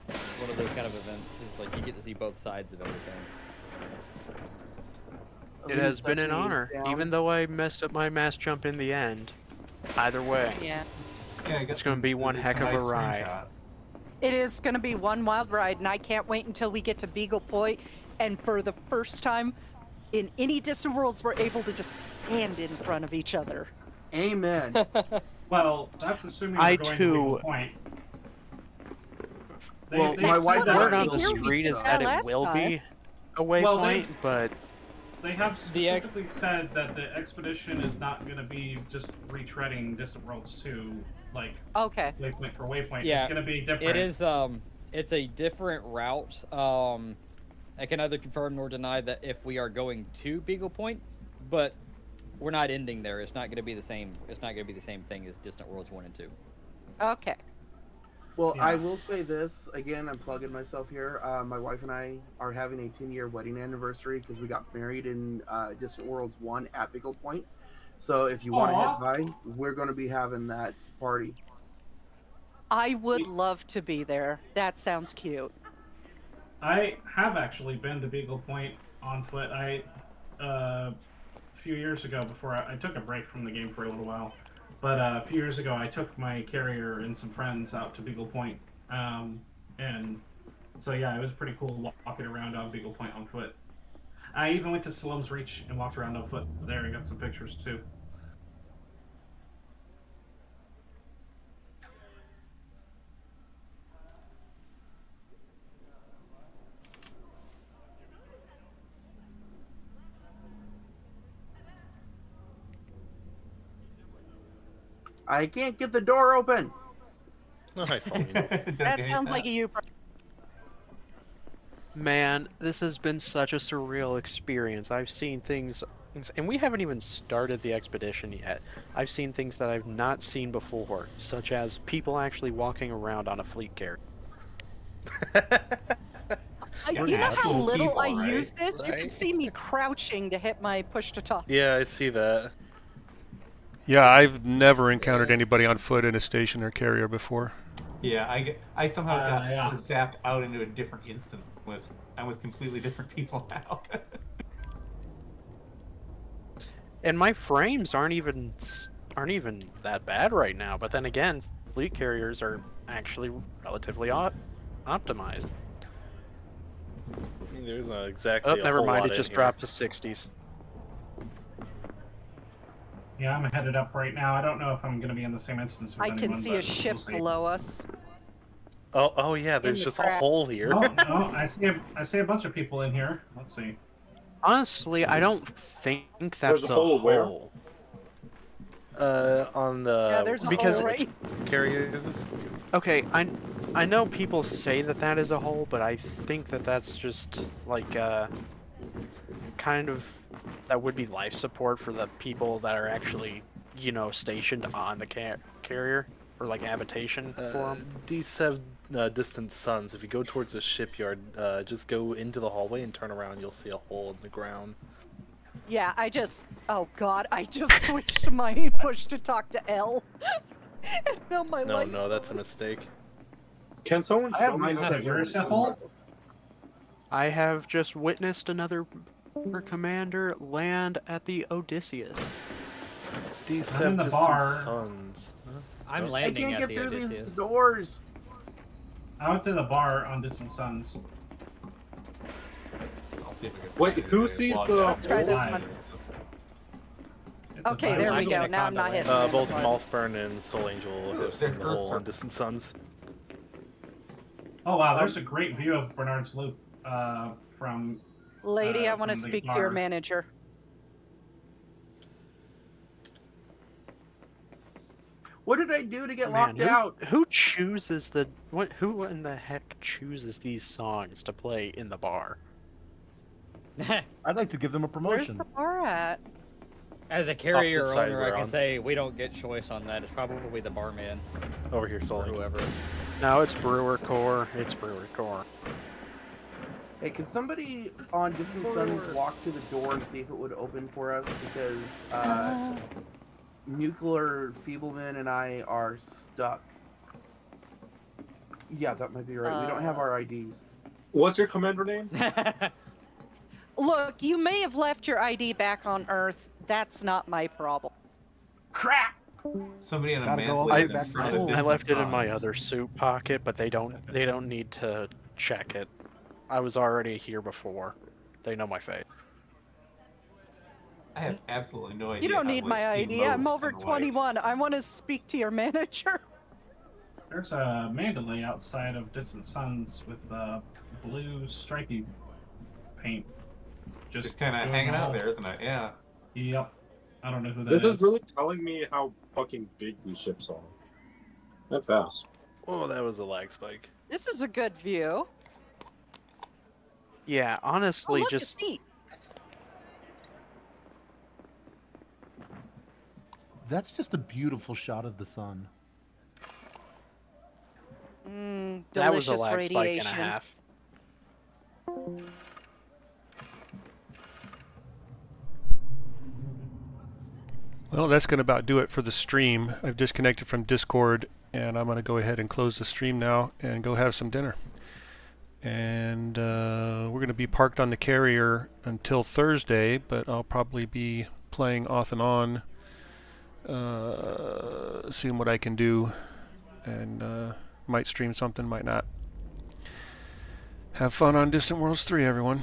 Speaker 3: one of those kind of events. It's like you get to see both sides of everything.
Speaker 14: It has been an honor, even though I messed up my mass jump in the end. Either way,
Speaker 20: Yeah.
Speaker 14: It's going to be one heck of a ride.
Speaker 20: It is going to be one wild ride, and I can't wait until we get to Beagle Point, and for the first time in any Distant Worlds, we're able to just stand in front of each other.
Speaker 2: Amen.
Speaker 17: Well, that's assuming
Speaker 14: I
Speaker 17: we're going
Speaker 14: too.
Speaker 17: to Beagle Point.
Speaker 2: Well, my wife
Speaker 14: word on the
Speaker 20: Here we
Speaker 14: street is
Speaker 20: did
Speaker 14: that
Speaker 20: that
Speaker 14: it
Speaker 20: last
Speaker 14: will
Speaker 20: time.
Speaker 14: be a waypoint, but
Speaker 17: They have specifically said that the expedition is not going to be just retreading Distant Worlds 2, like
Speaker 20: Okay.
Speaker 17: waypoint for waypoint.
Speaker 3: Yeah,
Speaker 17: It's going to be different.
Speaker 3: It is it's a different route. I can neither confirm nor deny that if we are going to Beagle Point, but we're not ending there. It's not going to be the same. It's not going to be the same thing as Distant Worlds 1 and 2.
Speaker 20: Okay.
Speaker 2: Well,
Speaker 17: Yeah.
Speaker 2: I will say this again. I'm plugging myself here. My wife and I are having a 10-year wedding anniversary because we got married in Distant Worlds 1 at Beagle Point. So if you want to head by, we're going to be having that party.
Speaker 20: I would love to be there. That sounds cute.
Speaker 17: I have actually been to Beagle Point on foot. A few years ago, before I took a break from the game for a little while, but a few years ago I took my carrier and some friends out to Beagle Point, and so yeah, it was pretty cool walking around on Beagle Point on foot. I even went to Slum's Reach and walked around on foot there and got some pictures too.
Speaker 2: I can't get the door open.
Speaker 16: Nice.
Speaker 20: That sounds like a you.
Speaker 14: man, this has been such a surreal experience. I've seen things, and we haven't even started the expedition yet. I've seen things that I've not seen before, such as people actually walking around on a fleet carrier.
Speaker 20: You know how little
Speaker 16: people,
Speaker 20: I
Speaker 16: right?
Speaker 20: use this? You can see me crouching to hit my push to talk.
Speaker 16: Yeah, I see that.
Speaker 8: Yeah, I've never encountered anybody on foot in a station or carrier before.
Speaker 7: Yeah, I somehow got zapped out into a different instance with completely different people now.
Speaker 14: And my frames aren't even that bad right now. But then again, fleet carriers are actually relatively optimized.
Speaker 16: I mean, there's not exactly.
Speaker 14: Oh,
Speaker 16: a
Speaker 14: never
Speaker 16: whole
Speaker 14: mind.
Speaker 16: lot
Speaker 14: It
Speaker 16: in
Speaker 14: just
Speaker 16: here.
Speaker 14: dropped to 60s.
Speaker 17: Yeah, I'm headed up right now. I don't know if I'm going to be in the same instance with
Speaker 20: I
Speaker 17: anyone,
Speaker 20: can see
Speaker 17: but
Speaker 20: a ship
Speaker 17: we'll see.
Speaker 20: below us.
Speaker 16: Oh yeah, there's
Speaker 20: the
Speaker 16: just a
Speaker 20: crack.
Speaker 16: hole here.
Speaker 17: No, I see a bunch of people in here. Let's see.
Speaker 14: Honestly, I don't think that's
Speaker 11: There's a hole where?
Speaker 16: On the
Speaker 20: Yeah, there's a
Speaker 14: because
Speaker 20: hole right.
Speaker 16: carriers.
Speaker 14: Okay, I know people say that is a hole, but I think that's just like kind of that would be life support for the people that are actually, you know, stationed on the carrier, or like habitation for them.
Speaker 16: These have distant suns. If you go towards the shipyard, just go into the hallway and turn around. You'll see a hole in the ground.
Speaker 20: Yeah, oh god, I just switched my push to talk to L. And now my
Speaker 16: No,
Speaker 20: light
Speaker 16: no,
Speaker 20: is
Speaker 16: that's a
Speaker 20: on.
Speaker 16: mistake.
Speaker 11: Can someone
Speaker 2: I have
Speaker 11: show me
Speaker 2: mine
Speaker 11: how
Speaker 2: set
Speaker 11: to
Speaker 2: where
Speaker 11: use
Speaker 2: it's
Speaker 11: the
Speaker 2: at.
Speaker 11: remote?
Speaker 14: I have just witnessed another commander land at the Odysseus.
Speaker 16: These
Speaker 17: I'm
Speaker 16: have
Speaker 17: in the
Speaker 16: distant
Speaker 17: bar.
Speaker 16: sons. Huh?
Speaker 3: I'm
Speaker 16: Oh.
Speaker 3: landing
Speaker 2: I can't
Speaker 3: at
Speaker 2: get
Speaker 3: the
Speaker 2: through
Speaker 3: Odysseus.
Speaker 2: these doors.
Speaker 17: Out to the bar on Distant Suns.
Speaker 7: I'll see if I can.
Speaker 11: Wait,
Speaker 7: find
Speaker 11: who
Speaker 7: a
Speaker 11: sees
Speaker 7: log
Speaker 11: the
Speaker 7: out.
Speaker 20: Let's try this
Speaker 17: Why?
Speaker 20: one.
Speaker 17: It's a
Speaker 20: Okay,
Speaker 17: fine
Speaker 20: there we
Speaker 17: line.
Speaker 20: go. Now I'm not hitting
Speaker 16: Both
Speaker 20: random parts.
Speaker 16: Mothburn and Soul Angel
Speaker 7: Ooh,
Speaker 16: have seen
Speaker 7: there's
Speaker 16: the hole
Speaker 7: Earth
Speaker 16: on
Speaker 7: Circle.
Speaker 16: Distant Suns.
Speaker 17: Oh wow, there's a great view of Bernard's Loop from.
Speaker 20: Lady, I want to
Speaker 17: from the
Speaker 20: speak to your
Speaker 17: bar.
Speaker 20: manager.
Speaker 2: What did I do to get
Speaker 14: Man,
Speaker 2: locked out?
Speaker 14: who chooses the what? Who in the heck chooses these songs to play in the bar?
Speaker 4: I'd like to give them a promotion.
Speaker 20: Where's the bar at?
Speaker 3: As a carrier
Speaker 16: Opposite side
Speaker 3: owner,
Speaker 16: we're
Speaker 3: I can
Speaker 16: on.
Speaker 3: say we don't get choice on that. It's probably the barman
Speaker 16: Over here, Soul
Speaker 3: or
Speaker 16: Angel.
Speaker 3: whoever.
Speaker 14: No, it's Brewer Core. It's Brewer Core.
Speaker 2: Hey, can somebody on Distant Suns walk to the door and see if it would open for us? Because Nuclear Feebleman and I are stuck. Yeah, that might be right. We don't have our IDs.
Speaker 11: What's your commander name?
Speaker 20: Look, you may have left your ID back on Earth. That's not my problem.
Speaker 2: Crap!
Speaker 7: Somebody in a
Speaker 4: Gotta go all
Speaker 7: man
Speaker 4: the way
Speaker 7: in
Speaker 4: back to
Speaker 7: front
Speaker 4: school.
Speaker 7: of
Speaker 14: I
Speaker 7: Distant
Speaker 14: left it in my
Speaker 7: Suns.
Speaker 14: other suit pocket, but they don't need to check it. I was already here before. They know my face.
Speaker 7: I have absolutely no idea.
Speaker 20: You don't
Speaker 7: how
Speaker 20: need my
Speaker 7: Livestream
Speaker 20: ID. I'm
Speaker 7: modes
Speaker 20: over
Speaker 7: and the like.
Speaker 20: 21. I want to speak to your manager.
Speaker 17: There's a Mandalay outside of Distant Suns with blue stripy paint.
Speaker 7: Just kind of
Speaker 17: doing
Speaker 7: hanging
Speaker 17: the
Speaker 7: out
Speaker 17: whole-
Speaker 7: there, isn't it? Yeah.
Speaker 17: Yep. I don't know who that
Speaker 11: This
Speaker 17: is.
Speaker 11: is really telling me how fucking big these ships are. That fast.
Speaker 16: Oh, that was a lag spike.
Speaker 20: This is a good view.
Speaker 14: Yeah,
Speaker 20: Oh,
Speaker 14: honestly,
Speaker 20: look,
Speaker 14: just
Speaker 20: it's neat.
Speaker 4: That's just a beautiful shot of the sun.
Speaker 14: that was a
Speaker 20: Delicious
Speaker 14: lag spike
Speaker 20: radiation.
Speaker 14: and a half.
Speaker 8: Well, that's going to about do it for the stream. I've disconnected from Discord, and I'm going to go ahead and close the stream now and go have some dinner. And we're going to be parked on the carrier until Thursday, but I'll probably be playing off and on, seeing what I can do, and might stream something, might not. Have fun on Distant Worlds 3, everyone.